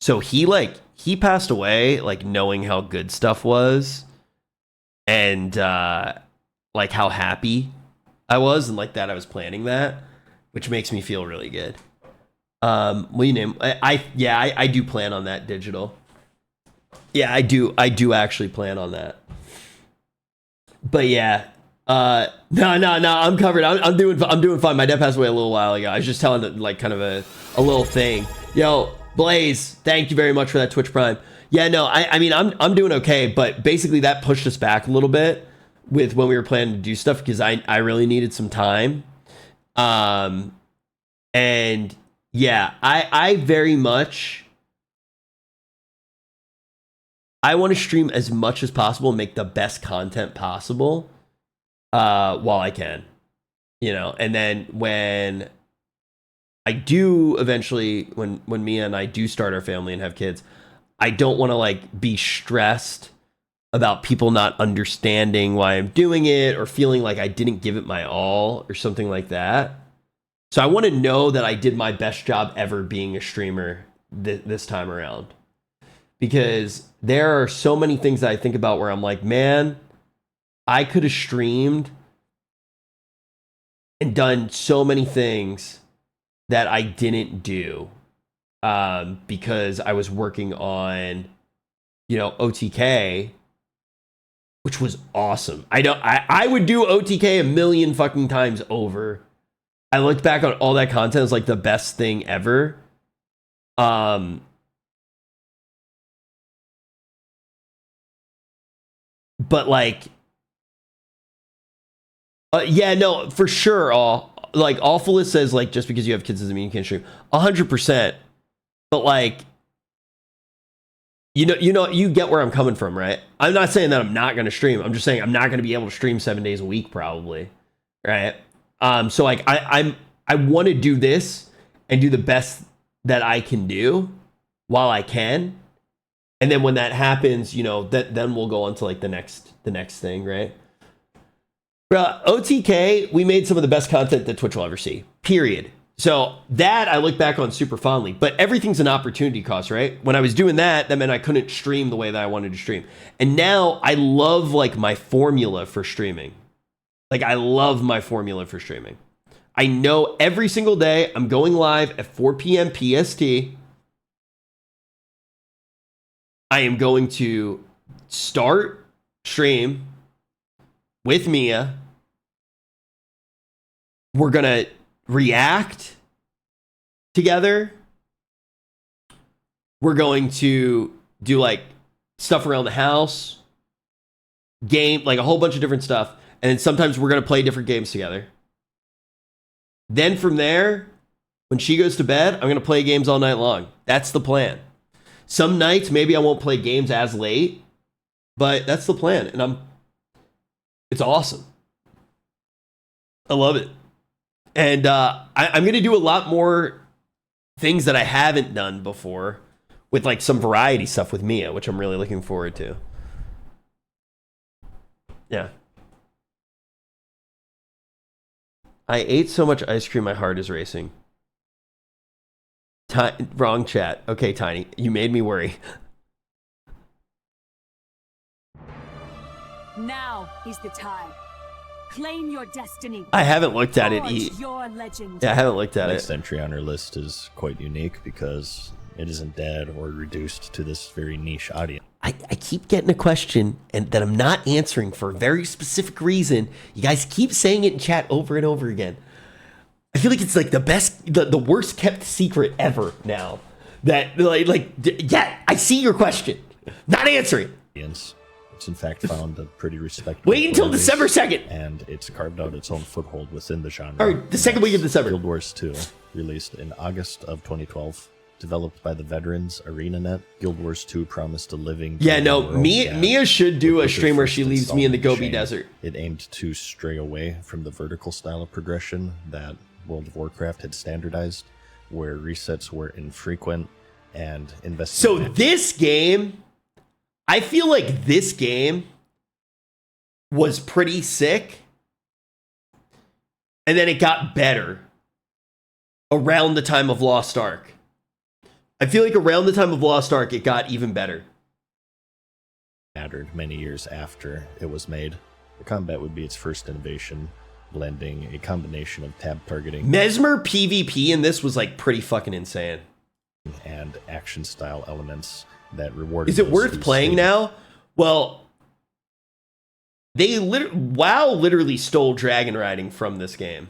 So he passed away like knowing how good stuff was and like how happy I was and like that I was planning that, which makes me feel really good. What do you name? I do plan on that, Digital. Yeah, I do actually plan on that. But yeah, no, I'm covered. I'm doing fine. My dad passed away a little while ago. I was just telling it like kind of a little thing. Yo, Blaze, thank you very much for that Twitch Prime. Yeah, no, I mean I'm doing okay, but basically that pushed us back a little bit with when we were planning to do stuff because I really needed some time. And yeah, I very much I want to stream as much as possible and make the best content possible while I can, you know. And then when I do eventually, when Mia and I do start our family and have kids, I don't want to like be stressed about people not understanding why I'm doing it or feeling like I didn't give it my all or something like that. So I want to know that I did my best job ever being a streamer this time around. Because there are so many things that I think about where I'm like, man, I could have streamed and done so many things that I didn't do because I was working on, you know, OTK, which was awesome. I would do OTK a million fucking times over. I looked back on all that content as like the best thing ever. But like, yeah, no, for sure. Awfulist says like just because you have kids doesn't mean you can't stream. 100%. But like, you get where I'm coming from, right? I'm not saying that I'm not going to stream. I'm just saying I'm not going to be able to stream 7 days a week, probably, right? So like, I want to do this and do the best that I can do while I can. And then when that happens, you know, then we'll go on to like the next thing, right? Bro, OTK, we made some of the best content that Twitch will ever see. Period. So that I look back on super fondly, but everything's an opportunity cost, right? When I was doing that meant I couldn't stream the way that I wanted to stream. And now I love like my formula for streaming. Like I love my formula for streaming. I know every single day I'm going live at 4 p.m. PST. I am going to start stream with Mia. We're going to react together. We're going to do like stuff around the house, game, like a whole bunch of different stuff. And then sometimes we're going to play different games together. Then from there, when she goes to bed, I'm going to play games all night long. That's the plan. Some nights, maybe I won't play games as late, but that's the plan. And it's awesome. I love it. And I'm going to do a lot more things that I haven't done before with like some variety stuff with Mia, which I'm really looking forward to. Yeah. I ate so much ice cream, my heart is racing. Wrong chat. Okay, Tiny. You made me worry. Now is the time. Claim your destiny. I haven't looked at it. Your legend. Yeah, I haven't looked at it. Next entry on our list is quite unique because it isn't dead or reduced to this very niche audience. I keep getting a question and that I'm not answering for a very specific reason. You guys keep saying it in chat over and over again. I feel like it's like the worst kept secret ever now. That yeah, I see your question. Not answering. It's in fact found a pretty respectable. Wait until December 2nd. And it's carved out its own foothold within the genre. All right, the second week of December. Guild Wars 2, released in August of 2012. Developed by the veterans ArenaNet, Guild Wars 2 promised a living... Yeah, no, Mia should do a stream where she leaves me in the Gobi Desert. It aimed to stray away from the vertical style of progression that World of Warcraft had standardized, where resets were infrequent and invested... So this game... I feel like this game was pretty sick, and then it got better around the time of Lost Ark. I feel like around the time of Lost Ark, it got even better. Mattered many years after it was made. The combat would be its first innovation, blending a combination of tab targeting Mesmer PvP in this was like pretty fucking insane. and action style elements that rewarded. Is it those worth who playing stayed. now? Well, WoW literally stole dragon riding from this game.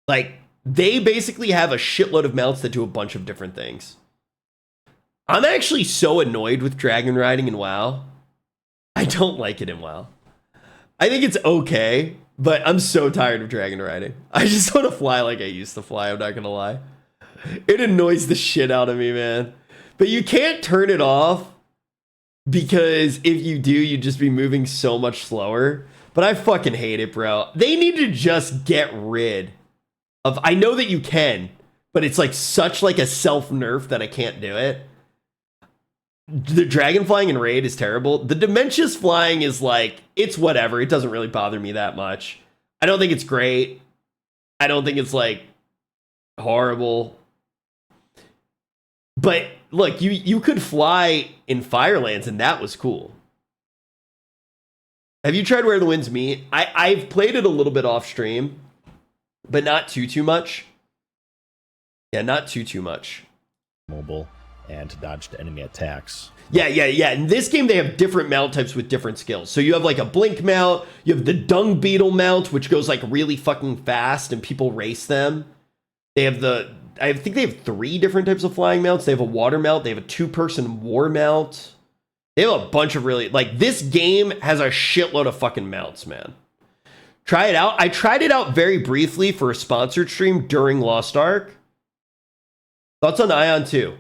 Like, they basically have a shitload of mounts that do a bunch of different things. I'm actually so annoyed with dragon riding in WoW. I don't like it in WoW. I think it's okay, but I'm so tired of dragon riding. I just want to fly like I used to fly, I'm not gonna lie. It annoys the shit out of me, man. But you can't turn it off, because if you do, you'd just be moving so much slower. But I fucking hate it, bro. They need to just get rid of... I know that you can, but it's like such like a self-nerf that I can't do it. The dragon flying in Raid is terrible. The Dementious flying is like, it's whatever. It doesn't really bother me that much. I don't think it's great. I don't think it's like horrible. But look, you could fly in Firelands, and that was cool. Have you tried Where the Winds Meet? I've played it a little bit off stream, but not too much. Yeah, not too much. Mobile and dodged enemy attacks. Yeah. In this game, they have different mount types with different skills. So you have like a blink mount, you have the dung beetle mount, which goes like really fucking fast, and people race them. They have I think they have 3 different types of flying mounts. They have a water mount. They have a 2-person war mount. They have a bunch of really... Like, this game has a shitload of fucking mounts, man. Try it out. I tried it out very briefly for a sponsored stream during Lost Ark. Thoughts on Ion 2?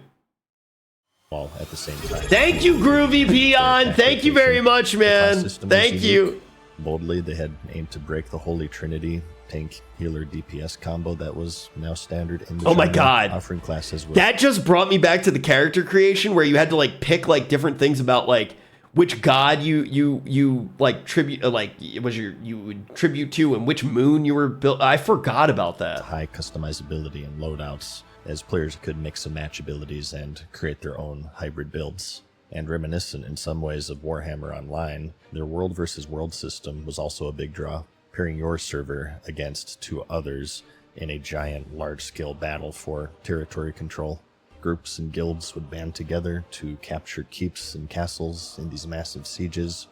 While at the same time. Thank you, Groovy Peon. Thank you very much, man. Thank you. Boldly, they had aimed to break the Holy Trinity tank healer DPS combo that was now standard in the Oh my genre, god, offering classes with that just brought me back to the character creation where you had to like pick like different things about like which god you like tribute like it was you would tribute to, and which moon you were built. I forgot about that. high customizability and loadouts, as players could mix and match abilities and create their own hybrid builds. And reminiscent in some ways of Warhammer Online, their world versus world system was also a big draw, pairing your server against 2 others in a giant large-scale battle for territory control. Groups and guilds would band together to capture keeps and castles in these massive sieges,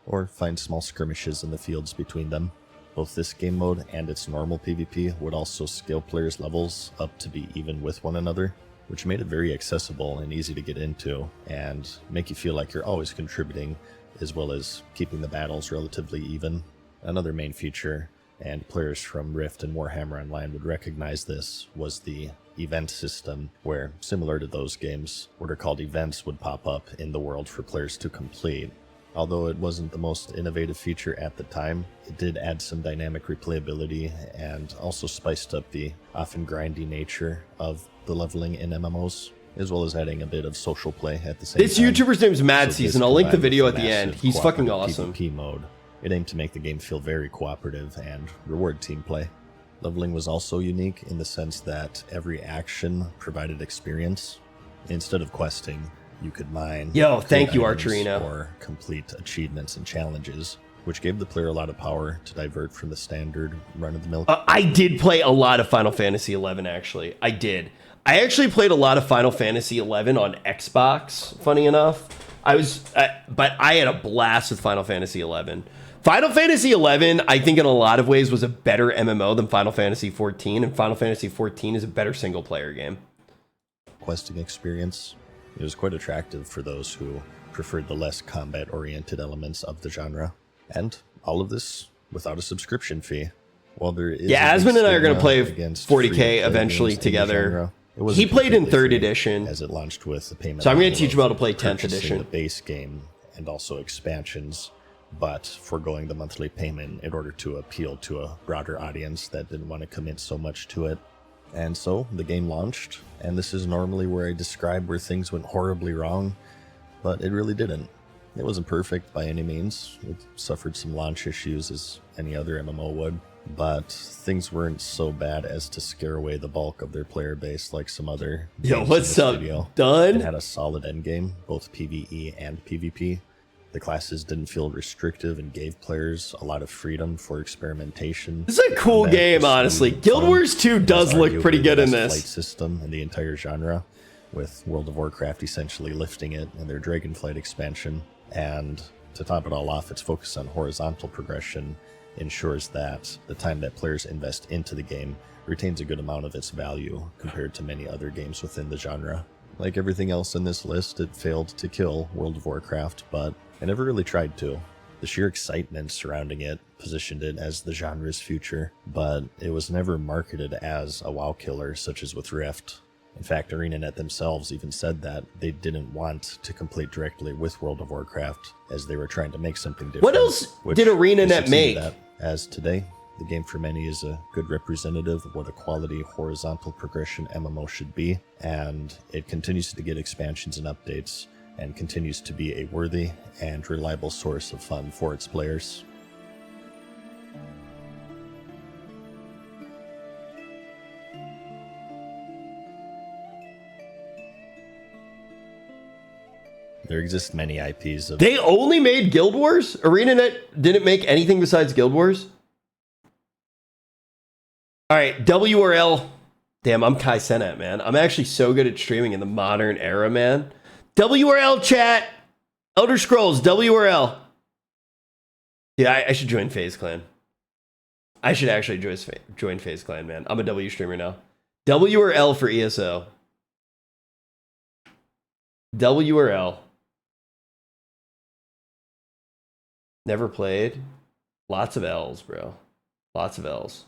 or find small skirmishes in the fields between them. Both this game mode and its normal PvP would also scale players' levels up to be even with one another, which made it very accessible and easy to get into, and make you feel like you're always contributing, as well as keeping the battles relatively even. Another main feature, and players from Rift and Warhammer Online would recognize this, was the event system, where, similar to those games, what are called events would pop up in the world for players to complete. Although it wasn't the most innovative feature at the time, it did add some dynamic replayability and also spiced up the often grindy nature of the leveling in MMOs, as well as adding a bit of social play at the same time. This YouTuber's name is MadSeason. I'll link the video at the massive end. He's fucking cooperative awesome. PvP mode. It aimed to make the game feel very cooperative and reward team play. Leveling was also unique in the sense that every action provided experience. Instead of questing, you could mine. Yo, thank you, items, Archerino. or complete achievements and challenges, which gave the player a lot of power to divert from the standard run-of-the-mill. I did play a lot of Final Fantasy XI, actually. I did. I actually played a lot of Final Fantasy XI on Xbox, funny enough. But I had a blast with Final Fantasy XI. Final Fantasy XI, I think in a lot of ways, was a better MMO than Final Fantasy XIV, and Final Fantasy XIV is a better single-player game. Questing experience. It was quite attractive for those who preferred the less combat-oriented elements of the genre. And all of this without a subscription fee. While there is Asmund and I are going to play against 40K eventually together. Genre, he played in 3rd edition. As it launched with the payment. So I'm going to teach him how to play 10th purchasing edition. The base game and also expansions, but foregoing the monthly payment in order to appeal to a broader audience that didn't want to commit so much to it. And so the game launched, and this is normally where I describe where things went horribly wrong, but it really didn't. It wasn't perfect by any means. It suffered some launch issues as any other MMO would, but things weren't so bad as to scare away the bulk of their player base like some other Yo, games what's in the up, studio. Done? It had a solid endgame, both PvE and PvP, The classes didn't feel restrictive and gave players a lot of freedom for experimentation. This is a cool game, honestly. Guild Wars 2 does look pretty good in this. Flight system in the entire genre, with World of Warcraft essentially lifting it in their Dragonflight expansion. And to top it all off, its focus on horizontal progression ensures that the time that players invest into the game retains a good amount of its value compared to many other games within the genre. Like everything else in this list, it failed to kill World of Warcraft, but it never really tried to. The sheer excitement surrounding it positioned it as the genre's future, but it was never marketed as a WoW killer such as with Rift. In fact, ArenaNet themselves even said that they didn't want to compete directly with World of Warcraft, as they were trying to make something different. What else did ArenaNet make? As today, the game for many is a good representative of what a quality horizontal progression MMO should be, and it continues to get expansions and updates, and continues to be a worthy and reliable source of fun for its players. There exist many IPs of... They only made Guild Wars? ArenaNet didn't make anything besides Guild Wars? Alright, WRL. Damn, I'm Kai Cenat, man. I'm actually so good at streaming in the modern era, man. WRL chat! Elder Scrolls, WRL. Yeah, I should join FaZe Clan. I should actually join FaZe Clan, man. I'm a W streamer now. WRL for ESO. WRL. Never played. Lots of L's, bro. Lots of L's.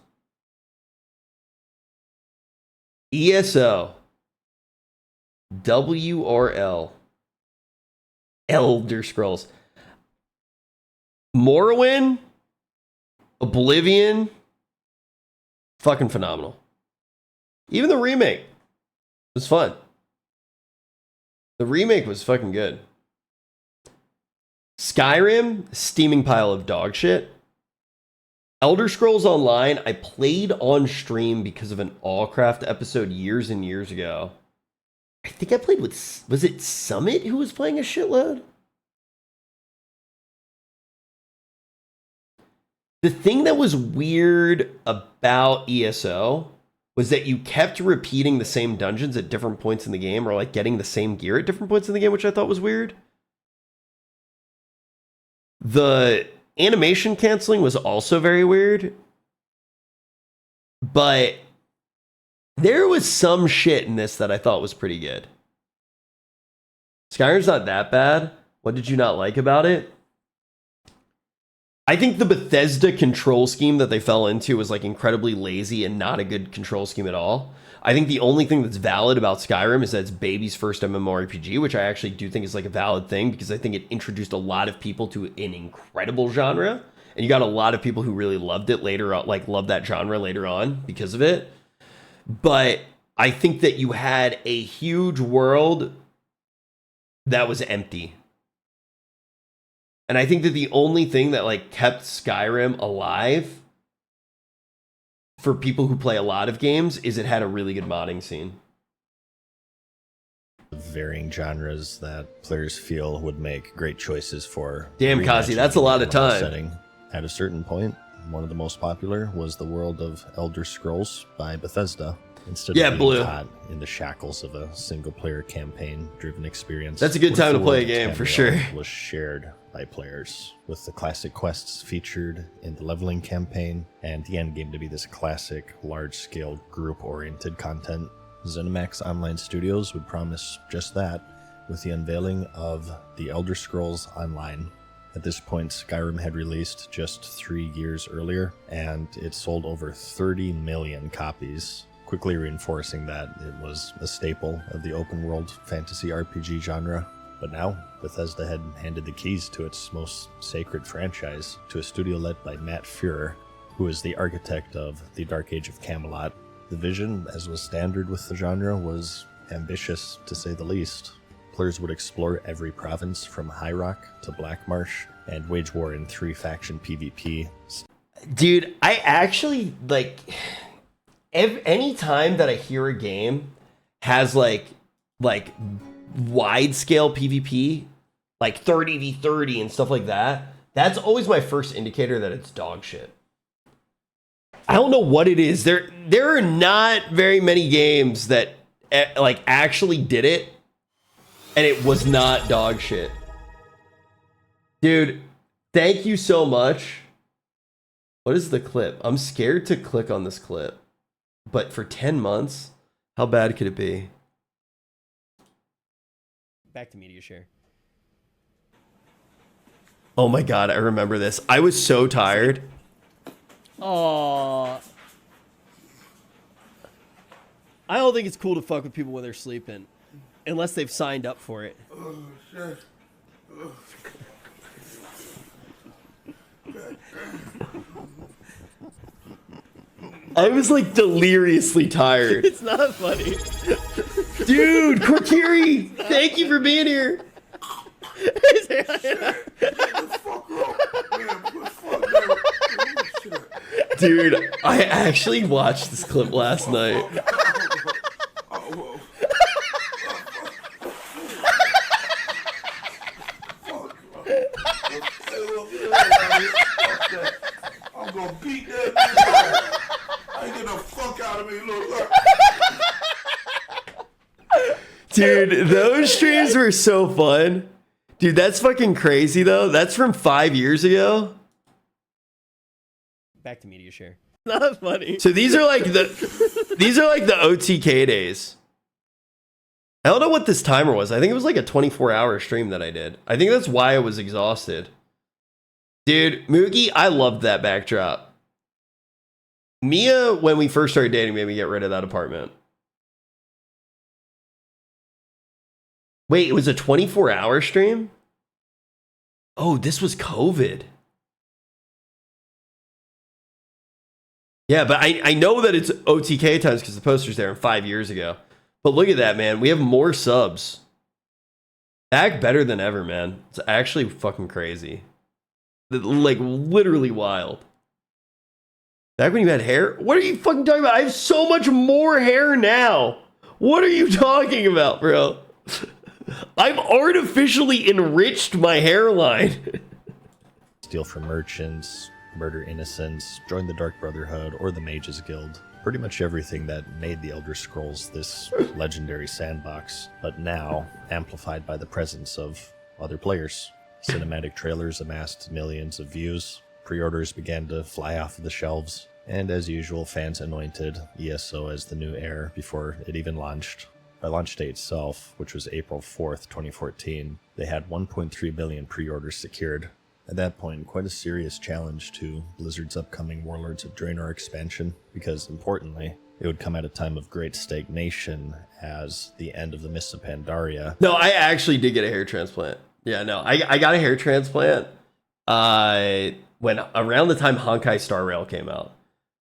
ESO. WRL. Elder Scrolls. Morrowind. Oblivion. Fucking phenomenal. Even the remake was fun. The remake was fucking good. Skyrim, steaming pile of dog shit. Elder Scrolls Online, I played on stream because of an Allcraft episode years and years ago. I think I played with, was it Summit who was playing a shitload? The thing that was weird about ESO was that you kept repeating the same dungeons at different points in the game, or like getting the same gear at different points in the game, which I thought was weird. The animation canceling was also very weird. But there was some shit in this that I thought was pretty good. Skyrim's not that bad. What did you not like about it? I think the Bethesda control scheme that they fell into was like incredibly lazy and not a good control scheme at all. I think the only thing that's valid about Skyrim is that it's baby's first MMORPG, which I actually do think is like a valid thing because I think it introduced a lot of people to an incredible genre. And you got a lot of people who really loved it later on, like loved that genre later on because of it. But I think that you had a huge world that was empty. And I think that the only thing that like kept Skyrim alive for people who play a lot of games is it had a really good modding scene. Varying genres that players feel would make great choices for. Damn, Kazi, that's a lot of time. Setting. At a certain point, one of the most popular was the world of Elder Scrolls by Bethesda. Instead of being caught in the shackles of a single-player campaign-driven experience. That's a good time to play a game, for sure. Was shared by players, with the classic quests featured in the leveling campaign, and the end game to be this classic, large-scale, group-oriented content. ZeniMax Online Studios would promise just that, with the unveiling of The Elder Scrolls Online. At this point, Skyrim had released just 3 years earlier, and it sold over 30 million copies, quickly reinforcing that it was a staple of the open-world fantasy RPG genre. But now, Bethesda had handed the keys to its most sacred franchise to a studio led by Matt Fuhrer, who is the architect of the Dark Age of Camelot. The vision, as was standard with the genre, was ambitious, to say the least. Players would explore every province from High Rock to Black Marsh and wage war in 3-faction PvP. Dude, I actually, like, any time that I hear a game has, like wide-scale PvP, like 30v30 and stuff like that, that's always my first indicator that it's dog shit. I don't know what it is. There are not very many games that like actually did it and it was not dog shit. Dude, thank you so much. What is the clip? I'm scared to click on this clip. But for 10 months, how bad could it be? Back to media share. Oh my god, I remember this. I was so tired. Oh, I don't think it's cool to fuck with people when they're sleeping, unless they've signed up for it. Oh shit. I was like deliriously tired. It's not funny. Dude, Korkiri, thank you for being here. Dude, I actually watched this clip last night. I'm gonna beat that. I get the fuck out of me, look. Dude, those streams were so fun. Dude, that's fucking crazy though. That's from 5 years ago. Back to media share. Not funny. So these are like the OTK days. I don't know what this timer was. I think it was like a 24-hour stream that I did. I think that's why I was exhausted. Dude, Moogie, I loved that backdrop. Mia, when we first started dating, made me get rid of that apartment. Wait, it was a 24-hour stream? Oh, this was COVID. Yeah, but I know that it's OTK times because the poster's there 5 years ago. But look at that, man. We have more subs. Act better than ever, man. It's actually fucking crazy. Like, literally wild. Back when you had hair? What are you fucking talking about? I have so much more hair now. What are you talking about, bro? I've artificially enriched my hairline. Steal from merchants, murder innocents, join the Dark Brotherhood or the Mages Guild. Pretty much everything that made the Elder Scrolls this legendary sandbox, but now amplified by the presence of other players. Cinematic trailers amassed millions of views, pre-orders began to fly off of the shelves, and as usual, fans anointed ESO as the new heir before it even launched. By launch day itself, which was April 4th, 2014, they had 1.3 million pre-orders secured. At that point, quite a serious challenge to Blizzard's upcoming Warlords of Draenor expansion, because importantly, it would come at a time of great stagnation as the end of the Mists of Pandaria. No, I actually did get a hair transplant. Yeah, no, I got a hair transplant when around the time Honkai Star Rail came out.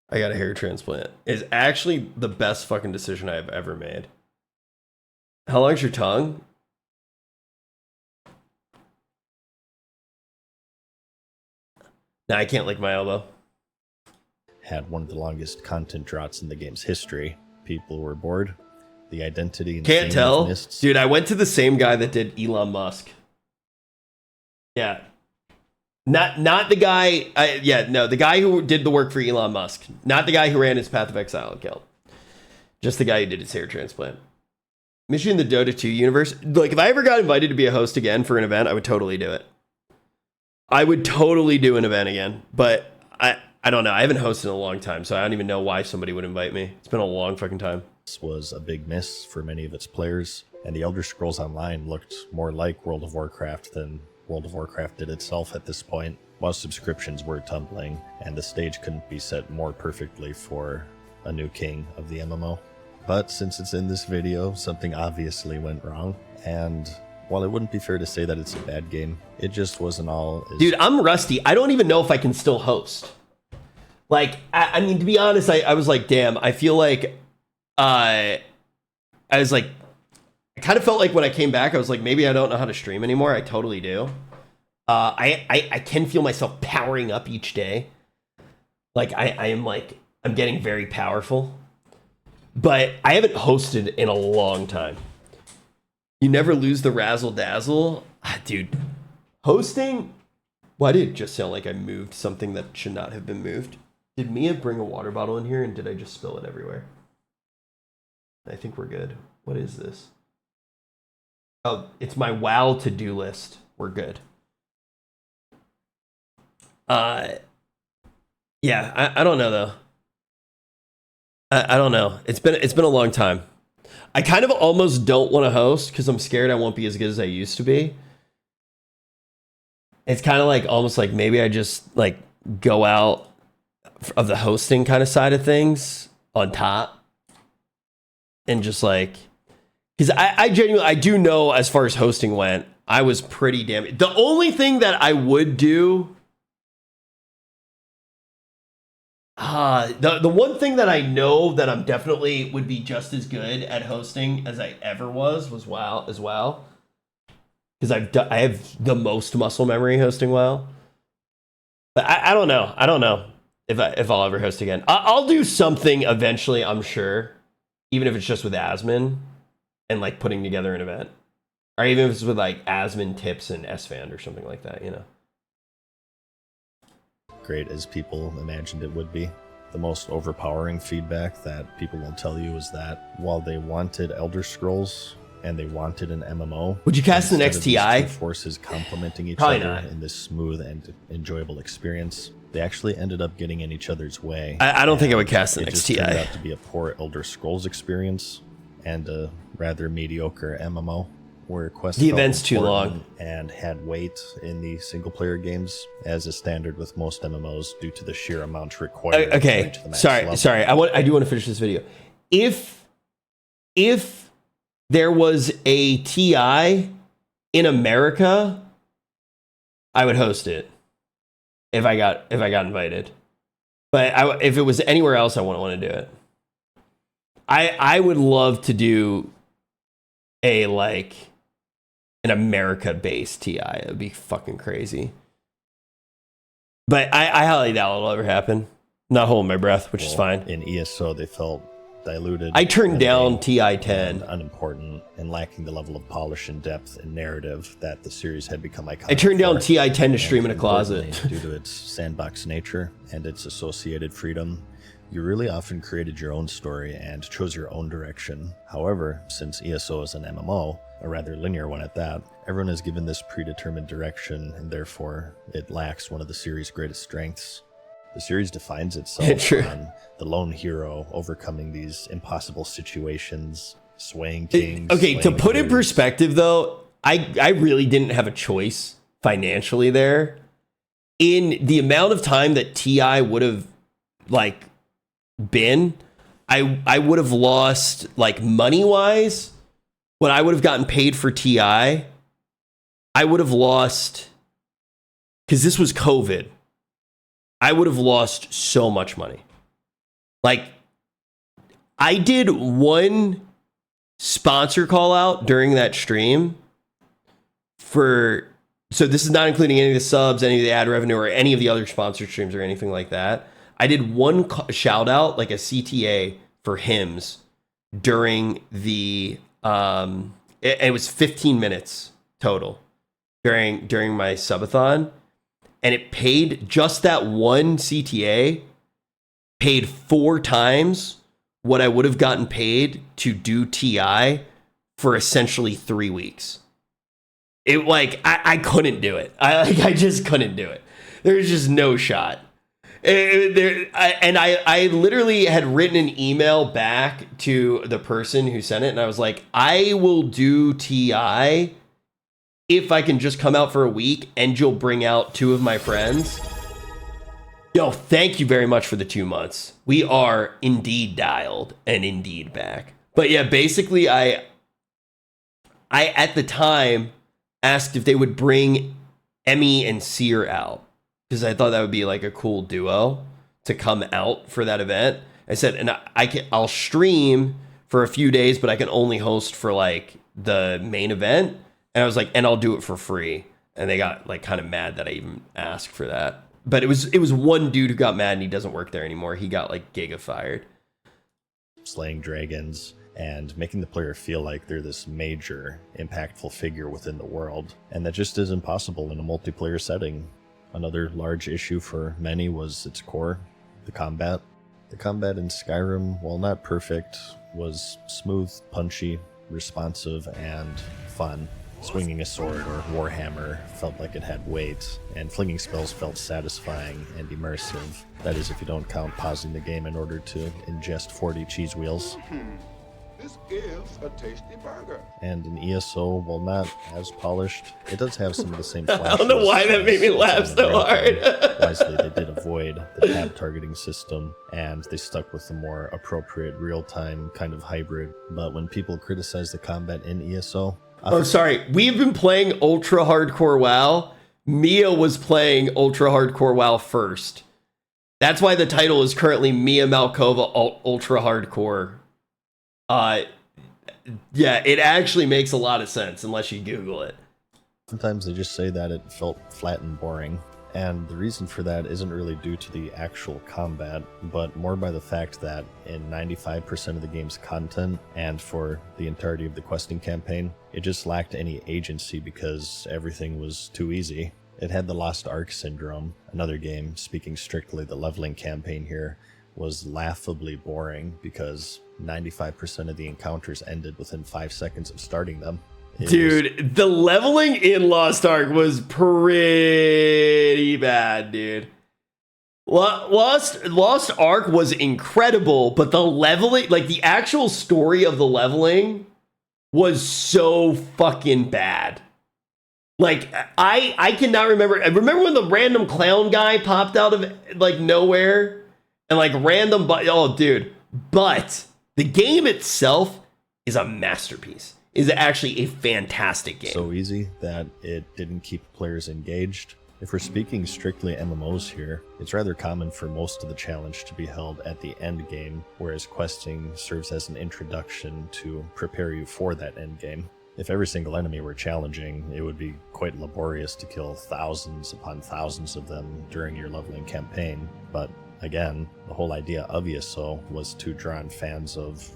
I got a hair transplant. It's actually the best fucking decision I've ever made. How long's your tongue? Nah, I can't lick my elbow. Had one of the longest content droughts in the game's history. People were bored. The identity and can't tell. Dude, I went to the same guy that did Elon Musk. Yeah. Not the guy, the guy who did the work for Elon Musk. Not the guy who ran his Path of Exile account. Just the guy who did his hair transplant. Mission in the Dota 2 universe. Like, if I ever got invited to be a host again for an event, I would totally do it. I would totally do an event again. But I don't know. I haven't hosted in a long time, so I don't even know why somebody would invite me. It's been a long fucking time. This was a big miss for many of its players, and the Elder Scrolls Online looked more like World of Warcraft than World of Warcraft did itself at this point, while subscriptions were tumbling, and the stage couldn't be set more perfectly for a new king of the MMO. But since it's in this video, something obviously went wrong, and while it wouldn't be fair to say that it's a bad game, it just wasn't all as... Dude, I'm rusty. I don't even know if I can still host. Like, I mean, to be honest, I was like, damn, I feel like... I was like... I kind of felt like when I came back, I was like, maybe I don't know how to stream anymore. I totally do. I can feel myself powering up each day. Like, I'm getting very powerful. But I haven't hosted in a long time. You never lose the razzle dazzle. Dude, Hosting? Why did it just sound like I moved something that should not have been moved? Did Mia bring a water bottle in here and did I just spill it everywhere? I think we're good. What is this? Oh, it's my WoW to-do list. We're good. Yeah, I don't know though. I don't know. It's been a long time. I kind of almost don't want to host because I'm scared I won't be as good as I used to be. It's kind of like almost like maybe I just like go out of the hosting kind of side of things on top and just like, because I genuinely, I do know as far as hosting went, I was pretty damn. The only thing that I would do, the one thing that I know that I'm definitely would be just as good at hosting as I ever was WoW as well. Because I have the most muscle memory hosting WoW. But I don't know. I don't know if I'll ever host again. I'll do something eventually, I'm sure. Even if it's just with Asmin and like putting together an event. Or even if it's with like Asmin tips and SFAN or something like that, you know. Great as people imagined it would be. The most overpowering feedback that people will tell you is that while they wanted Elder Scrolls and they wanted an MMO, would you cast an instead of these XTI? two forces complementing each Probably other not. in this smooth and enjoyable experience, they actually ended up getting in each other's way. I don't think I would cast an It just turned XTI. out to be a poor Elder Scrolls experience and a rather mediocre MMO. Where quests The felt event's too important long. and had weight in the single player games, as is standard with most MMOs due to the sheer amount required to Okay, reach the max level. sorry. I do want to finish this video. If there was a TI in America, I would host it if I got invited. But if it was anywhere else, I wouldn't want to do it. I would love to do a like an America-based TI. It would be fucking crazy. But I highly doubt it'll ever happen. Not holding my breath, which is fine. In ESO, they felt diluted. I turned down mundane, TI-10. and unimportant, and lacking the level of polish and depth and narrative that the series had become iconic. I turned down for. TI-10 to stream in a And closet. importantly, due to its sandbox nature and its associated freedom, you really often created your own story and chose your own direction. However, since ESO is an MMO, a rather linear one at that, everyone is given this predetermined direction, and therefore it lacks one of the series' greatest strengths. The series defines itself True. on the lone hero overcoming these impossible situations, swaying kings. Okay, to slaying put in leaders. perspective, though, I really didn't have a choice financially there. In the amount of time that TI would have, like, been, I would have lost, like, money-wise, what I would have gotten paid for TI, I would have lost, because this was COVID, I would have lost so much money. Like, I did one sponsor call out during that stream for, so this is not including any of the subs, any of the ad revenue, or any of the other sponsored streams or anything like that. I did one shout out, like a CTA for hymns during the, it was 15 minutes total during my subathon. And it paid, just that one CTA paid 4 times what I would have gotten paid to do TI for essentially 3 weeks. It like, I couldn't do it. I just couldn't do it. There's just no shot. I literally had written an email back to the person who sent it, and I was like, I will do TI if I can just come out for a week and you'll bring out 2 of my friends. Yo, thank you very much for the 2 months. We are indeed dialed and indeed back. But yeah, basically I at the time asked if they would bring Emmy and Seer out, because I thought that would be like a cool duo to come out for that event. I said, and I'll stream for a few days, but I can only host for like the main event. And I was like, and I'll do it for free. And they got like kind of mad that I even asked for that. But it was one dude who got mad, and he doesn't work there anymore. He got like giga fired. Slaying dragons and making the player feel like they're this major, impactful figure within the world, and that just isn't possible in a multiplayer setting. Another large issue for many was its core, the combat. The combat in Skyrim, while not perfect, was smooth, punchy, responsive, and fun. Swinging a sword or warhammer felt like it had weight, and flinging spells felt satisfying and immersive. That is, if you don't count pausing the game in order to ingest 40 cheese wheels. This is a tasty burger. And in ESO, while not as polished, it does have some of the same I flashes. don't know why that made me laugh so hard. Wisely, they did avoid the tab targeting system, and they stuck with the more appropriate real-time kind of hybrid. But when people criticize the combat in ESO... Oh, sorry. We've been playing Ultra Hardcore WoW. Mia was playing Ultra Hardcore WoW first. That's why the title is currently Mia Malkova Ultra Hardcore. Yeah, it actually makes a lot of sense unless you Google it. Sometimes they just say that it felt flat and boring. And the reason for that isn't really due to the actual combat, but more by the fact that in 95% of the game's content, and for the entirety of the questing campaign, it just lacked any agency because everything was too easy. It had the Lost Ark syndrome. Another game, speaking strictly the leveling campaign here, was laughably boring because 95% of the encounters ended within 5 seconds of starting them. Dude, the leveling in Lost Ark was pretty bad, dude. Lost Ark was incredible, but the leveling, like the actual story of the leveling was so fucking bad. Like, I cannot remember. I remember when the random clown guy popped out of like nowhere and like random, oh dude. But the game itself is a masterpiece. Is actually a fantastic game. So easy that it didn't keep players engaged. If we're speaking strictly MMOs here, it's rather common for most of the challenge to be held at the end game, whereas questing serves as an introduction to prepare you for that end game. If every single enemy were challenging, it would be quite laborious to kill thousands upon thousands of them during your leveling campaign. But again, the whole idea of ESO was to draw in fans of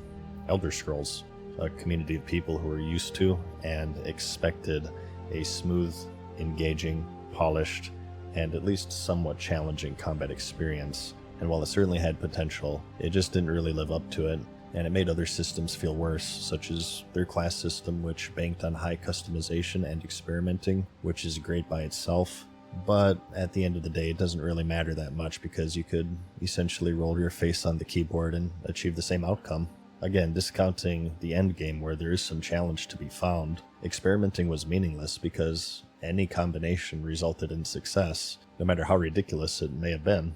Elder Scrolls, a community of people who were used to and expected a smooth, engaging, polished, and at least somewhat challenging combat experience. And while it certainly had potential, it just didn't really live up to it, and it made other systems feel worse, such as their class system, which banked on high customization and experimenting, which is great by itself. But at the end of the day, it doesn't really matter that much because you could essentially roll your face on the keyboard and achieve the same outcome. Again, discounting the endgame where there is some challenge to be found, experimenting was meaningless because any combination resulted in success, no matter how ridiculous it may have been.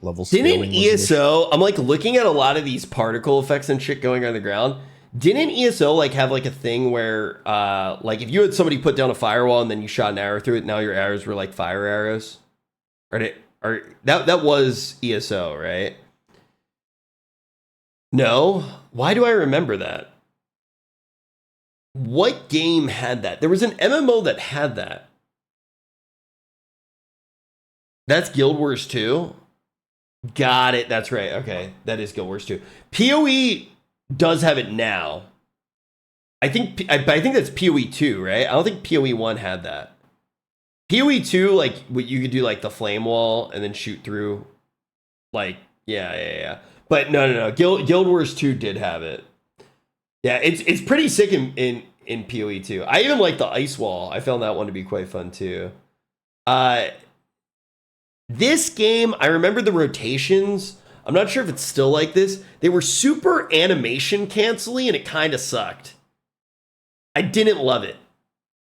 Level Didn't ESO, I'm like looking at a lot of these particle effects and shit going on the ground. Didn't ESO like have like a thing where like if you had somebody put down a firewall and then you shot an arrow through it, now your arrows were like fire arrows? Or that was ESO, right? No? Why do I remember that? What game had that? There was an MMO that had that. That's Guild Wars 2? Got it. That's right. Okay. That is Guild Wars 2. PoE does have it now. I think that's PoE 2, right? I don't think PoE 1 had that. PoE 2, like, you could do, like, the flame wall and then shoot through. Like, yeah. But no. Guild Wars 2 did have it. Yeah, it's pretty sick in PoE 2. I even like the ice wall. I found that one to be quite fun, too. This game, I remember the rotations. I'm not sure if it's still like this. They were super animation cancelly, and it kind of sucked. I didn't love it.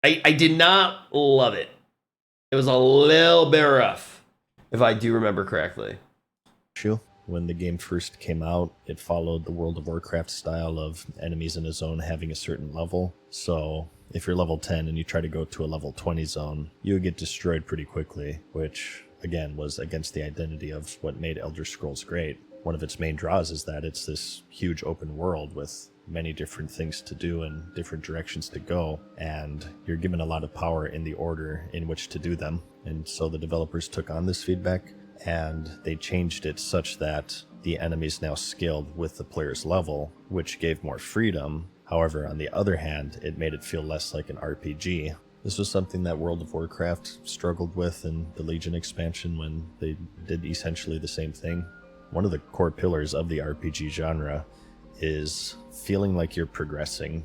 I did not love it. It was a little bit rough, if I do remember correctly. When the game first came out, it followed the World of Warcraft style of enemies in a zone having a certain level. So if you're level 10 and you try to go to a level 20 zone, you would get destroyed pretty quickly, which again was against the identity of what made Elder Scrolls great. One of its main draws is that it's this huge open world with many different things to do and different directions to go, and you're given a lot of power in the order in which to do them. And so the developers took on this feedback, and they changed it such that the enemies now scaled with the player's level, which gave more freedom. However, on the other hand, it made it feel less like an RPG. This was something that World of Warcraft struggled with in the Legion expansion when they did essentially the same thing. One of the core pillars of the RPG genre is feeling like you're progressing,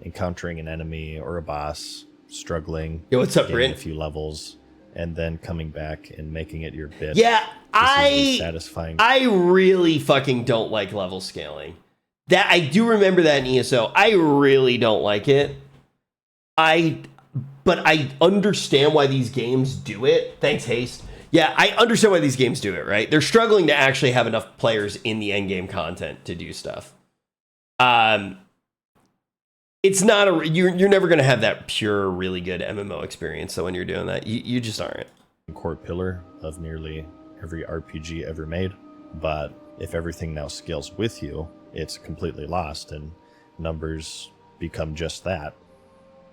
encountering an enemy or a boss, struggling, Yo, what's up, getting Brent? a few levels, and then coming back and making it your bit. Yeah, satisfying. I really fucking don't like level scaling. That I do remember that in ESO. I really don't like it. But I understand why these games do it. Thanks, Haste. Yeah, I understand why these games do it, right? They're struggling to actually have enough players in the endgame content to do stuff. It's not you're never going to have that pure, really good MMO experience. So when you're doing that, you just aren't. Core pillar of nearly every RPG ever made. But if everything now scales with you, it's completely lost, and numbers become just that.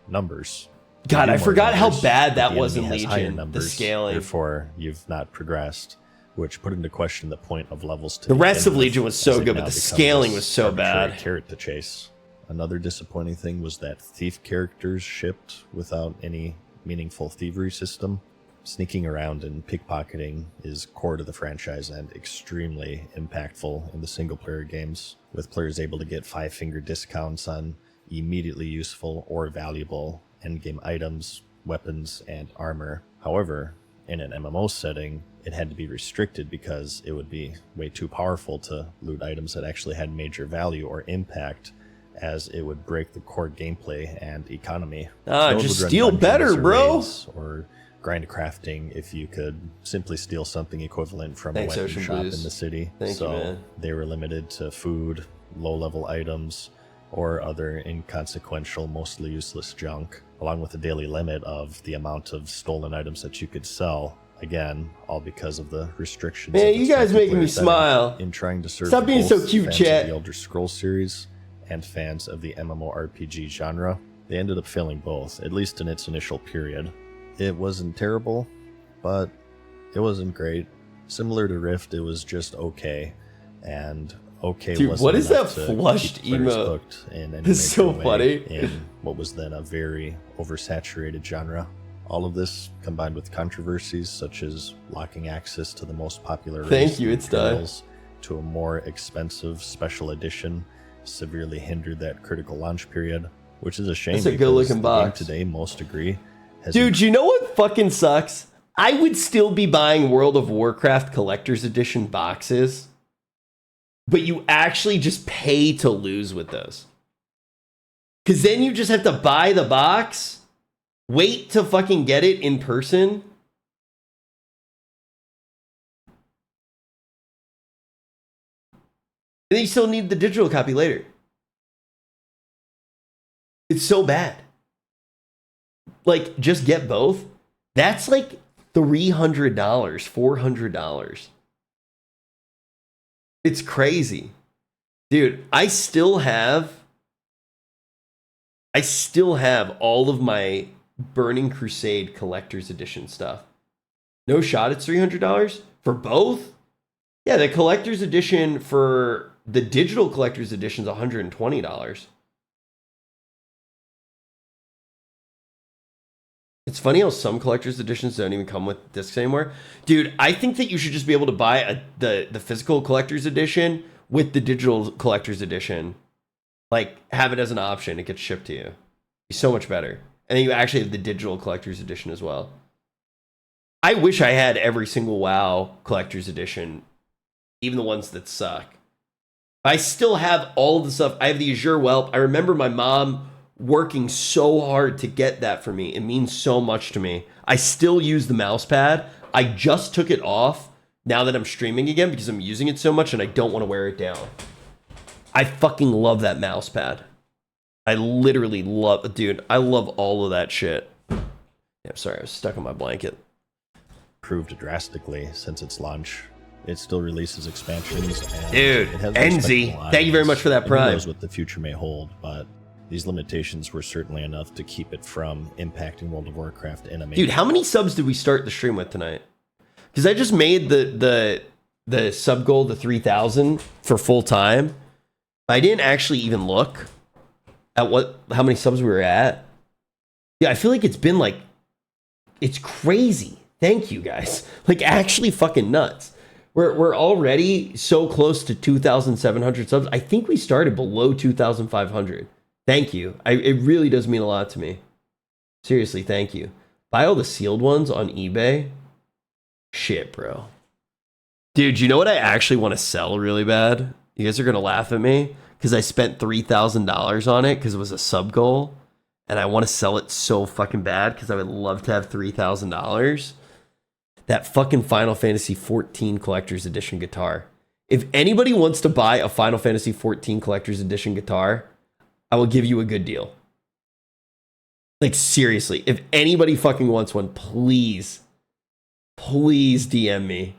Numbers. God, I forgot how bad that the was in enemy has higher Legion, the numbers, scaling. Therefore, you've not progressed, which put into question the point of levels to The rest begin of with, Legion was as so it good, now but the becomes scaling this was so arbitrary bad. carrot to chase. Another disappointing thing was that thief characters shipped without any meaningful thievery system. Sneaking around and pickpocketing is core to the franchise and extremely impactful in the single-player games, with players able to get 5-finger discounts on immediately useful or valuable endgame items, weapons, and armor. However, in an MMO setting, it had to be restricted because it would be way too powerful to loot items that actually had major value or impact, as it would break the core gameplay and economy. Just steal better, bro. Or grind crafting if you could simply steal something equivalent from Thanks, a weapon Ocean shop Blues. in the city. Thank you, man. They were limited to food, low-level items, or other inconsequential, mostly useless junk, along with a daily limit of the amount of stolen items that you could sell. Again, all because of the restrictions. Man, of you its guys making me multiplayer setting. smile. In trying to serve Stop being both so cute, fans chat. of the Elder Scrolls series and fans of the MMORPG genre, they ended up failing both, at least in its initial period. It wasn't terrible, but it wasn't great. Similar to Rift, it was just okay, and okay Dude, wasn't what is enough that to flushed keep players emote? hooked in any It's so major way funny. in what was then a very oversaturated genre. All of this, combined with controversies such as locking access to the most popular Thank race you, through it's done. trials to a more expensive special edition, severely hindered that critical launch period, which is a shame. That's a because good-looking the box. game today, most agree, has Dude, you know what fucking sucks? I would still be buying World of Warcraft Collector's Edition boxes, but you actually just pay to lose with those. Because then you just have to buy the box, wait to fucking get it in person. And then you still need the digital copy later. It's so bad. Like, just get both. That's like $300, $400. It's crazy. Dude, I still have all of my Burning Crusade Collector's Edition stuff. No shot, it's $300 for both? Yeah, the Collector's Edition for the digital Collector's Edition is $120. It's funny how some collector's editions don't even come with discs anymore. Dude, I think that you should just be able to buy the physical collector's edition with the digital collector's edition. Like, have it as an option. It gets shipped to you. Be so much better. And then you actually have the digital collector's edition as well. I wish I had every single WoW collector's edition, even the ones that suck. I still have all of the stuff. I have the Azure Whelp. I remember my mom working so hard to get that for me. It means so much to me. I still use the mouse pad. I just took it off now that I'm streaming again because I'm using it so much and I don't want to wear it down. I fucking love that mouse pad. I literally love, dude, I love all of that shit. Yeah, sorry, I was stuck on my blanket. Improved drastically since its launch. It still releases expansions. And Dude, it has NZ, respectable thank you very audience. much for that And Prime. Who knows what the future may hold, but these limitations were certainly enough to keep it from impacting World of Warcraft in a major Dude, how many subs did we start the stream with tonight? because I just made the sub goal to 3,000 for full time. I didn't actually even look at how many subs we were at. Yeah, I feel like it's been like, it's crazy. Thank you guys. Like actually fucking nuts. We're already so close to 2,700 subs. I think we started below 2,500. Thank you. It really does mean a lot to me. Seriously, thank you. Buy all the sealed ones on eBay. Shit, bro. Dude, you know what I actually want to sell really bad? You guys are going to laugh at me because I spent $3,000 on it because it was a sub goal. And I want to sell it so fucking bad because I would love to have $3,000. That fucking Final Fantasy 14 Collector's Edition guitar. If anybody wants to buy a Final Fantasy 14 Collector's Edition guitar, I will give you a good deal. Like seriously, if anybody fucking wants one, please DM me.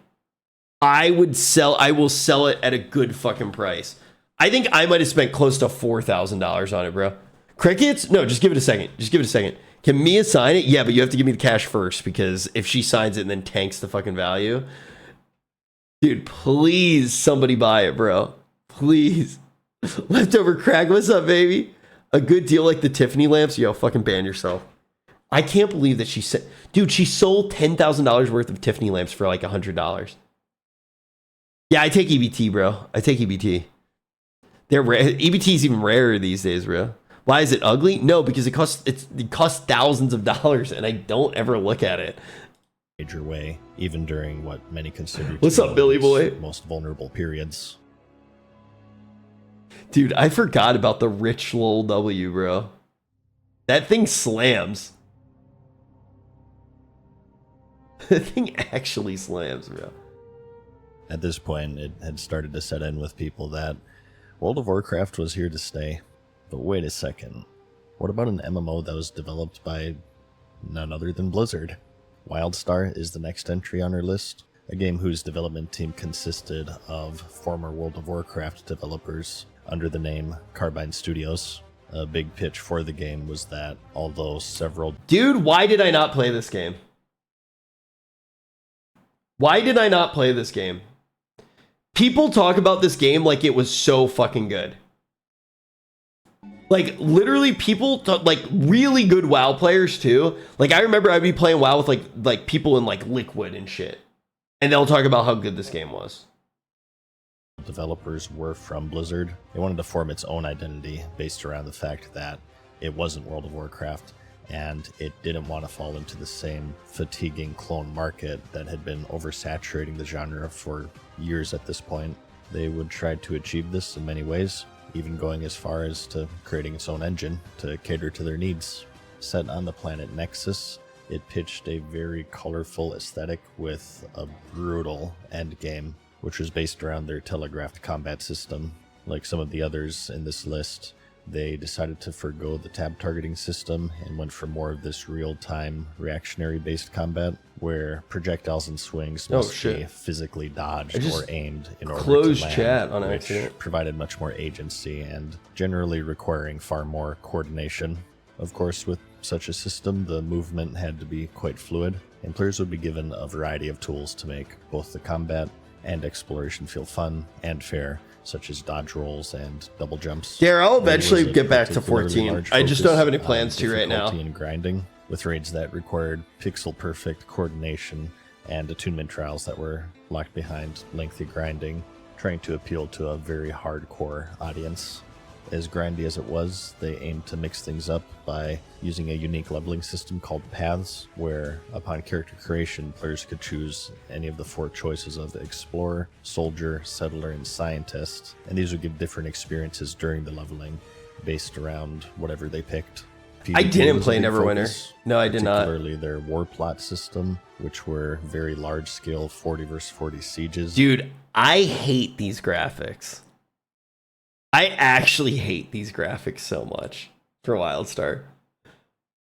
I will sell it at a good fucking price. I think I might have spent close to $4,000 on it, bro. Crickets? No, just give it a second. Can Mia sign it? Yeah, but you have to give me the cash first because if she signs it and then tanks the fucking value. Dude, please somebody buy it, bro. Please. Leftover crack, what's up, baby? A good deal like the Tiffany lamps? Yo, fucking ban yourself. I can't believe that she said... Dude, she sold $10,000 worth of Tiffany lamps for like $100. Yeah, I take EBT, bro. I take EBT. They're rare. EBT is even rarer these days, bro. Why is it ugly? No, because it costs thousands of dollars, and I don't ever look at it. Major way, even during what many consider What's up, Billy boy? Most vulnerable periods. Dude, I forgot about the rich lol W, bro. That thing slams. The thing actually slams, bro. At this point, it had started to set in with people that World of Warcraft was here to stay. But wait a second. What about an MMO that was developed by none other than Blizzard? WildStar is the next entry on our list, a game whose development team consisted of former World of Warcraft developers under the name Carbine Studios. A big pitch for the game was that although several... Dude, why did I not play this game? Why did I not play this game? People talk about this game like it was so fucking good. Like, literally, people, like, really good WoW players, too. Like, I remember I'd be playing WoW with, like people in, like, Liquid and shit. And they'll talk about how good this game was. Developers were from Blizzard. They wanted to form its own identity based around the fact that it wasn't World of Warcraft, and it didn't want to fall into the same fatiguing clone market that had been oversaturating the genre for years at this point. They would try to achieve this in many ways, even going as far as to creating its own engine to cater to their needs. Set on the planet Nexus, it pitched a very colorful aesthetic with a brutal endgame, which was based around their telegraphed combat system. Like some of the others in this list, they decided to forgo the tab targeting system and went for more of this real-time reactionary-based combat, where projectiles and swings must be physically dodged or aimed in order to land, chat on which accident. provided much more agency and generally requiring far more coordination. Of course, with such a system, the movement had to be quite fluid, and players would be given a variety of tools to make both the combat and exploration feel fun and fair, such as dodge rolls and double jumps. Yeah, I'll eventually get back to 14. I just don't have any plans to right now. And grinding, with raids that required pixel-perfect coordination and attunement trials that were locked behind lengthy grinding, trying to appeal to a very hardcore audience. As grindy as it was, they aimed to mix things up by using a unique leveling system called Paths, where upon character creation, players could choose any of the 4 choices of Explorer, Soldier, Settler, and Scientist, and these would give different experiences during the leveling based around whatever they picked. PvP I didn't was a play big Neverwinter. focus, No, I did not. Particularly their war plot system, which were very large-scale 40 versus 40 sieges. Dude, I hate these graphics. I actually hate these graphics so much for WildStar.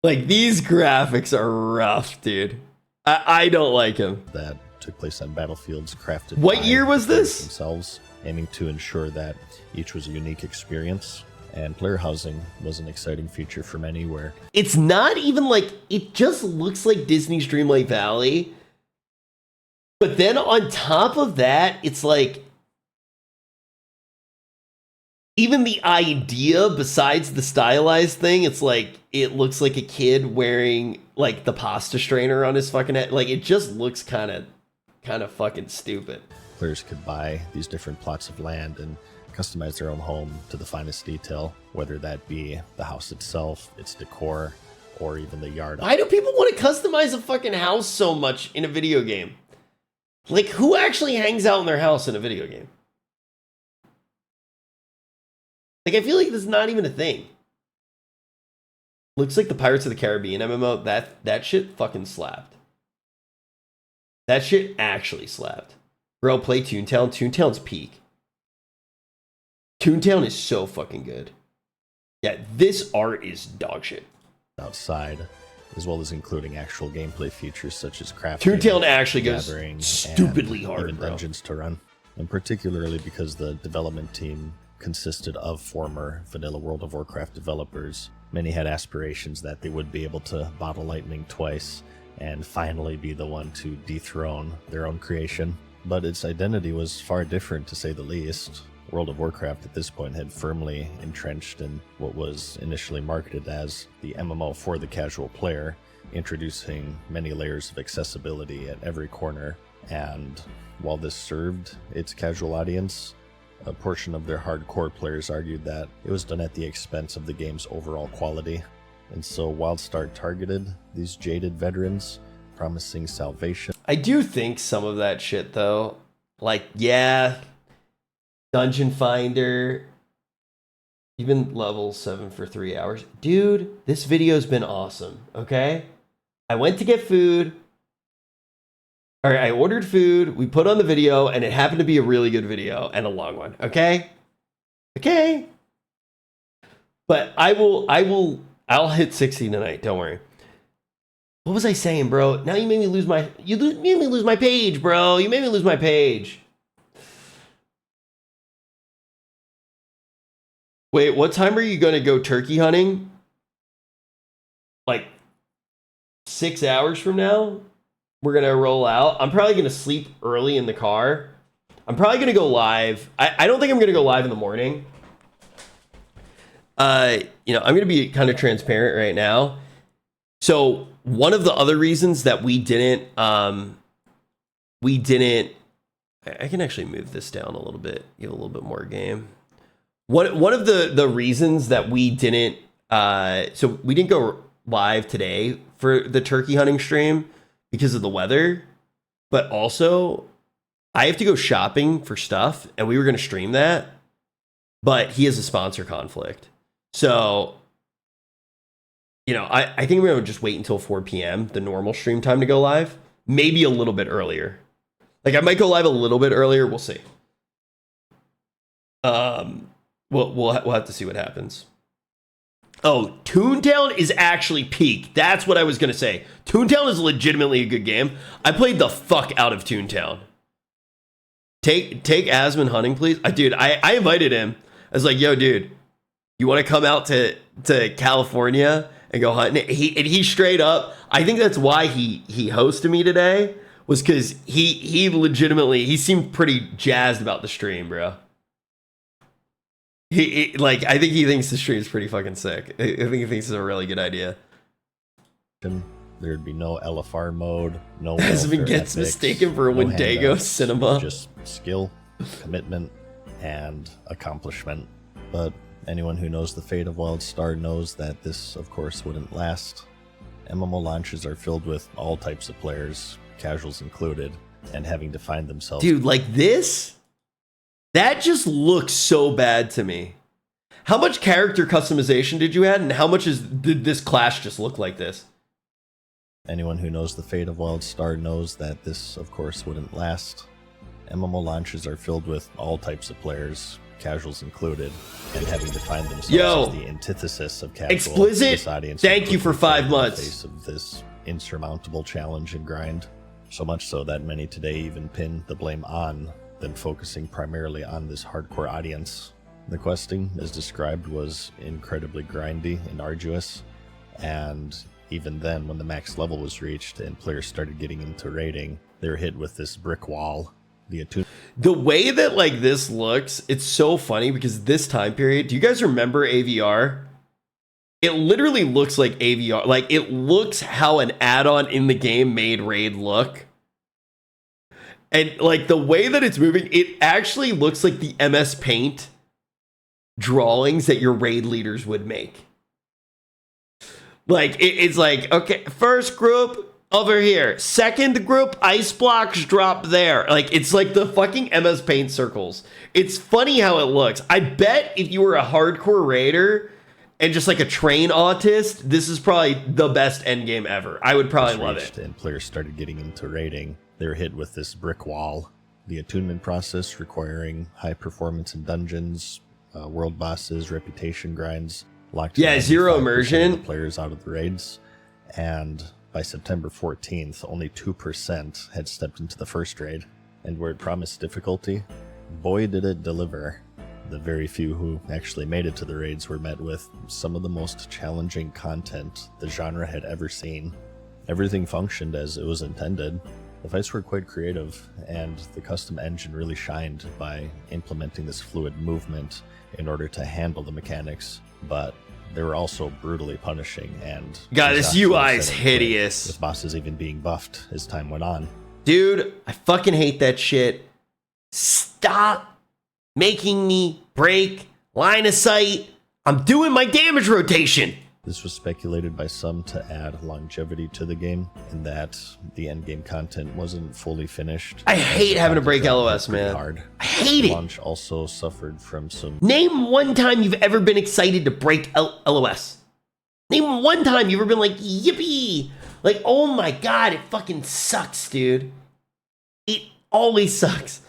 Like, these graphics are rough, dude. I don't like them. That took place on battlefields crafted What by year was players this? themselves, aiming to ensure that each was a unique experience. And player housing was an exciting feature for many, where It's not even like, it just looks like Disney's Dreamlight Valley, But then on top of that, it's like, even the idea besides the stylized thing, it's like, it looks like a kid wearing like the pasta strainer on his fucking head. Like, it just looks kind of fucking stupid. Players could buy these different plots of land and customize their own home to the finest detail, whether that be the house itself, its decor, or even the yard. Why do people want to customize a fucking house so much in a video game? Like, who actually hangs out in their house in a video game? Like, I feel like this is not even a thing. Looks like the Pirates of the Caribbean MMO. That shit fucking slapped. That shit actually slapped. Bro, play Toontown. Toontown's peak. Toontown is so fucking good. Yeah, this art is dog shit. Outside, as well as including actual gameplay features such as crafting, Toontown actually goes gathering, stupidly and hard, even bro. dungeons to run. And particularly because the development team consisted of former vanilla World of Warcraft developers, many had aspirations that they would be able to bottle lightning twice and finally be the one to dethrone their own creation. But its identity was far different, to say the least. World of Warcraft at this point had firmly entrenched in what was initially marketed as the MMO for the casual player, introducing many layers of accessibility at every corner. And while this served its casual audience, a portion of their hardcore players argued that it was done at the expense of the game's overall quality. And so WildStar targeted these jaded veterans, promising salvation. I do think some of that shit, though, like, yeah, Dungeon Finder, you've been level 7 for 3 hours. Dude, this video's been awesome, okay? I went to get food. All right, I ordered food, we put on the video, and it happened to be a really good video and a long one, okay? Okay? But I'll hit 60 tonight, don't worry. What was I saying, bro? Now you made me lose my, made me lose my page, bro. You made me lose my page. Wait, what time are you going to go turkey hunting? Like 6 hours from now? We're going to roll out. I'm probably going to sleep early in the car. I'm probably going to go live. I don't think I'm going to go live in the morning. I'm going to be kind of transparent right now. So one of the other reasons that we didn't, I can actually move this down a little bit, give a little bit more game. One of the reasons that we didn't, so we didn't go live today for the turkey hunting stream because of the weather, but also I have to go shopping for stuff and we were going to stream that, but he has a sponsor conflict. So, I think we're going to just wait until 4 p.m., the normal stream time to go live, maybe a little bit earlier. Like I might go live a little bit earlier. We'll see. We'll have to see what happens. Oh, Toontown is actually peak. That's what I was going to say. Toontown is legitimately a good game. I played the fuck out of Toontown. Take Asmon hunting, please. Dude, I invited him. I was like, yo, dude, you want to come out to California and go hunting? And he straight up, I think that's why he hosted me today, was because he legitimately, he seemed pretty jazzed about the stream, bro. I think he thinks the stream is pretty fucking sick. I think he thinks it's a really good idea. There'd be no LFR mode, no Asmon gets ethics, mistaken for a no Wendigo handouts, cinema. Just skill, commitment, and accomplishment. But anyone who knows the fate of WildStar knows that this, of course, wouldn't last. MMO launches are filled with all types of players, casuals included, and having to find themselves. Dude, like this? That just looks so bad to me. How much character customization did you add, and how much did this clash just look like this? Anyone who knows the fate of WildStar knows that this, of course, wouldn't last. MMO launches are filled with all types of players, casuals included, and having to find themselves as the antithesis of casual. Explicit, this audience thank you for 5 in months. the face of this insurmountable challenge and grind. So much so that many today even pin the blame on them, focusing primarily on this hardcore audience. The questing, as described, was incredibly grindy and arduous, and even then, when the max level was reached and players started getting into raiding, they were hit with this brick wall. The way that like this looks, it's so funny because this time period, do you guys remember AVR? It literally looks like AVR. Like, it looks how an add-on in the game made raid look. And like the way that it's moving, it actually looks like the MS Paint drawings that your raid leaders would make. Like, it's like, okay, first group over here, second group, ice blocks drop there. Like, it's like the fucking MS Paint circles. It's funny how it looks. I bet if you were a hardcore raider and just like a train autist, this is probably the best endgame ever. I would probably love it. And players started getting into raiding, they were hit with this brick wall. The attunement process requiring high performance in dungeons, world bosses, reputation grinds, locked zero immersion. The players out of the raids. And by September 14th, only 2% had stepped into the first raid. And where it promised difficulty, boy did it deliver. The very few who actually made it to the raids were met with some of the most challenging content the genre had ever seen. Everything functioned as it was intended. The fights were quite creative, and the custom engine really shined by implementing this fluid movement in order to handle the mechanics, but they were also brutally punishing, and God, this UI is hideous. With bosses even being buffed as time went on. Dude, I fucking hate that shit. Stop making me break line of sight. I'm doing my damage rotation. This was speculated by some to add longevity to the game, in that the endgame content wasn't fully finished. I hate having to break LOS, man. Hard. I hate it. Launch also suffered from some... Name one time you've ever been excited to break LOS. Name one time you've ever been like, yippee. Like, oh my God, it fucking sucks, dude. It always sucks.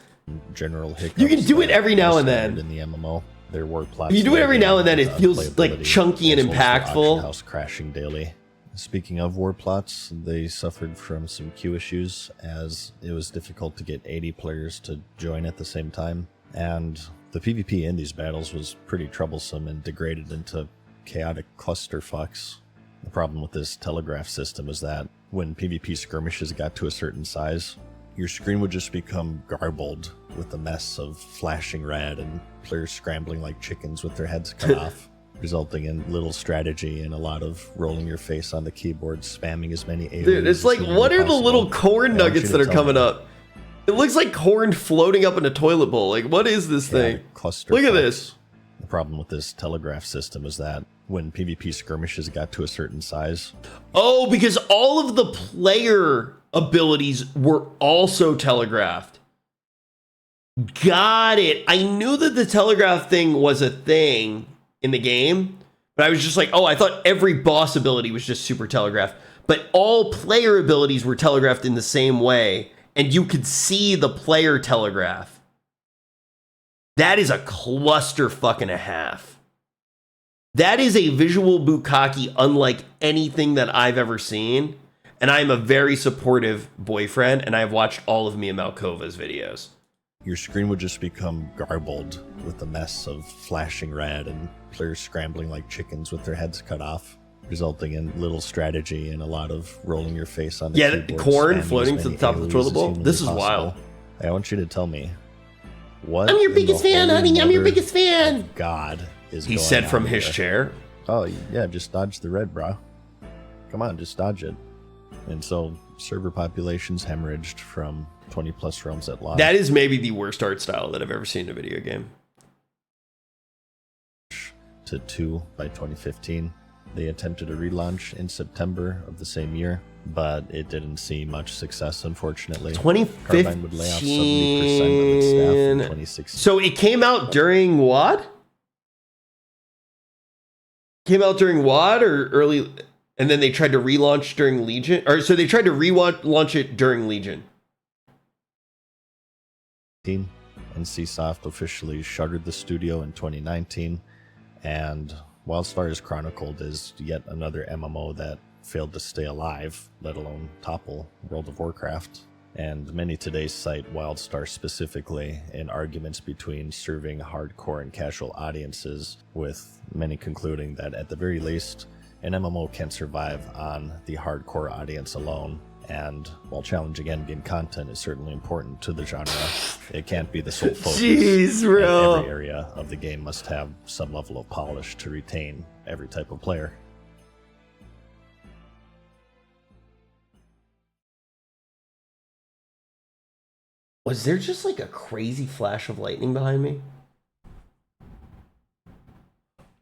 General hiccups. You can do it every now and then. In the MMO, there were plots. You do it every now and then. It feels like chunky and impactful. House crashing daily. Speaking of war plots, they suffered from some queue issues, as it was difficult to get 80 players to join at the same time, and the PvP in these battles was pretty troublesome and degraded into chaotic clusterfucks. The problem with this telegraph system is that when PvP skirmishes got to a certain size, your screen would just become garbled with a mess of flashing red and players scrambling like chickens with their heads cut off, resulting in little strategy and a lot of rolling your face on the keyboard, spamming as many aliens. Dude, it's like, what are the little corn nuggets that are coming up? It looks like corn floating up in a toilet bowl. Like, what is this thing? Look at this. The problem with this telegraph system is that when PvP skirmishes got to a certain size... Oh, because all of the player abilities were also telegraphed. Got it. I knew that the telegraph thing was a thing in the game, but I was just like, oh, I thought every boss ability was just super telegraphed. But all player abilities were telegraphed in the same way, and you could see the player telegraph. That is a clusterfuck and a half. That is a visual bukkake unlike anything that I've ever seen. And I'm a very supportive boyfriend, and I've watched all of Mia Malkova's videos. Your screen would just become garbled with a mess of flashing red and players scrambling like chickens with their heads cut off, resulting in little strategy and a lot of rolling your face on the keyboard. Yeah, corn floating to the top of the toilet bowl. This is wild. I want you to tell me, what I'm your biggest fan, honey. I'm your biggest fan. God is he going said on from his here? chair. Oh, yeah, just dodge the red, bro. Come on, just dodge it. And so server populations hemorrhaged from 20 plus realms at launch. That is maybe the worst art style that I've ever seen in a video game. To 2 by 2015. They attempted a relaunch in September of the same year, but it didn't see much success, unfortunately. 2015. Carbine would lay off 70% of its staff in 2016. So it came out during what? Came out during WoW or early... And then they tried to relaunch during Legion? Or so they tried to relaunch it during Legion. NCSoft officially shuttered the studio in 2019, and Wildstars Chronicled is yet another MMO that failed to stay alive, let alone topple World of Warcraft. And many today cite Wildstar specifically in arguments between serving hardcore and casual audiences, with many concluding that at the very least, an MMO can't survive on the hardcore audience alone. And while challenging endgame content is certainly important to the genre, it can't be the sole focus. Jeez, bro. And every area of the game must have some level of polish to retain every type of player. Was there just like a crazy flash of lightning behind me?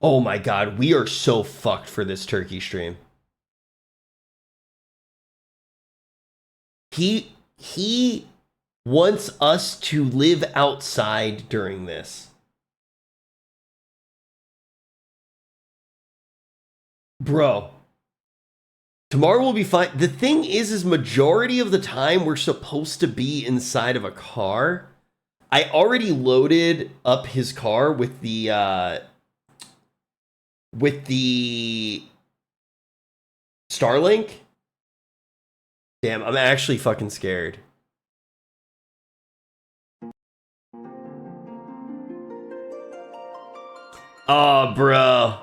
Oh my god, we are so fucked for this turkey stream. He wants us to live outside during this. Bro. Tomorrow will be fine. The thing is majority of the time we're supposed to be inside of a car. I already loaded up his car with the Starlink. Damn, I'm actually fucking scared. Oh, bro.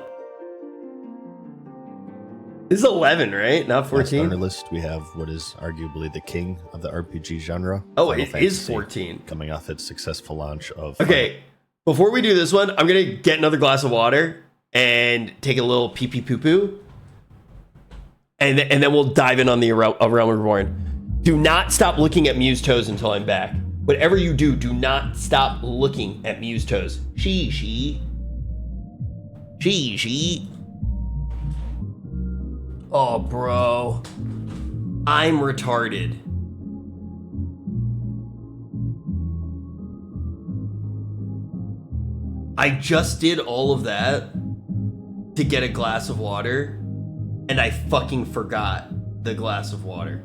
This is 11, right? Not 14? On our list, we have what is arguably the king of the RPG genre. Oh, Final it Fantasy, is 14. Coming off its successful launch of... Okay, before we do this one, I'm going to get another glass of water and take a little pee-pee poo-poo. And then we'll dive in on the Realm Reborn. Do not stop looking at Mew's toes until I'm back. Whatever you do, do not stop looking at Mew's toes. She. Oh, bro. I'm retarded. I just did all of that to get a glass of water, and I fucking forgot the glass of water.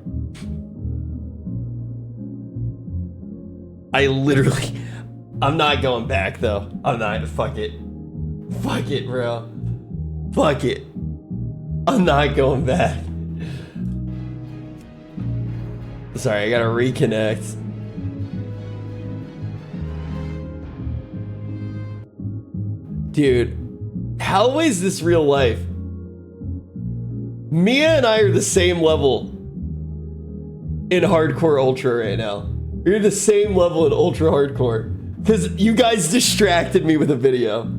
I literally... I'm not going back, though. I'm not. Fuck it. Fuck it, bro. Fuck it. I'm not going back. Sorry, I gotta reconnect. Dude, how is this real life? Mia and I are the same level in hardcore ultra right now. You're the same level in ultra hardcore. Because you guys distracted me with a video.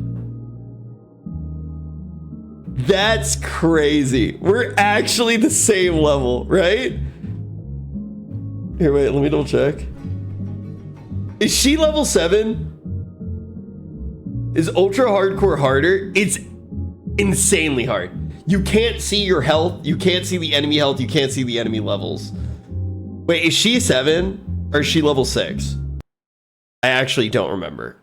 That's crazy. We're actually the same level, right? Here, wait, let me double check. Is she level 7? Is ultra hardcore harder? It's insanely hard. You can't see your health. You can't see the enemy health. You can't see the enemy levels. Wait, is she 7 or is she level 6? I actually don't remember.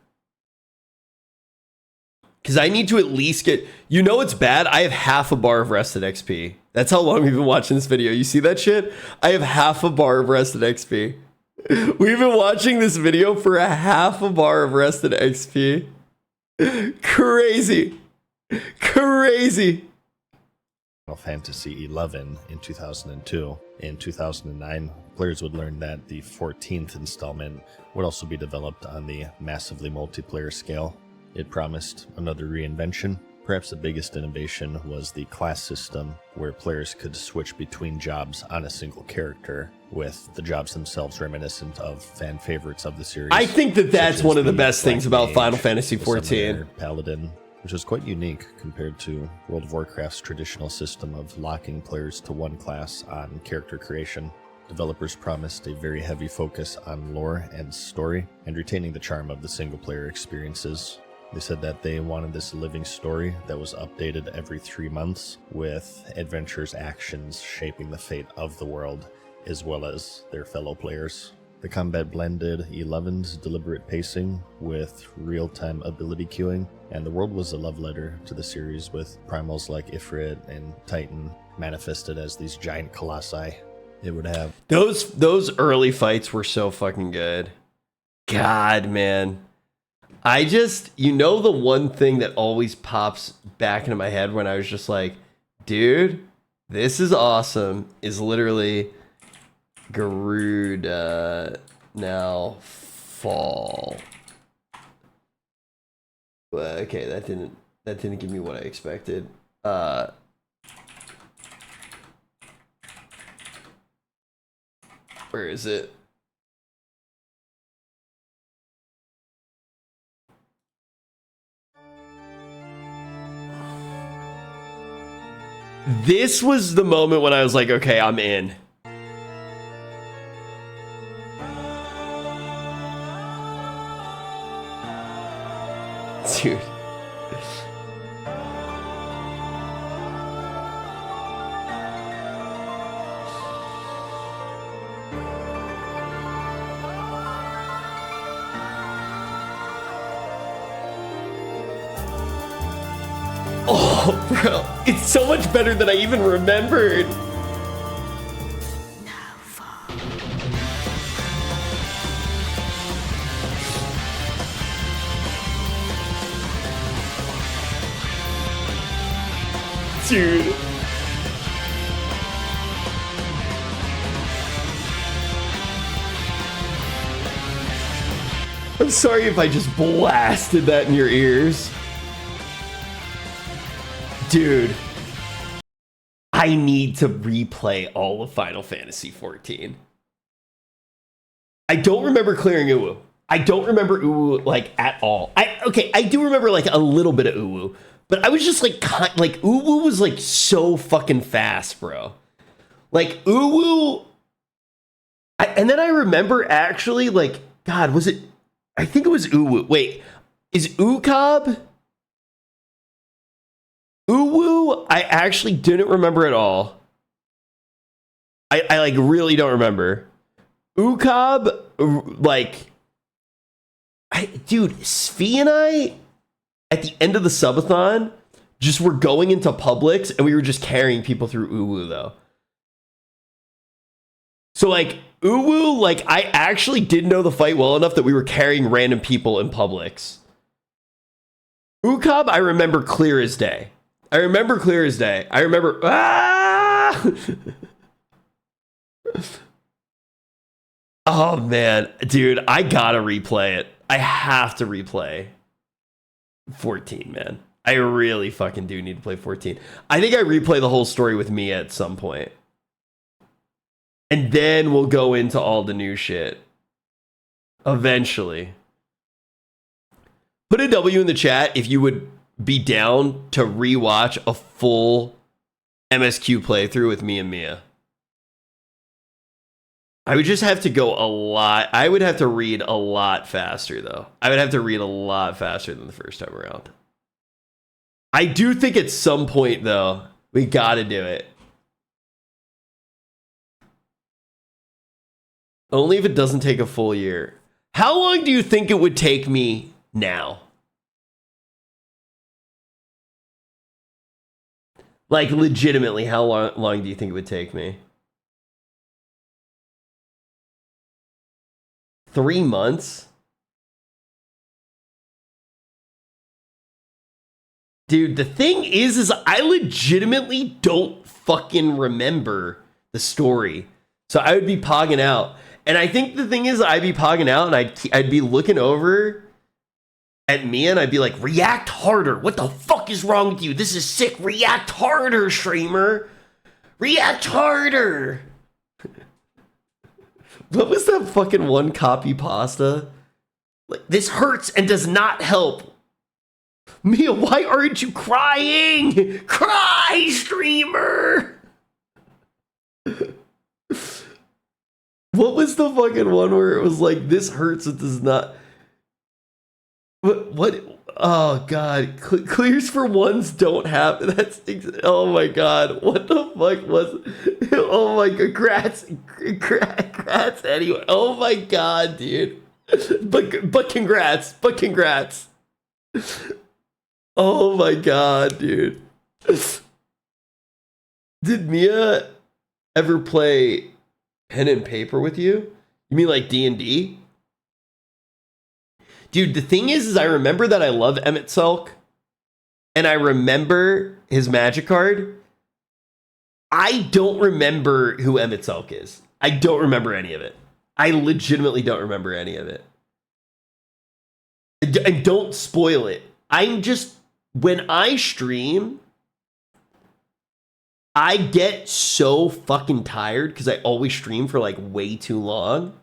Because I need to at least get... You know it's bad? I have half a bar of rested XP. That's how long we've been watching this video. You see that shit? I have half a bar of rested XP. We've been watching this video for a half a bar of rested XP. Crazy. Crazy. Final Fantasy XI in 2002. In 2009, players would learn that the 14th installment would also be developed on the massively multiplayer scale. It promised another reinvention. Perhaps the biggest innovation was the class system, where players could switch between jobs on a single character, with the jobs themselves reminiscent of fan favorites of the series. I think that that's one of the best things about Final Fantasy the XIV. Summoner, Paladin, which is quite unique compared to World of Warcraft's traditional system of locking players to one class on character creation. Developers promised a very heavy focus on lore and story, and retaining the charm of the single-player experiences. They said that they wanted this living story that was updated every 3 months, with adventures' actions shaping the fate of the world, as well as their fellow players. The combat blended 11's deliberate pacing with real-time ability queuing, and the world was a love letter to the series, with primals like Ifrit and Titan manifested as these giant colossi. It would have... Those early fights were so fucking good. God, man. I just, you know, the one thing that always pops back into my head when I was just like, dude, this is awesome, is literally Garuda now fall. Okay, that didn't give me what I expected. Where is it? This was the moment when I was like, okay, I'm in. Dude. Oh, bro. It's so much better than I even remembered. Dude. I'm sorry if I just blasted that in your ears. Dude. I need to replay all of Final Fantasy XIV. I don't remember clearing Uwu. I don't remember Uwu, like, at all. I do remember, like, a little bit of Uwu. But I was just, like, Uwu was, like, so fucking fast, bro. Like, Uwu... and then I remember, actually, like... God, was it... I think it was Uwu. Wait, is Ukab... Uwu, I actually didn't remember at all. I like, really don't remember. Ukab, like... dude, Svi and I... at the end of the subathon, just were going into Publix and we were just carrying people through Uwu, though. So, like, Uwu, like, I actually did know the fight well enough that we were carrying random people in Publix. Ukab, I remember clear as day. I remember clear as day. I remember... Ah! Oh, man. Dude, I gotta replay it. I have to replay 14, man. I really fucking do need to play 14. I think I replay the whole story with Mia at some point. And then we'll go into all the new shit. Eventually. Put a W in the chat if you would be down to rewatch a full MSQ playthrough with me and Mia. I would just have to go a lot. I would have to read a lot faster, though. I would have to read a lot faster than the first time around. I do think at some point, though, we gotta do it. Only if it doesn't take a full year. How long do you think it would take me now? Like, legitimately, how long do you think it would take me? 3 months? Dude, the thing is I legitimately don't fucking remember the story. So I would be pogging out. And I think the thing is, I'd be pogging out and I'd be looking over at Mia and I'd be like, react harder. What the fuck is wrong with you? This is sick. React harder, streamer. React harder. What was that fucking one copy pasta? Like, this hurts and does not help. Mia, why aren't you crying? Cry, streamer. What was the fucking one where it was like, this hurts, it does not... What? Oh, God. Clears for ones don't happen. That's... Oh, my God. What the fuck was... Oh, my God. Congrats anyway. Oh, my God, dude. But congrats. But congrats. Oh, my God, dude. Did Mia ever play pen and paper with you? You mean like D&D? Dude, the thing is I remember that I love Emmett Selk, and I remember his magic card. I don't remember who Emmett Selk is. I don't remember any of it. I legitimately don't remember any of it. And don't spoil it. I'm just... When I stream... I get so fucking tired because I always stream for like way too long.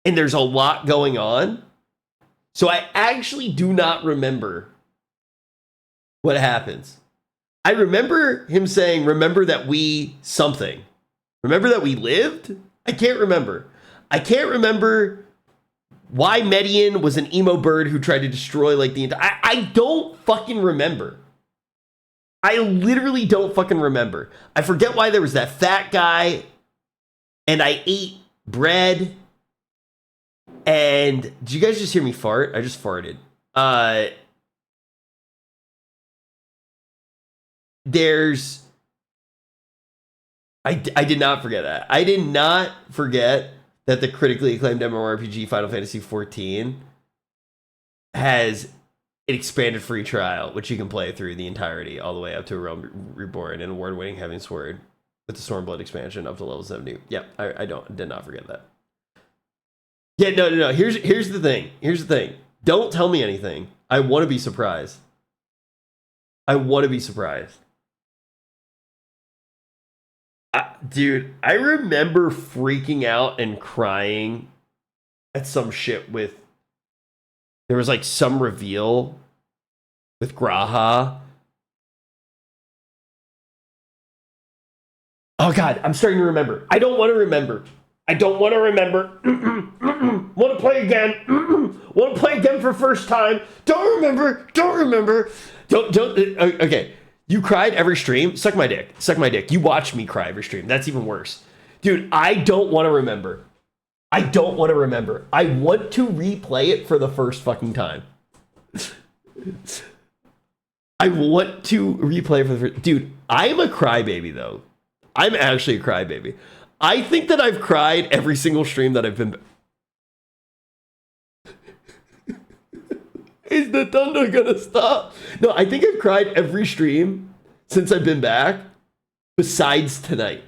And there's a lot going on. So I actually do not remember what happens. I remember him saying, remember that we something. Remember that we lived? I can't remember. I can't remember why Median was an emo bird who tried to destroy like the entire... I don't fucking remember. I literally don't fucking remember. I forget why there was that fat guy and I ate bread. And did you guys just hear me fart? I just farted. There's... I did not forget that. I did not forget that the critically acclaimed MMORPG Final Fantasy XIV has an expanded free trial, which you can play through the entirety, all the way up to A Realm Reborn, and award-winning Heavenly Sword with the Stormblood expansion up to level 70. Yep, I did not forget that. Yeah, no. Here's the thing. Here's the thing. Don't tell me anything. I want to be surprised. I want to be surprised. Dude, I remember freaking out and crying at some shit with... There was like some reveal with Graha. Oh God, I'm starting to remember. I don't want to remember. Want to play again. Want to play again for first time. Don't remember. Don't. Okay. You cried every stream? Suck my dick. You watched me cry every stream. That's even worse. Dude, I don't want to remember. I want to replay it for the first fucking time. I want to replay for the first... Dude, I'm a crybaby, though. I'm actually a crybaby. I think that I've cried every single stream that I've been... Is the thunder gonna stop? No, I think I've cried every stream since I've been back, besides tonight.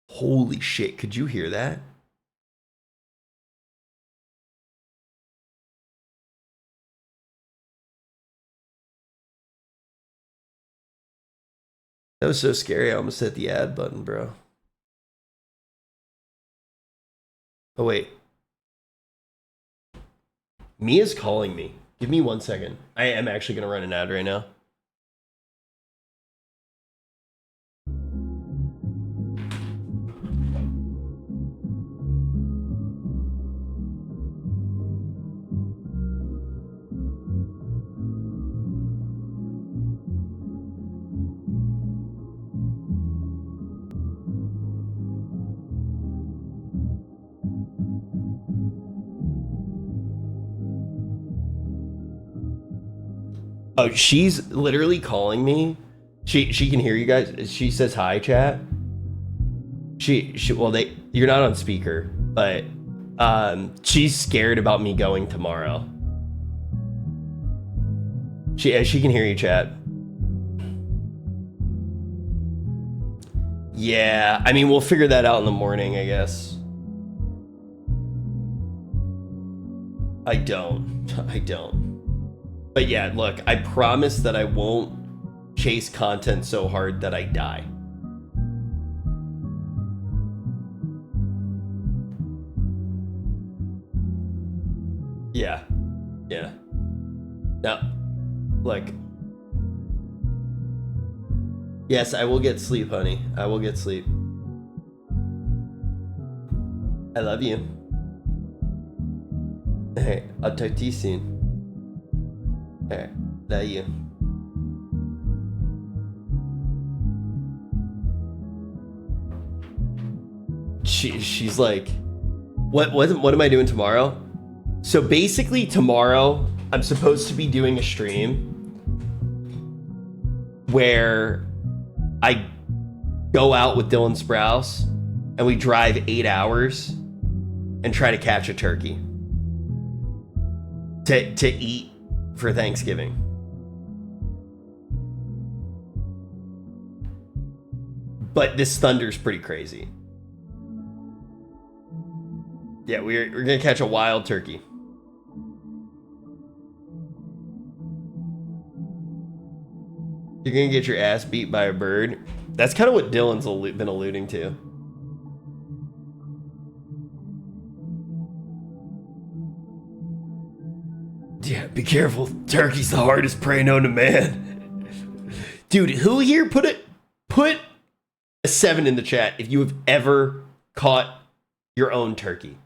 Holy shit, could you hear that? That was so scary, I almost hit the ad button, bro. Oh, wait. Mia's calling me. Give me 1 second. I am actually going to run an ad right now. Oh, she's literally calling me. She can hear you guys. She says hi, chat. Well, you're not on speaker, but she's scared about me going tomorrow. She can hear you, chat. Yeah, I mean, we'll figure that out in the morning, I guess. I don't. But yeah, look, I promise that I won't chase content so hard that I die. Yeah. No. Look. Yes, I will get sleep, honey. I will get sleep. I love you. Hey, I'll talk to you soon. Alright, love you. She's like, what am I doing tomorrow? So basically tomorrow, I'm supposed to be doing a stream where I go out with Dylan Sprouse and we drive 8 hours and try to catch a turkey to eat for Thanksgiving. But this thunder's pretty crazy. Yeah, we're gonna catch a wild turkey. You're gonna get your ass beat by a bird. That's kind of what Dylan's been alluding to. Yeah, be careful. Turkey's the hardest prey known to man. Dude, who here put a 7 in the chat if you have ever caught your own turkey?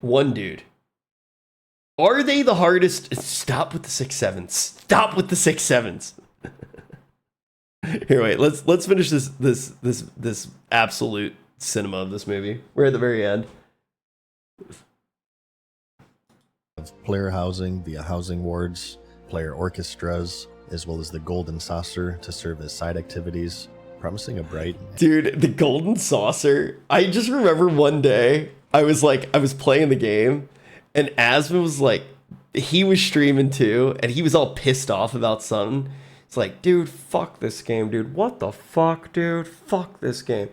One dude. Are they the hardest? Stop with the 6-7s. Stop with the 6-7s. Here, wait. Let's finish this absolute cinema of this movie. We're at the very end. Player housing via housing wards, player orchestras, as well as the Golden Saucer to serve as side activities, promising a bright... Dude, the Golden Saucer. I just remember one day, I was playing the game, and Asma was like, he was streaming too, and he was all pissed off about something. It's like, dude, fuck this game, dude. What the fuck, dude? Fuck this game.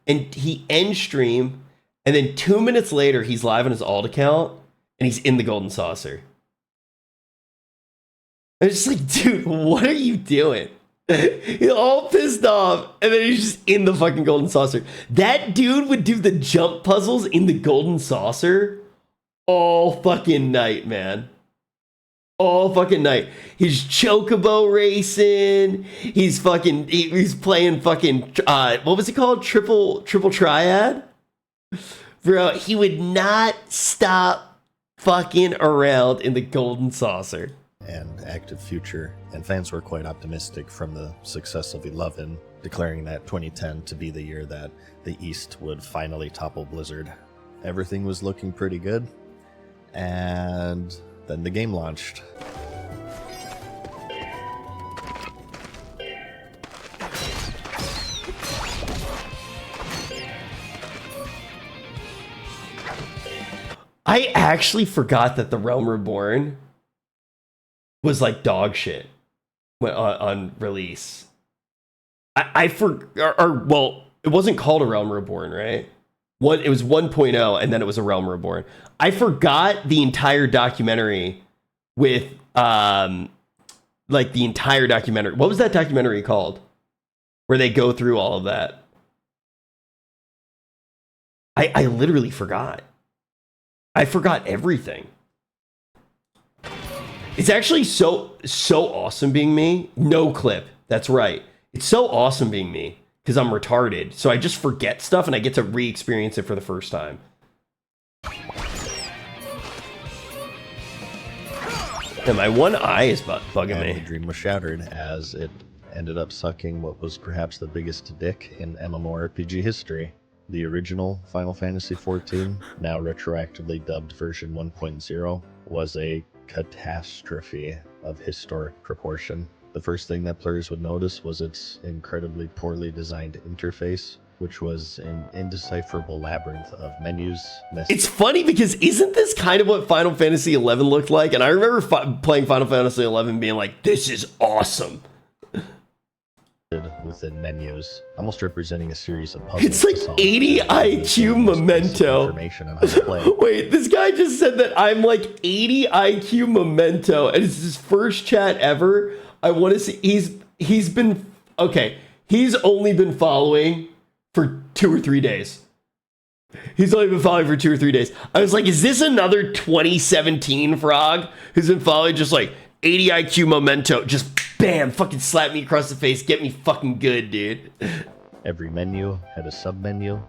And he ends stream, and then 2 minutes later, he's live on his alt account, and he's in the Golden Saucer. I'm just like, dude, what are you doing? He's all pissed off, and then he's just in the fucking Golden Saucer. That dude would do the jump puzzles in the Golden Saucer all fucking night, man. All fucking night. He's chocobo racing. He's playing fucking, what was it called? Triple triad? Bro, he would not stop fucking around in the Golden Saucer. And active future, and fans were quite optimistic from the success of 11, declaring that 2010 to be the year that the East would finally topple Blizzard. Everything was looking pretty good, and then the game launched. I actually forgot that the Realm Reborn was like dog shit on release. Well, it wasn't called a Realm Reborn, right? It was 1.0, and then it was a Realm Reborn. I forgot the entire documentary with, like the entire documentary. What was that documentary called? Where they go through all of that. I literally forgot. I forgot everything. It's actually so awesome being me. No clip. That's right. It's so awesome being me because I'm retarded. So I just forget stuff and I get to re-experience it for the first time. And my one eye is bugging me. The dream was shattered as it ended up sucking what was perhaps the biggest dick in MMORPG history. The original Final Fantasy XIV, now retroactively dubbed version 1.0, was a catastrophe of historic proportion. The first thing that players would notice was its incredibly poorly designed interface, which was an indecipherable labyrinth of menus. It's funny because isn't this kind of what Final Fantasy XI looked like? And I remember playing Final Fantasy XI being like, this is awesome. Within menus, almost representing a series of puzzles. It's like 80 IQ Memento. Information on how to play. Wait, this guy just said that I'm like 80 IQ Memento, and it's his first chat ever. I want to see. He's been okay. He's only been following for 2 or 3 days. He's only been following for 2 or 3 days. I was like, is this another 2017 frog who's been following just like 80 IQ Memento? Just bam, fucking slap me across the face, get me fucking good, dude. Every menu had a sub-menu.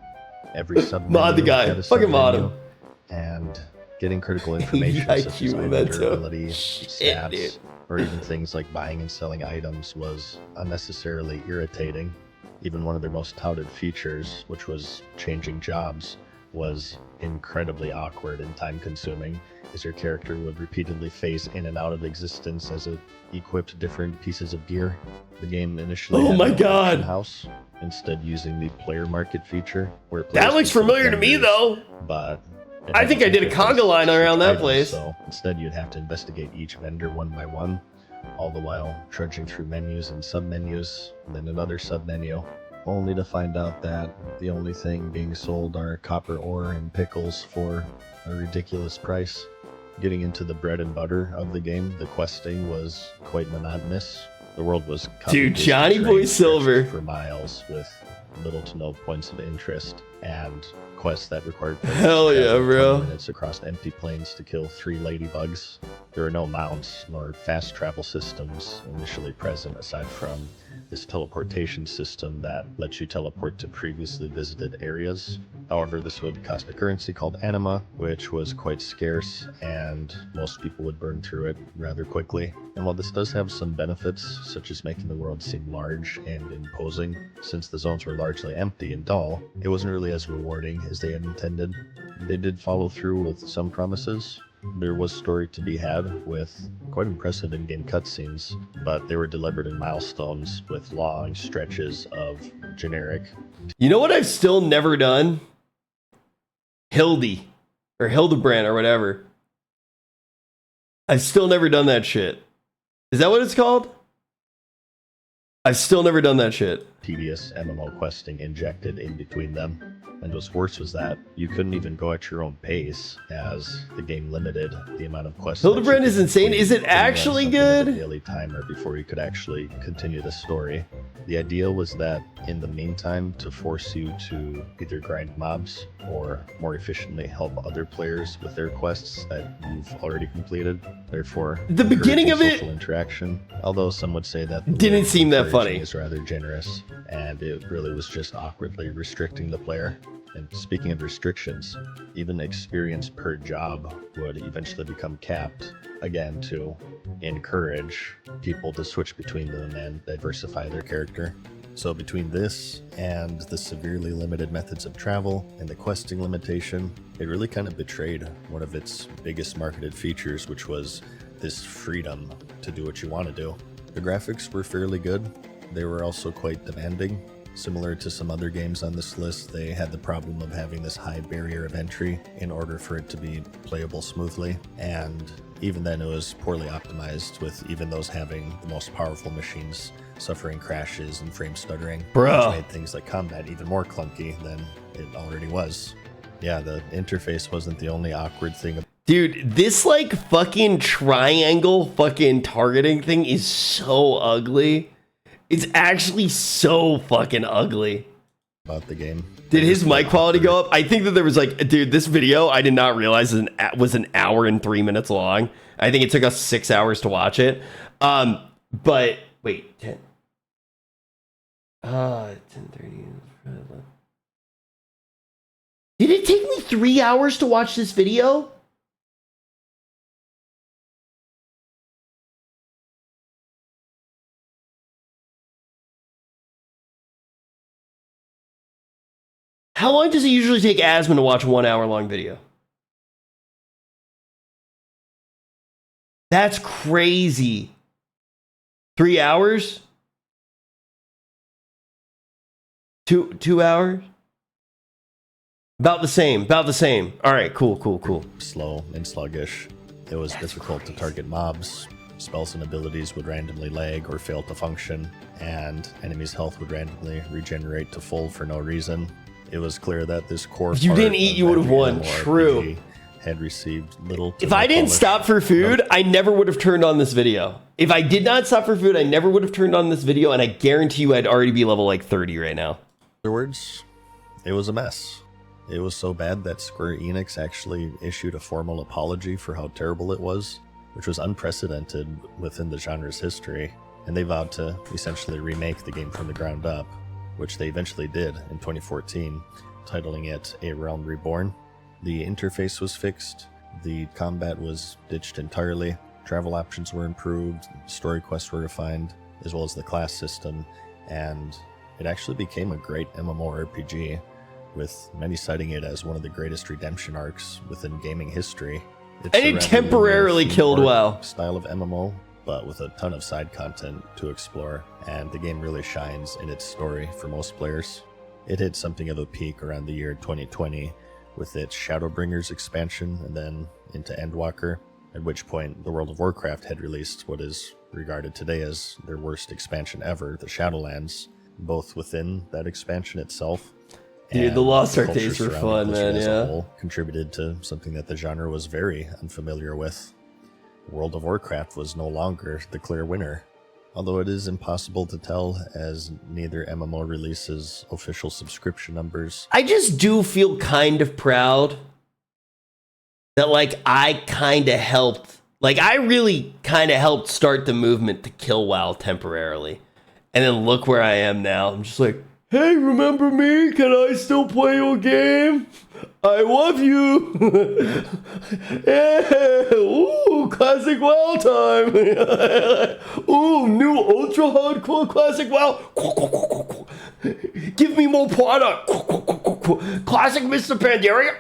Every sub-menu mod the guy. had a Fucking mod him. And getting critical information such as item durability, stats, dude. or even things like buying and selling items was unnecessarily irritating. Even one of their most touted features, which was changing jobs, was incredibly awkward and time-consuming, as your character would repeatedly phase in and out of existence as it equipped different pieces of gear. The game initially had an auction house, instead using the player market feature, where that looks familiar to me though. But I think I did a conga line around that place. So instead, you'd have to investigate each vendor one by one, all the while trudging through menus and submenus, and then another submenu, only to find out that the only thing being sold are copper ore and pickles for a ridiculous price. Getting into the bread and butter of the game, the questing was quite monotonous. The world was Dude, Johnny Boy Silver for miles with little to no points of interest, and quests that required hell yeah, bro, minutes across empty plains to kill 3 ladybugs. There were no mounts nor fast travel systems initially present, aside from this teleportation system that lets you teleport to previously visited areas. However, this would cost a currency called anima, which was quite scarce, and most people would burn through it rather quickly. And while this does have some benefits, such as making the world seem large and imposing, since the zones were largely empty and dull, it wasn't really as rewarding as they had intended. They did follow through with some promises. There was story to be had with quite impressive in-game cutscenes, but they were delivered in milestones with long stretches of generic. You know what I've still never done? Hildy or Hildebrand or whatever. I've still never done that shit. Is that what it's called? I've still never done that shit. Tedious MMO questing injected in between them. And what's worse was that you couldn't even go at your own pace, as the game limited the amount of quests. Hildebrand is insane. Is it actually good? A daily timer before you could actually continue the story. The idea was that in the meantime, to force you to either grind mobs or more efficiently help other players with their quests that you've already completed. Therefore, the beginning of it, social interaction. Although some would say that didn't seem that funny. Is rather generous, and it really was just awkwardly restricting the player. And speaking of restrictions, even experience per job would eventually become capped, again to encourage people to switch between them and diversify their character. So between this and the severely limited methods of travel and the questing limitation, it really kind of betrayed one of its biggest marketed features, which was this freedom to do what you want to do. The graphics were fairly good. They were also quite demanding. Similar to some other games on this list, they had the problem of having this high barrier of entry in order for it to be playable smoothly, and even then it was poorly optimized, with even those having the most powerful machines suffering crashes and frame stuttering, bro, which made things like combat even more clunky than it already was. Yeah, the interface wasn't the only awkward thing. Dude, this like fucking triangle fucking targeting thing is so ugly. It's actually so fucking ugly. About the game. Did his mic quality go up? I think that there was like, dude, this video I did not realize was an hour and 3 minutes long. I think it took us 6 hours to watch it. But wait, 10:30. Did it take me 3 hours to watch this video? How long does it usually take Asmon to watch a 1 hour long video? That's crazy. 3 hours? 2 hours? About the same. All right, cool. Slow and sluggish. It was difficult to target mobs. Spells and abilities would randomly lag or fail to function, and enemies' health would randomly regenerate to full for no reason. It was clear that this core if you didn't eat, you would have won. True. Had received little. If I didn't stop for food, I never would have turned on this video. If I did not stop for food, I never would have turned on this video, and I guarantee you I'd already be level like 30 right now. Afterwards, it was a mess. It was so bad that Square Enix actually issued a formal apology for how terrible it was, which was unprecedented within the genre's history, and they vowed to essentially remake the game from the ground up, which they eventually did in 2014, titling it A Realm Reborn. The interface was fixed, the combat was ditched entirely, travel options were improved, story quests were refined, as well as the class system, and it actually became a great MMORPG, with many citing it as one of the greatest redemption arcs within gaming history. And it temporarily killed WoW. Style of MMO, but with a ton of side content to explore, and the game really shines in its story for most players. It hit something of a peak around the year 2020 with its Shadowbringers expansion and then into Endwalker. at which point the World of Warcraft had released what is regarded today as their worst expansion ever, the Shadowlands, both within that expansion itself. Dude, the Lost Ark days were surrounding fun, Blizzard man, as a yeah. whole contributed to something that the genre was very unfamiliar with. World of Warcraft was no longer the clear winner, although it is impossible to tell as neither MMO releases official subscription numbers. I just do feel kind of proud that, like, I kind of helped. Like, I really kind of helped start the movement to kill WoW temporarily. And then look where I am now. I'm just like, hey, remember me? Can I still play your game? I love you. Yeah. Ooh, classic WoW time. Ooh, new ultra hardcore classic WoW. Give me more product. Classic Mr. Pandaria.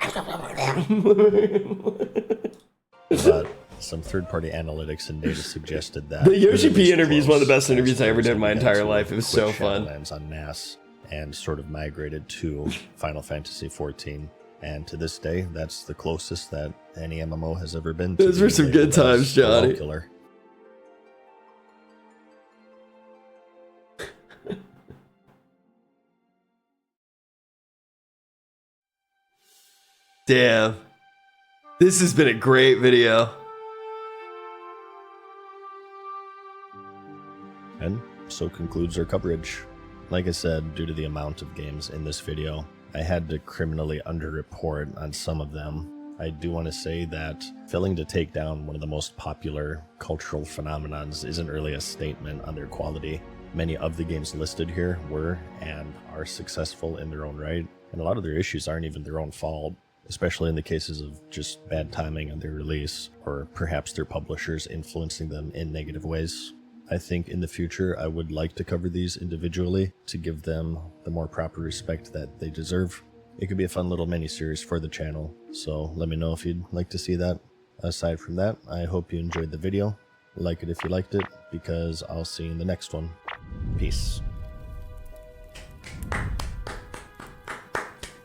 But some third-party analytics and data suggested that The Yoshi P was interview is one of the close best interviews I ever did in my as entire to life. It was quit so fun. Shadowlands on NAS and sort of migrated to Final Fantasy XIV. And to this day, that's the closest that any MMO has ever been to Those were being some good labeled times, as the WoW Johnny. killer. Damn. This has been a great video. And so concludes our coverage. Like I said, due to the amount of games in this video, I had to criminally underreport on some of them. I do want to say that failing to take down one of the most popular cultural phenomenons isn't really a statement on their quality. Many of the games listed here were and are successful in their own right, and a lot of their issues aren't even their own fault, especially in the cases of just bad timing on their release, or perhaps their publishers influencing them in negative ways. I think in the future I would like to cover these individually to give them the more proper respect that they deserve. It could be a fun little mini-series for the channel, so let me know if you'd like to see that. Aside from that, I hope you enjoyed the video. Like it if you liked it, because I'll see you in the next one. Peace.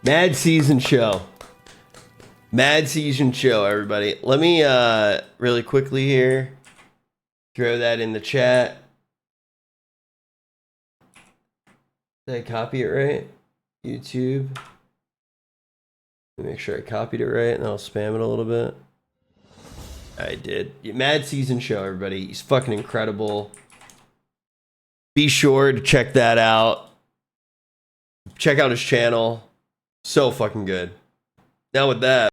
Mad Season Show. Mad Season Show, everybody. Let me really quickly here throw that in the chat. Did I copy it right? YouTube. Let me make sure I copied it right, and I'll spam it a little bit. I did. Mad Season Show, everybody. He's fucking incredible. Be sure to check that out. Check out his channel. So fucking good. Now with that.